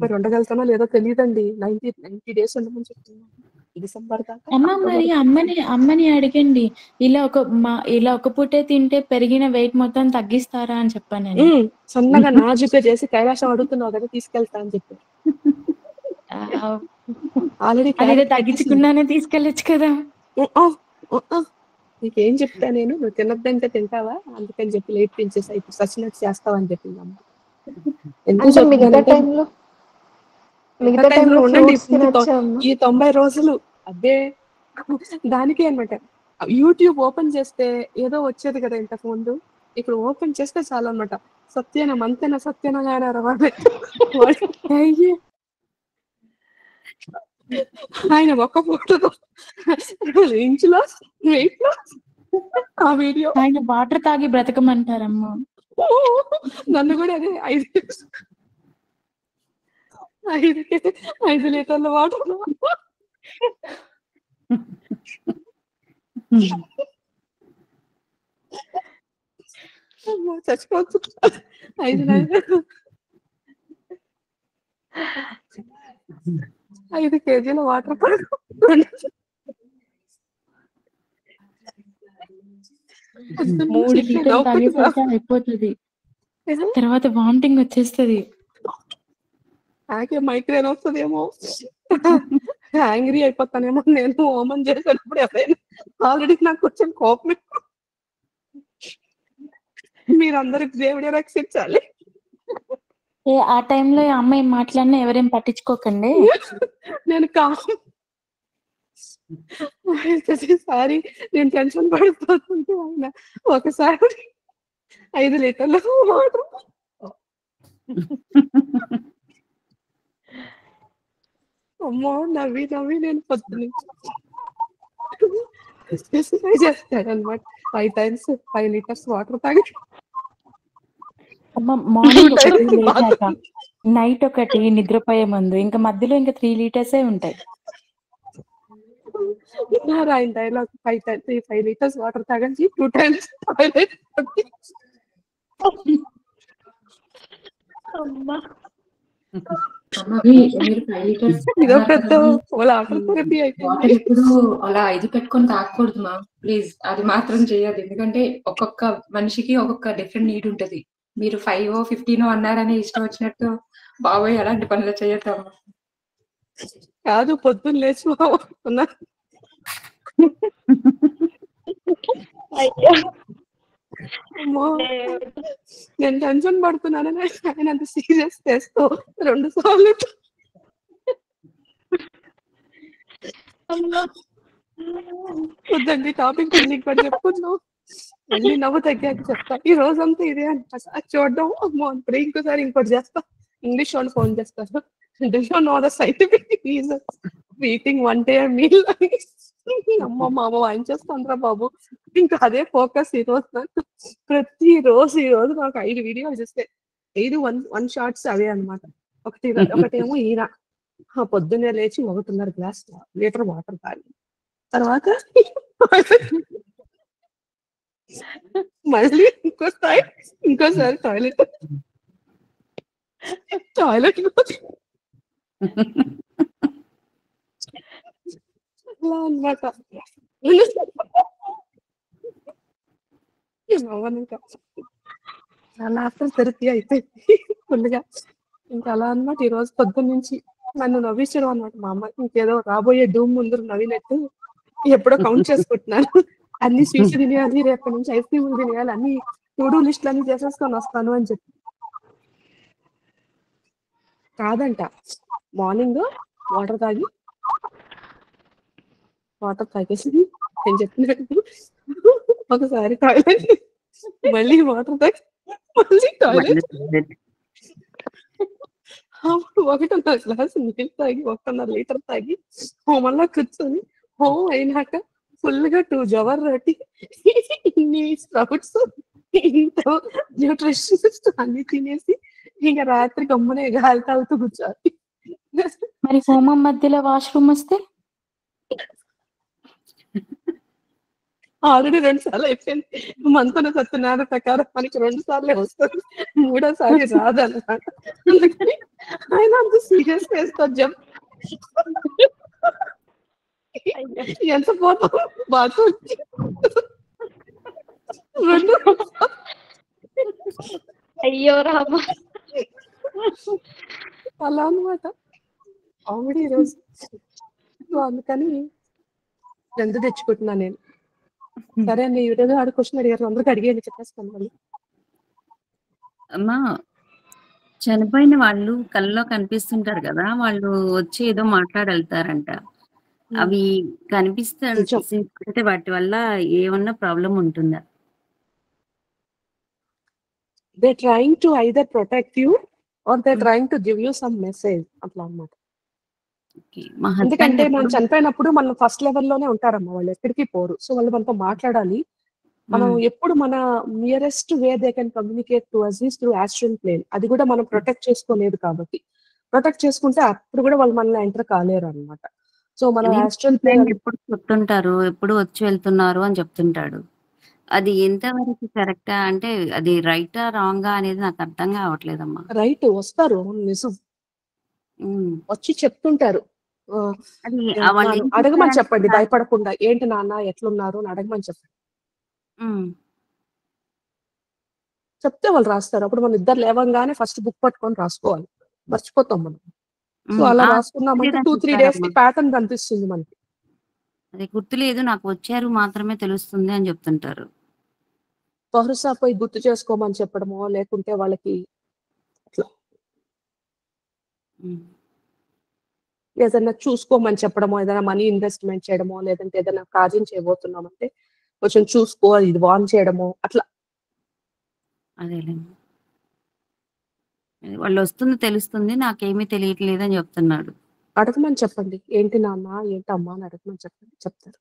మరి ఉండగలుగుతానో లేదో తెలియదండి. 90 days ఉండమని చెప్తున్నాను, డిసెంబర్ దాకా. మరి అమ్మని అడగండి, ఇలా ఒక పూటే తింటే పెరిగిన వెయిట్ మొత్తం తగ్గిస్తారా అని చెప్పాను నేను. సన్నగా నాజుగా చేసి కైలాసం అడుగుతున్నావు కదా, తీసుకెళ్తా అని చెప్పి. ఆల్రెడీ తగ్గించుకున్నానే తీసుకెళ్ళచ్చు కదా. నీకేం చెప్తా నేను, నువ్వు తినద్దంటే తింటావా, అందుకని చెప్పి లేట్ పెంచేసా. ఇప్పుడు సచినట్టు చేస్తావా అని చెప్పింది అమ్మ. మిగతా టైంలో ఉండండి. ఈ 90 రోజులు అదే దానికే అనమాట. యూట్యూబ్ ఓపెన్ చేస్తే ఏదో వచ్చేది కదా ఇంతకు ముందు, ఇప్పుడు ఓపెన్ చేస్తే చాలా అనమాట. సత్యన మంతెన సత్యనగానే ఆయన ఒక్క ఫోటో ఇంచులో వెయిట్ లో ఆ వీడియో. ఆయన వాటర్ తాగి బ్రతకమంటారమ్మా. నన్ను కూడా అదే 5 లీటర్ల వాటర్ చచ్చిపోతు 5 kgs వాటర్ పడు. 3 లీటర్లు తాగేసరికి అయిపోతుంది, తర్వాత వామిటింగ్ వచ్చేస్తుంది. నాకే మైగ్రేన్ వస్తుందేమో, యాంగ్రీ అయిపోతానేమో నేను హోమం చేసేటప్పుడు. ఎవరైనా ఆల్రెడీ నాకు కొంచెం కోపం, మీరందరికి దేవుడే రక్షించాలి. ఆ టైంలో అమ్మాయి మాట్లాడినా ఎవరేం పట్టించుకోకండి. నేను సారీ, నేను టెన్షన్ పడిపోతుంటే ఆయన ఒకసారి 5 లీటర్ల వాటర్. అమ్మో నవ్వి నేను పొద్దున్న స్పెసిఫై చేస్తాడు అనమాట. 5 times 5 liters వాటర్ తాగి. మార్నింగ్ నైట్ ఒకటి నిద్రపోయే ముందు, ఇంకా మధ్యలో ఇంకా 3 liters ఉంటాయి. ఆయన డైలాగ్ 5 liters వాటర్ తాగండి, 2 times టాయిలెట్. ఇప్పుడు అలా ఇది పెట్టుకొని తాగకూడదు మా, ప్లీజ్ అది మాత్రం చేయదు. ఎందుకంటే ఒక్కొక్క మనిషికి ఒక్కొక్క డిఫరెంట్ నీడ్ ఉంటది. మీరు 5 or 15 అన్నారని ఇష్టం వచ్చినట్టు బాబోయ్ అలాంటి పనులు చేయొద్దమ్మా. కాదు, పొద్దున్న లేచి అయ్యో! అమ్మో! దేవుడా! నేను టెన్షన్ పడుతున్నానని ఆయన అంత సీరియస్ చేస్తూ 2 సార్లు అమ్మో! వద్దండి టాపిక్ మళ్ళీ ఇంకోటి చెప్పుకుందాం. మళ్ళీ నవ్వు తగ్గాక చెప్తా. ఈ రోజంతా ఇదే అన్నమాట. అది చూడడం అమ్మో! ఇప్పుడు ఇంకోసారి ఇంకోటి చేస్తా. ఇంగ్లీష్ వాళ్ళు ఫోన్ చేస్తారు. Do you know the scientific reasons for eating one day meal అని. అమ్మ మా అమ్మ వాయించేస్తుందిరా బాబు. ఇంకా అదే ఫోకస్ ఈ రోజు నాకు. ప్రతిరోజు ఈ రోజు నాకు 5 వీడియోలు చూస్తే 5 1 షార్ట్స్ అవే అన్నమాట. ఒకటేమో ఈయన పొద్దున్నే లేచి 1.5 గ్లాస్ లీటర్ వాటర్ తాగి తర్వాత మళ్ళీ ఇంకోసారి టాయిలెట్ అలా అన్నమాట. ఇంకా ఆఫ్టర్ థెరపీ అయిపోయింది ఫుల్గా. ఇంకా అలా అన్నమాట. ఈ రోజు పొద్దున్న నుంచి నన్ను నవ్వించడం అన్నమాట. మా అమ్మ ఇంకేదో రాబోయే డూమ్ ముందు నవ్వినట్టు ఎప్పుడో కౌంట్ చేసుకుంటున్నాను. అన్ని స్వీట్స్ తినేయాలి, రేపటి నుంచి ఐస్ క్రీములు తినేయాలి, అన్ని టు డూ లిస్టులు అన్ని చేసేసుకొని వస్తాను అని చెప్పి. కాదంట, మార్నింగ్ వాటర్ తాగేసి నేను చెప్పినట్టు ఒకసారి టాయిలెట్, మళ్ళీ వాటర్ తాగి మళ్ళీ టాయిలెట్, 1.5 గ్లాసు నీళ్ళు తాగి 1.5 లీటర్ తాగి మళ్ళా కూర్చొని అయినాక ఫుల్ గా 2 జవర్ రోటీ, ఇన్ని స్ప్రౌట్స్, ఇంత న్యూట్రిషన్స్ అన్ని తినేసి ఇంకా రాత్రి గమ్మునే గాలి తాగుతూ కూర్చోవాలి. మరి హోమం మధ్యలో వాష్రూమ్ వస్తే ఆల్రెడీ 2 సార్లు అయిపోయింది. మంత్రుల సత్యనారాయణ ప్రకారం మనకి 2 సార్లే వస్తుంది, 3ఓసారి రాదన్నమాట. అందుకని ఆయన అంత సీరియస్ వేస్తారు జంప్. ఎంత పోతాం బాత్రూమ్ అయ్యో రామ! అలా అన్నమాట కామెడీ ఈరోజు. సో అందుకని 2 తెచ్చుకుంటున్నా నేను. సరే అండి, ఈ రోజు ఆడ క్వశ్చన్ అడిగారు, అందరికి అడిగేది చెప్పేస్తాను మళ్ళీ. అమ్మా, చనిపోయిన వాళ్ళు కల్లో కనిపిస్తుంటారు కదా, వాళ్ళు వచ్చి ఏదో మాట్లాడెళ్తారంట. అవి కనిపిస్తే వాటి వల్ల ఏమన్నా ప్రాబ్లం ఉంటుందా? They trying to either protect you or they trying to give you some message అట్లా అన్నమాట. ఎందుకంటే మనం చనిపోయినప్పుడు మనం ఫస్ట్ లెవెల్లోనే ఉంటారమ్మా, వాళ్ళు ఎక్కడికి పోరు. సో వాళ్ళు మనతో మాట్లాడాలి. మనం ఎప్పుడు మన nearest way they can communicate to us is through astral plane. అది కూడా మనం ప్రొటెక్ట్ చేసుకోలేదు కాబట్టి. ప్రొటెక్ట్ చేసుకుంటే అప్పుడు కూడా వాళ్ళు మనల్ని ఎంటర్ కాలేరు అన్నమాట. సో మనం ఆస్ట్రల్ ప్లేన్ ఎప్పుడు చెప్తుంటారు, ఎప్పుడు వచ్చి వెళ్తున్నారు అని చెప్తుంటాడు. అది ఎంతవరకు కరెక్టా? అంటే అది రైటా రాంగా అనేది నాకు అర్థం కావట్లేదమ్మా. రైట్, వస్తారు, నిజం, వచ్చి చెప్తుంటారు. అడగమని చెప్పండి, భయపడకుండా. ఏంటి నాన్న ఎట్లున్నారు అని అడగమని చెప్పండి. చెప్తే వాళ్ళు రాస్తారు. అప్పుడు మనం ఇద్దరు లేవంగానే ఫస్ట్ బుక్ పట్టుకొని రాసుకోవాలి, మర్చిపోతాం మనం. సో అలా రాసుకున్నామంటే 2-3 డేస్ కి ప్యాటర్న్ కనిపిస్తుంది మనకి. అది గుర్తులేదు, నాకు వచ్చారు మాత్రమే తెలుస్తుంది అని చెప్తుంటారు. బహుశా పోయి గుర్తు చేసుకోమని చెప్పడమో, లేకుంటే వాళ్ళకి అట్లా ఏదైనా చూసుకోమని చెప్పడమో, ఏదైనా మనీ ఇన్వెస్ట్మెంట్ చేయడమో, లేదంటే ఏదైనా కార్యం చేయబోతున్నామంటే కొంచెం చూసుకో, ఇది వార్న్ చేయడమో అట్లా. అదేలేండి, వాళ్ళు వస్తుంది తెలుస్తుంది, నాకేమీ తెలియట్లేదు అని చెప్తున్నాడు. అడగమని చెప్పండి, ఏంటి నాన్న ఏంటమ్మా అని అడగమని చెప్పండి, చెప్తారు.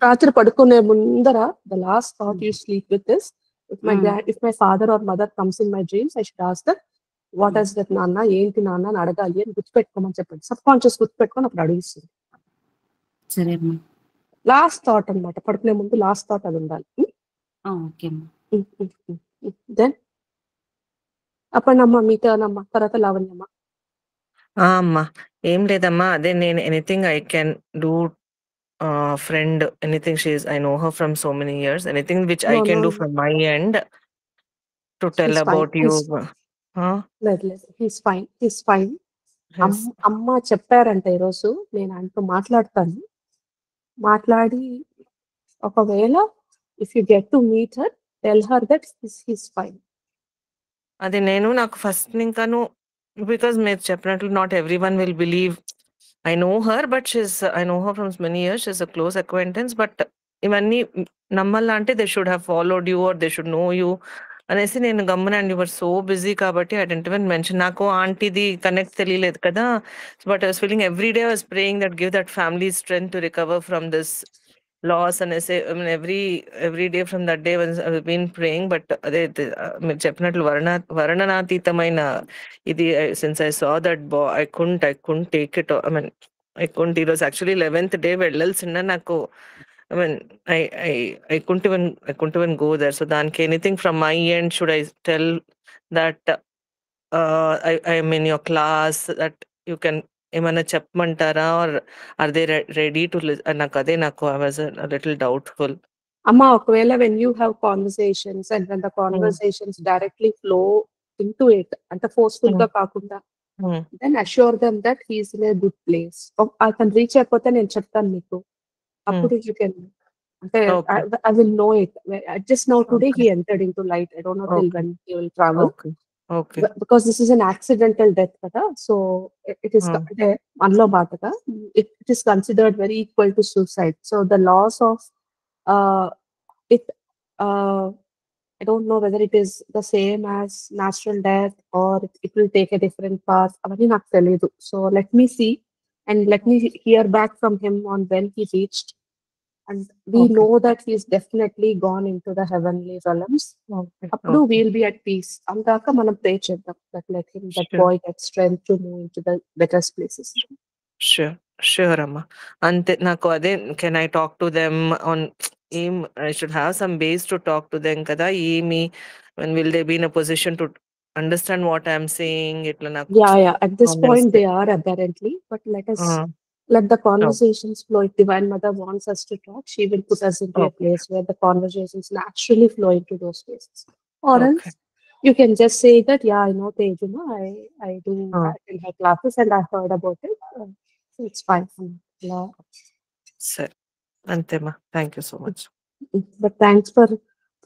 రాత్రి పడుకునే ముందర the last thought you sleep with this, if my father or mother comes in my dreams, I should ask them, what is that నాన్న, ఏంటి నాన్న అని అడగాలి అని గుర్తుపెట్టుకోమని చెప్పండి. సబ్ కాన్షియస్ గుర్తుపెట్టుకొని అప్పుడు అడుగుతుంది. సరే, లాస్ట్ థాట్ అన్నమాట, పడుకునే ముందు లాస్ట్ థాట్ అది ఉండాలి. దెన్ అప్పన్నమ్మ మీతోనమ్మా, తర్వాత లావణ్యమ్మ. అమ్మా ఏం లేదమ్మా, అదే నేను anything I can do friend, anything I know her from so many years, anything which I can do from my end to tell about you. He's fine. అమ్మ చెప్పారంట ఈరోజు, నేను ఆయనతో మాట్లాడతాను, మాట్లాడి ఒకవేళ if you get to meet her, tell her that he's fine. అది నాకు ఫస్ట్ ఇంకాను బికాజ్ మీరు చెప్పినట్లు not every one will believe. I know her but I know her from many years, she's a close acquaintance. But ఇవన్నీ నమ్మాలంటే they should have followed you or they should know you అనేసి నేను గమ్మున, and your so busy కాబట్టి I didn't even mention. నాకు ఆంటీది connect తెలియలేదు కదా. But I was feeling every day I was praying that give that family strength to recover from this loss అనేసి. I mean every day from that day I been praying. But అదే మీరు చెప్పినట్లు వర్ణనాతీతమైన ఇది. Since I saw that I couldn't take it. I mean I couldn't. ఈరోజు actually 11th day వెళ్ళాల్సిన నాకు. I mean, I couldn't even go there. So danki anything from my end, should I tell that I am in your class, that you can ఏమైనా చెప్పమంటారా, or are they ready to నాకు I was a little doubtful. అమ్మా, ఒకవేళ when you have conversations and when the conversations directly flow into it, అంటే forceful గా కాకుండా, then assure them that he is in a good place. అతను reach అయిపోతే నేను చెప్తాను మీకు, అప్పుడు you can, అంటే I will know it. Just now today he entered into light. I don't know till when he will travel. Okay. Because this is an accidental death kada, so it is అంటే మనలో బాటగా it is considered very equal to suicide. So the loss of it, I don't know whether it is the same as natural death or it will take a different path. అవన్నీ నాకు తెలియదు. So let me see and let me hear back from him on when he reached, and we know that he is definitely gone into the heavenly realms. Appudu we will be at peace. Andaka manam pray cheddam that let him, that boy, get strength to move into the better places. Sure amma. Ante naku ade, can I talk to them on I should have some base to talk to them kada. When will they be in a position to understand what I am saying? Itla naku Yeah, at this point they are apparently, but let the conversations flow. If Divine Mother wants us to talk, she will put us into a place where the conversations naturally flow into those places. Or else you can just say that, yeah, I know Tejuma, I do in her classes and I heard about it. So it's fine. Sir, Antema, thank you so much. But thanks for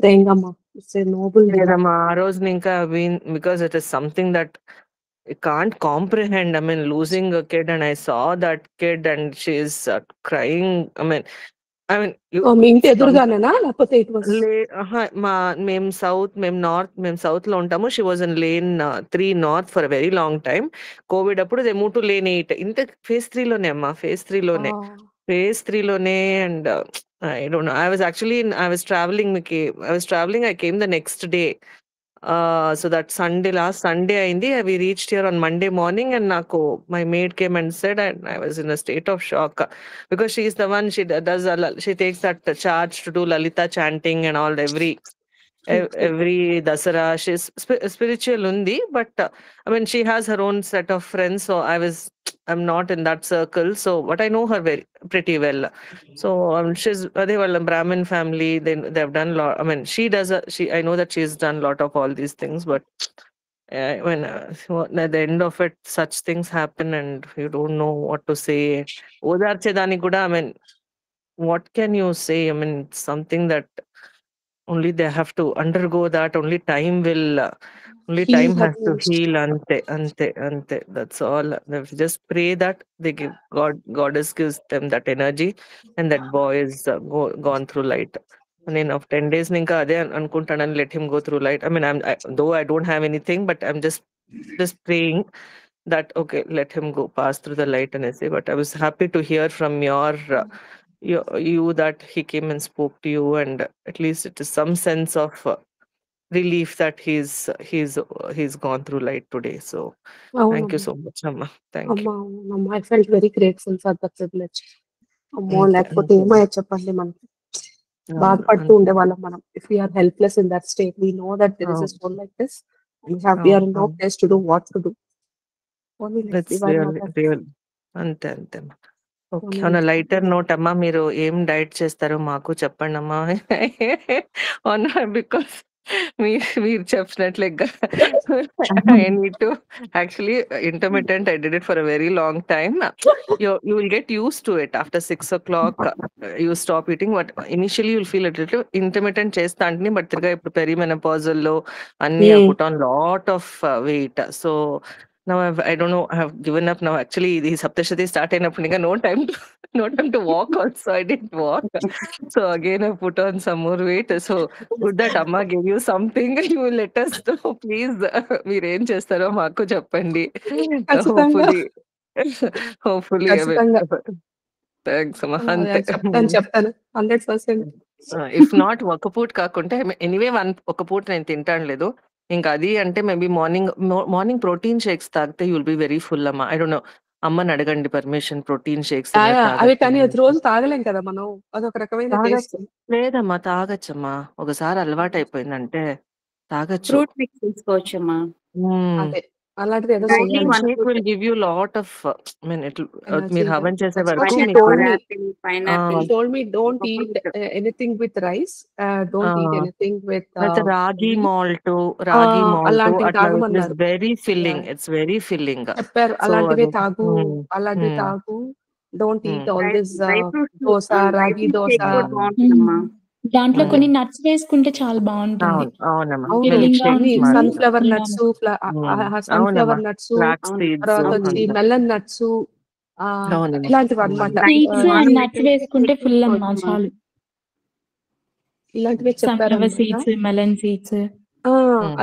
praying, Amma. It's a noble deed. ఆ రోజు ఇంకా because it is something that I can't comprehend. I mean, losing a kid, and I saw that kid and she is crying. I mean మీ ఇంటి ఎదురుగానేనా, లేకపోతే it was మేము south లో ఉంటాము. She was in lane 3 north for very long time. Covid అప్పుడు they move to lane 8. ఇంత phase 3 లోనే అమ్మా, phase 3 లోనే. And I don't know. I was traveling. I came the next day. So that last Sunday aindi, we reached here on Monday morning, and my maid came and said, and I was in a state of shock because she is the one, she takes that charge to do Lalita chanting and all every Dasara. She's spiritual undi, but I mean she has her own set of friends, so I'm not in that circle, so but I know her pretty well. So she's they were a Brahmin family. They've done lot. I mean I know that she's done a lot of all these things, but when at the end of it such things happen and you don't know what to say. Odarchedani kuda, I mean what can you say? I mean it's something that only they have to undergo that. Only time has to heal. Ante. That's all. They have to just pray that they give Goddess gives them that energy, and that boy is gone through light. And in of 10 days ninka ade anukuntanan, let him go through light. I mean though I don't have anything, but I'm just praying that okay, let him go pass through the light. And I say, but I was happy to hear from you that he came and spoke to you, and at least it is some sense of relief that he's gone through light today. So thank you so much, Amma. Thank you. Amma, I felt very grateful for the privilege. Amma, లేకపోతే ఏమయ్యా చెప్పండి, మనకి బాధపడుతూ ఉండేవాళ్ళం మనం. If we are helpless in that state, we know that there is a soul like this, and we are in no place to do what to do. Only like real. Ante. Okay. On a lighter note అమ్మా, మీరు ఏం diet చేస్తారో మాకు చెప్పండి అమ్మా. Because మీరు చెప్పినట్లుగా I need to actually intermittent. I did it for a very long time. You will get use to it. After 6 o'clock you stop eating. But initially you'll feel it intermittent చేస్తా అంటే, but తిరిగా ఇప్పుడు పెరిమెనోపాజల్లో అన్ని I put on lot of weight. So now I don't know, I have given up now. Actually the Saptashati start అయినప్పుడు ఇంకా no time to walk also. I didn't walk. So again I put on some more weight. So good that Amma gave you something. You will let us know please. మీరు ఏం చేస్తారో మాకు చెప్పండి. hopefully thanks అమ్మా. అంతే చెప్తాను 100%. If not ఒక పూట కాకుంటే ఎనీవే ఒక పూట నేను తింటాను లేదు. ఇంకా అది అంటే మేబీ మార్నింగ్ ప్రోటీన్ షేక్స్ తాగితే యుల్ బి వెరీ ఫుల్ అమ్మా. ఐ డోంట్ నో, అమ్మని అడగండి పర్మిషన్. ప్రోటీన్ షేక్స్ అవి కానీ అది రోజు తాగలేం కదా మనం. అదొక రకమైన టేస్ట్. లేదమ్మా తాగచ్చమ్మా, ఒకసారి అలవాటు అయిపోయిందంటే తాగచ్చు. Fruit mix తీసుకోవచ్చమ్మా. అదే అలాంటిది ఏదో will give you lot of మీరు హవన్ చేసే వరకు told me don't eat anything with rice, don't eat anything with రాగి malt very filling. It's very filling చెప్పారు. అలాంటివి తాగు. Don't eat all this dosa, రాగి దోస. దాంట్లో కొన్ని నట్స్ వేసుకుంటే చాలా బాగుంటుంది. సన్ఫ్లవర్ నట్స్, తర్వాత వచ్చి మెలన్ నట్స్, ఇలాంటివి అన్నమాట. నట్స్ వేసుకుంటే ఫుల్ అమ్మా చాలు. ఇలాంటివి చెప్పారు. సీడ్స్, మెలన్ సీడ్స్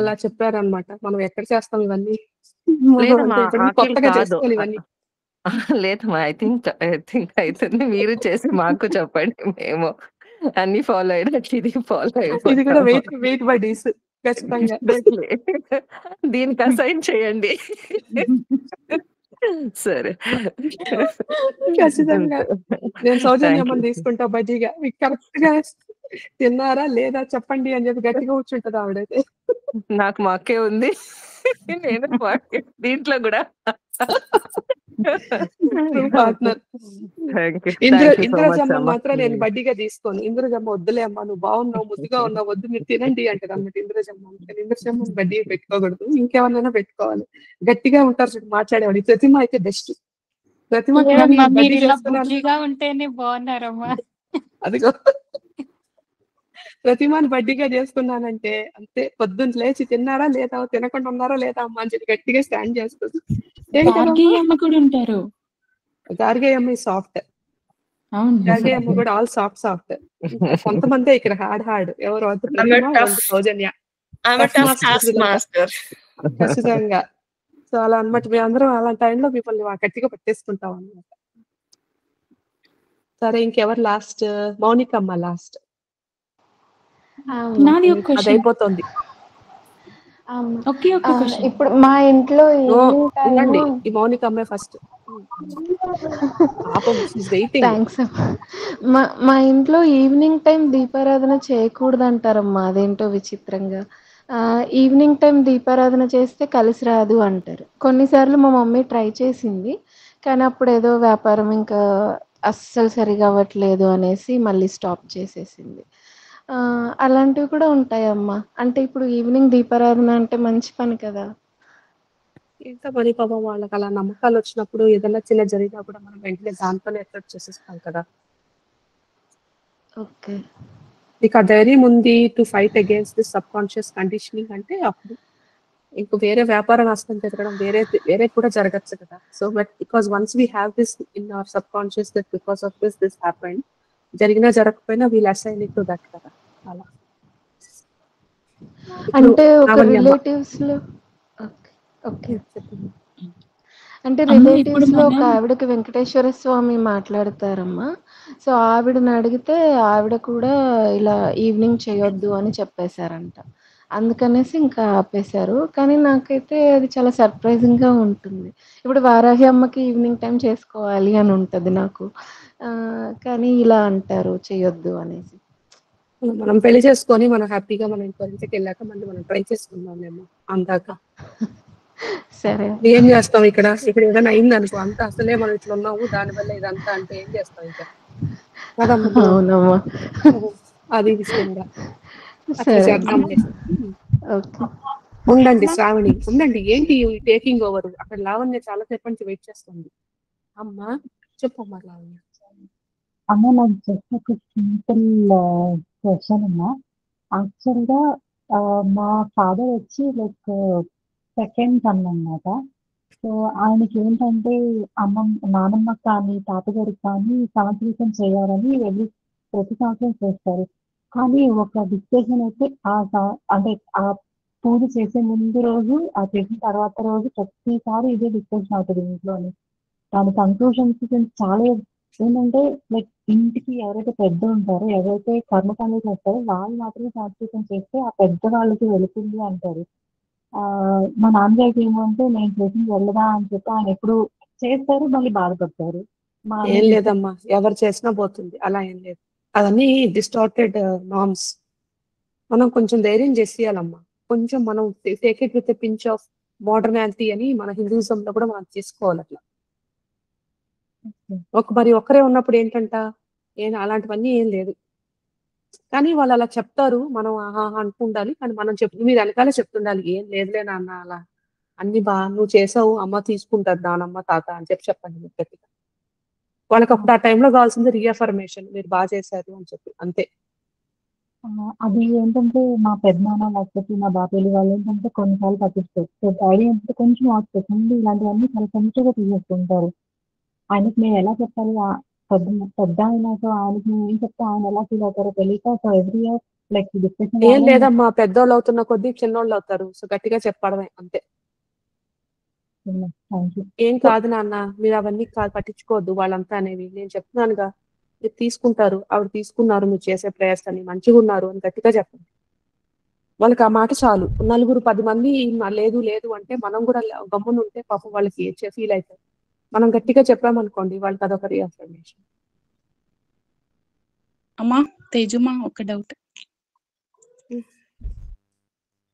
అలా చెప్పారనమాట. మనం ఎక్కడ చేస్తాం ఇవన్నీ? కొత్తగా చేసుకోవాలి ఇవన్నీ. లేదమ్మా, ఐ థింక్ అవుతుంది. మీరు చేసి మాకు చెప్పండి, మేము అన్ని ఫాలో అయినట్లు ఇది ఫాలో అయిపోతాం. ఇది కూడా వెయిట్ బడీస్ ఖచ్చితంగా. దీనికి అసైన్ చేయండి. సరే, ఖచ్చితంగా నేను సౌజన్యమ్మని తీసుకుంటా బడ్డీగా. మీకు కరెక్ట్ గా తిన్నారా లేదా చెప్పండి అని చెప్పి గట్టిగా కూర్చుంటది ఆవిడైతే. నాకు మా అక్కే ఉంది, నేను దీంట్లో కూడా పార్ట్నర్. ఇంద్రజమ్మ మాత్రం నేను బడ్డీగా తీసుకోను. ఇంద్రజమ్మ వద్దులే అమ్మా, నువ్వు బాగున్నావు, ముద్దుగా ఉన్నావు, వద్దు మీరు తినండి అంటది అన్నమాట ఇంద్రజమ్మ. ఇంద్రజమ్మ బడ్డీ పెట్టుకోకూడదు, ఇంకెవరినైనా పెట్టుకోవాలి. గట్టిగా ఉంటారు చూడు మాట్లాడేవాడు. ప్రతిమ అయితే బెస్ట్. ప్రతిమ ఉంటేనే బాగున్నారమ్మా. అదిగో ప్రతిమాని బడ్డీగా చేసుకున్నానంటే అంతే. పొద్దున్న లేచి తిన్నారా లేదా, తినకుండా ఉన్నారా లేదా అమ్మ అని చెప్పి గట్టిగా స్టాండ్ చేస్తుంది. గార్గయ్యమ్మ సాఫ్ట్, గార్గయ్యమ్మ కూడా ఆల్ సాఫ్ట్. కొంతమంది ఇక్కడ హార్డ్. ఎవరు సౌజన్య ఖచ్చితంగా. సో అలా అనమాట. మేము అందరం అలాంటి టైంలో మిమ్మల్ని గట్టిగా పట్టేసుకుంటాం అన్నమాట. సరే, ఇంకెవరు లాస్ట్? మౌనికమ్మ లాస్ట్. అది అయిపోతుంది. ఇప్పుడు మా ఇంట్లో ఈ మౌనికమ్మే ఫస్ట్. థ్యాంక్స్. మా ఇంట్లో ఈవినింగ్ టైం దీపారాధన చేయకూడదు అంటారమ్మా. అదేంటో విచిత్రంగా. ఈవినింగ్ టైం దీపారాధన చేస్తే కలిసి రాదు అంటారు. కొన్నిసార్లు మా మమ్మీ ట్రై చేసింది, కానీ అప్పుడు ఏదో వ్యాపారం ఇంకా అస్సలు సరిగా అవ్వట్లేదు అనేసి మళ్ళీ స్టాప్ చేసేసింది. అలాంటివి కూడా ఉంటాయమ్మా. అంటే ఇప్పుడు ఈవినింగ్ దీపారాధన అంటే మంచి పని కదా. ఇంకా మరి పాపం వాళ్ళకి అలా నమ్మకాలు వచ్చినప్పుడు ఏదైనా చిన్న జరిగినా కూడా మనం వెంటనే దాంతోనే ఎఫెక్ట్ చేసేస్తాం కదా. ఓకే, మీకు ఆ ధైర్యం ఉంది to fight against this sub conscious conditioning అంటే అప్పుడు ఇంకో వేరే వ్యాపార నష్టం జరగడం వేరే కూడా జరగచ్చు కదా. So but because once we have this in our subconscious that because of this happened, జరిగినా జరగకపోయినా we'll assign it to that కదా. అలా అంటే ఒక రిలేటివ్స్ లో అంటే రిలేటివ్స్ లో ఒక ఆవిడకి వెంకటేశ్వర స్వామి మాట్లాడతారమ్మా. సో ఆవిడని అడిగితే ఆవిడ కూడా ఇలా ఈవినింగ్ చేయొద్దు అని చెప్పేశారంట. అందుకనేసి ఇంకా ఆపేశారు. కానీ నాకైతే అది చాలా సర్ప్రైజింగ్ గా ఉంటుంది. ఇప్పుడు వారాహి అమ్మకి ఈవినింగ్ టైం చేసుకోవాలి అని ఉంటది నాకు, కానీ ఇలా అంటారు చేయొద్దు అనేసి. మనం పెళ్లి చేసుకొని మనం హ్యాపీగా మనం ఇంటికి వెళ్ళాక మళ్ళీ మనం ట్రై చేసుకుందాం అందాక. సరే, ఏం చేస్తాం ఇక్కడ ఏదైనా అయింది అనుకో, అంత అసలే మనం ఇట్లా ఉన్నాము దానివల్ల ఇదంతా అంటే ఏం చేస్తాం ఇంకా కదమ్మా. అవునమ్మా, అది విషయంగా సరే. ఓకే. ఉండండి అమ్మా శ్రావణి, ఉండండి. ఏంటి టేకింగ్ ఓవర్? అక్కడ లావణ్య చాలా సేపటి నుంచి వెయిట్ చేస్తుంది. అమ్మా చెప్పమ్మా లావణ్య. అమ్మ నాకు జస్ట్ ఒక సింపుల్ క్వశ్చన్ అమ్మా. యాక్చువల్‌గా మా ఫాదర్ వచ్చి లైక్ సెకండ్ సన్ అన్నమాట. సో, ఆయనకేంటంటే నానమ్మకి కానీ, తాతగారికి కానీ సమర్పణం చేయాలని ప్రతి సంవత్సరం చేస్తారు. కానీ ఒక డిస్కషన్ అయితే అంటే ఆ పూజ చేసే ముందు రోజు, ఆ చేసిన తర్వాత రోజు ప్రతిసారి ఇదే డిస్కషన్ అవుతది ఇంట్లోని. దాని కంక్లూషన్స్ చాలా ఏంటంటే లైక్ ఇంటికి ఎవరైతే పెద్ద ఉంటారో, ఎవరైతే కర్మకాండలు చేస్తారో వాళ్ళు మాత్రమే సంస్కృతం చేస్తే ఆ పెద్ద వాళ్ళకి వెళుతుంది అంటారు. మా నాన్నగారికి ఏమంటే నేను చేసింది వెళ్ళదా అని చెప్పి ఆయన ఎప్పుడు చేస్తారు, మళ్ళీ బాధపడతారు. మా ఏం అన్నయ్య లేదమ్మా, ఎవరు చేసినా పోతుంది, అలా ఏం లేదు. అవన్నీ డిస్టార్టెడ్ నార్మ్స్. మనం కొంచెం ధైర్యం చేసేయాలమ్మా. కొంచెం మనం take it with pinch of modernality అని మన హిందూయిజంలో కూడా మనం తీసుకోవాలి అట్లా. మరి ఒక్కరే ఉన్నప్పుడు ఏంటంట, అలాంటివన్నీ ఏం లేదు. కానీ వాళ్ళు అలా చెప్తారు, మనం ఆహా అనుకుండాలి. కానీ మనం మీరు వెనకాలే చెప్తుండాలి, ఏం లేదులే నాన్న, అలా అన్ని నువ్వు చేసావు, అమ్మ తీసుకుంటారు, నానమ్మ తాత అని చెప్పండి మీరు గట్టిగా. వాళ్ళకి అప్పుడు ఆ టైంలో కావాల్సింది రీఅఫర్మేషన్, మీరు బాగా చేశారు అని చెప్పి, అంతే. అది ఏంటంటే మా పెద్దనాన్న లేకపోతే మా బాబాయ్య వాళ్ళు ఏంటంటే కొన్నిసార్లు పట్టిస్తారు. సో డాడీ ఏంటంటే కొంచెం ముందు ఇలాంటివన్నీ చాలా సెన్సిటివ్‌గా తీసేస్తుంటారు. ఆయనకి మేము ఎలా చెప్పాలి, పెద్ద ఆయనతో ఆయనకి మేము ఏం చెప్తే ఆయన ఎలా ఫీల్ అవుతారో తెలియక so every year like discussion ఏం లేదమ్మా, పెద్దోళ్ళు అవుతున్న కొద్దీ చిన్నోళ్ళు అవుతారు. సో గట్టిగా చెప్పడమే అంతే. ఏం కాదు నాన్న, మీరు అవన్నీ పట్టించుకోవద్దు వాళ్ళంతా అనేవి. నేను చెప్తున్నానుగా, మీరు తీసుకుంటారు, ఆవిడ తీసుకున్నారు, మీరు చేసే ప్రేయర్స్ అని మంచిగా ఉన్నారు అని గట్టిగా చెప్పండి. వాళ్ళకి ఆ మాట చాలు. 9-10 మంది లేదు లేదు అంటే మనం కూడా గమ్మున ఉంటే పాపం వాళ్ళకి ఫీల్ అవుతారు. మనం గట్టిగా చెప్పామనుకోండి, వాళ్ళకి అదొక రీఅఫర్మేషన్. అమ్మా తేజుమా, ఒక డౌట్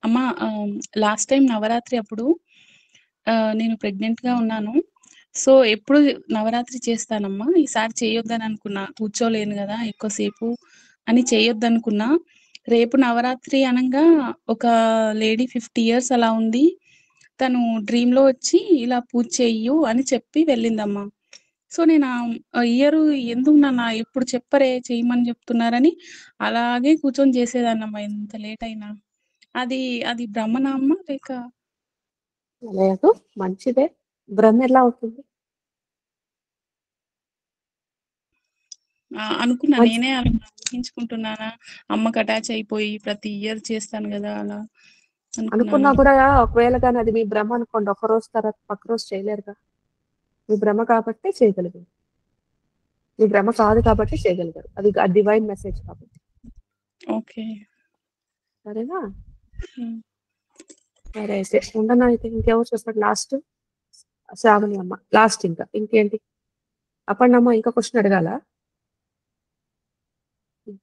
అమ్మా. లాస్ట్ టైం నవరాత్రి అప్పుడు నేను ప్రెగ్నెంట్ గా ఉన్నాను. సో ఎప్పుడు నవరాత్రి చేస్తానమ్మా, ఈసారి చేయొద్దని అనుకున్నా, కూర్చోలేను కదా ఎక్కువసేపు అని చేయొద్దనుకున్నా. రేపు నవరాత్రి అనగా ఒక లేడీ 50 years అలా ఉంది, తను డ్రీమ్ లో వచ్చి ఇలా పూజ చెయ్యు అని చెప్పి వెళ్ళిందమ్మా. సో నేను ఇయర్ ఎందుకు నాన్న ఎప్పుడు చెప్పరే చెయ్యమని చెప్తున్నారని అలాగే కూర్చొని చేసేదాన్నమ్మా, ఎంత లేట్ అయినా. అది బ్రహ్మనామ్మ లేక? లేదు, మంచిదే. బ్రహ్మ ఎలా అవుతుంది? అనుకున్నా, నేనే అలా ఊహించుకుంటున్నానా, అమ్మకి అటాచ్ అయిపోయి ప్రతి ఇయర్ చేస్తాను కదా అలా అనుకున్నా కూడా, ఒకవేళ కానీ అది మీ బ్రహ్మ అనుకోండి, ఒక రోజు తర్వాత పక్క రోజు చేయలేరుగా. మీ బ్రహ్మ కాబట్టి చేయగలిగారు, మీ బ్రహ్మ కాదు కాబట్టి చేయగలిగారు. అది డివైన్ మెసేజ్ కాబట్టి. ఓకే, సరేనా? సరే అయితే ఉండనా. అయితే ఇంకెవరు చెప్పండి లాస్ట్? శ్రావణి అమ్మ లాస్ట్. ఇంకేంటి అప్పండమ్మ, ఇంకా క్వశ్చన్ అడగాల?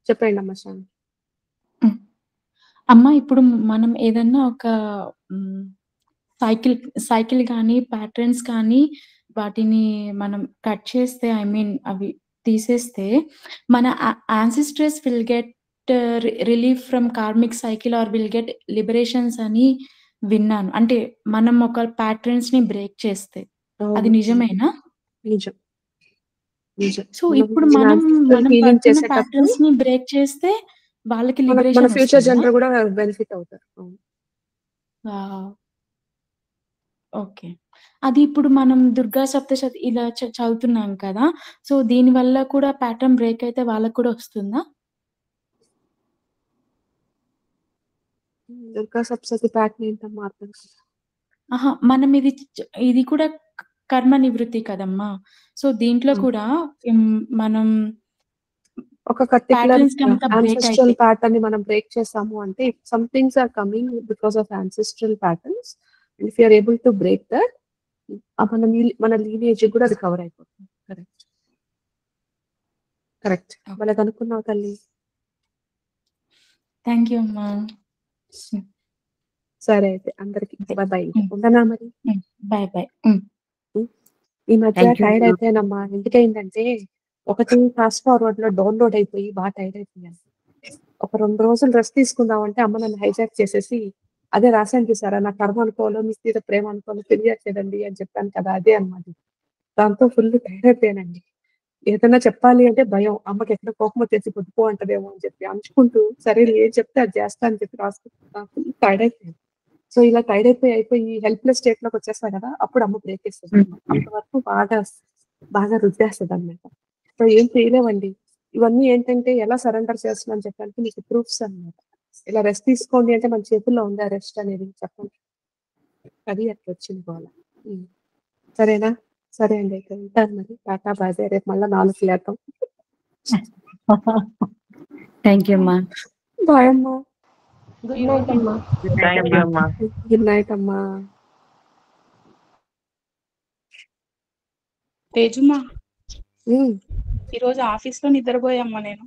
చెప్పండి అమ్మ శ్రావణి. అమ్మ ఇప్పుడు మనం ఏదన్నా ఒక సైకిల్ కానీ ప్యాటర్న్స్ కానీ వాటిని మనం కట్ చేస్తే, ఐ మీన్ అవి తీసేస్తే మన ancestors will get relief from karmic cycle or will get liberations అని విన్నాను. అంటే మనం ఒక ప్యాటర్న్స్ ని బ్రేక్ చేస్తే అది నిజమేనా? నిజం. సో ఇప్పుడు మనం పడుతున్న ప్యాటర్న్స్ ని బ్రేక్ చేస్తే వాళ్ళకి లిబరేషన్ మన ఫ్యూచర్ జనరేషన్ కూడా బెనిఫిట్ అవుతారు. ఓకే. అది ఇప్పుడు మనం దుర్గా సప్తశతి ఇలా చదువుతున్నాం కదా, సో దీని వల్ల కూడా ప్యాటర్న్ బ్రేక్ అయితే వాళ్ళకి కూడా వస్తుందా? దుర్గా సప్తశతి ప్యాటర్న్ ఏంటమ్మా అర్థం కాదు. మనం ఇది కూడా కర్మ నివృత్తి కదమ్మా. సో దీంట్లో కూడా మనం ఒక పర్టికులర్ ancestral pattern ని మనం బ్రేక్ చేసాము అంటే, some things are coming because of ancestral patterns, and if you are able to break that, మన లీనియేజ్ కూడా అది కవర్ అయిపోతుంది. కరెక్ట్. వాళ్ళకి అనుకున్నావు తల్లి. థ్యాంక్ యూ అమ్మా. సరే అయితే అందరికి బాయ్. ఉండనా మరి? బాయ్. ఈ మధ్య టైర్డ్ అయిపోయానమ్మా. ఎందుకైందంటే ఒకటి ఫాస్ట్ ఫార్వర్డ్ లో డౌన్లోడ్ అయిపోయి బాగా టైర్డ్ అయిపోయాను. ఒక 2 రోజులు రెస్ట్ తీసుకుందామంటే అమ్మ నన్ను హైజాక్ చేసేసి అదే రాశాను చూసారా, నా కర్మ అనుకోవాలో మీ మీద ప్రేమ అనుకోవాలో తెలియట్లేదండి అని చెప్పాను కదా, అదే అన్నమాట. దాంతో ఫుల్ టైర్డ్ అయిపోయానండి. ఏదైనా చెప్పాలి అంటే భయం, అమ్మకి ఎక్కడ కోపం వచ్చేసి పొద్దుపో అంటదేమో అని చెప్పి అంచుకుంటూ సరే ఏం చెప్తే అది చేస్తా అని చెప్పి రాసుకుంటా ఫుల్ టైర్డ్ అయిపోయాను. సో ఇలా టైర్డ్ అయిపోయి హెల్ప్లెస్ స్టేట్ లోకి వచ్చేస్తా కదా, అప్పుడు అమ్మ బ్రేక్ ఇస్తుంది అనమాట. అంతవరకు బాగా రుద్దేస్తుంది అనమాట. సో ఏం చేయలేమండి. ఇవన్నీ ఏంటంటే ఎలా సరెండర్ చేస్తున్నాను చెప్పడానికి మీకు ప్రూఫ్స్ అన్నమాట. ఇలా రెస్ట్ తీసుకోండి అంటే మన చేతుల్లో ఉంది ఆ రెస్ట్ అనేది, చెప్పండి. అది అట్లా వచ్చింది గోల. సరేనా? సరే అండి, అయితే ఉంటాను మరి. Tata bye bye. రేపు మళ్ళీ 4కి లేద్దాం. థ్యాంక్ యూ అమ్మా. బాయ్ అమ్మా. గుడ్ నైట్ అమ్మా. థ్యాంక్ యూ అమ్మా. గుడ్ నైట్ అమ్మా. తేజుమా, ఉమ్. ఈరోజు ఆఫీస్ లో నిద్రపోయామ్మా నేను.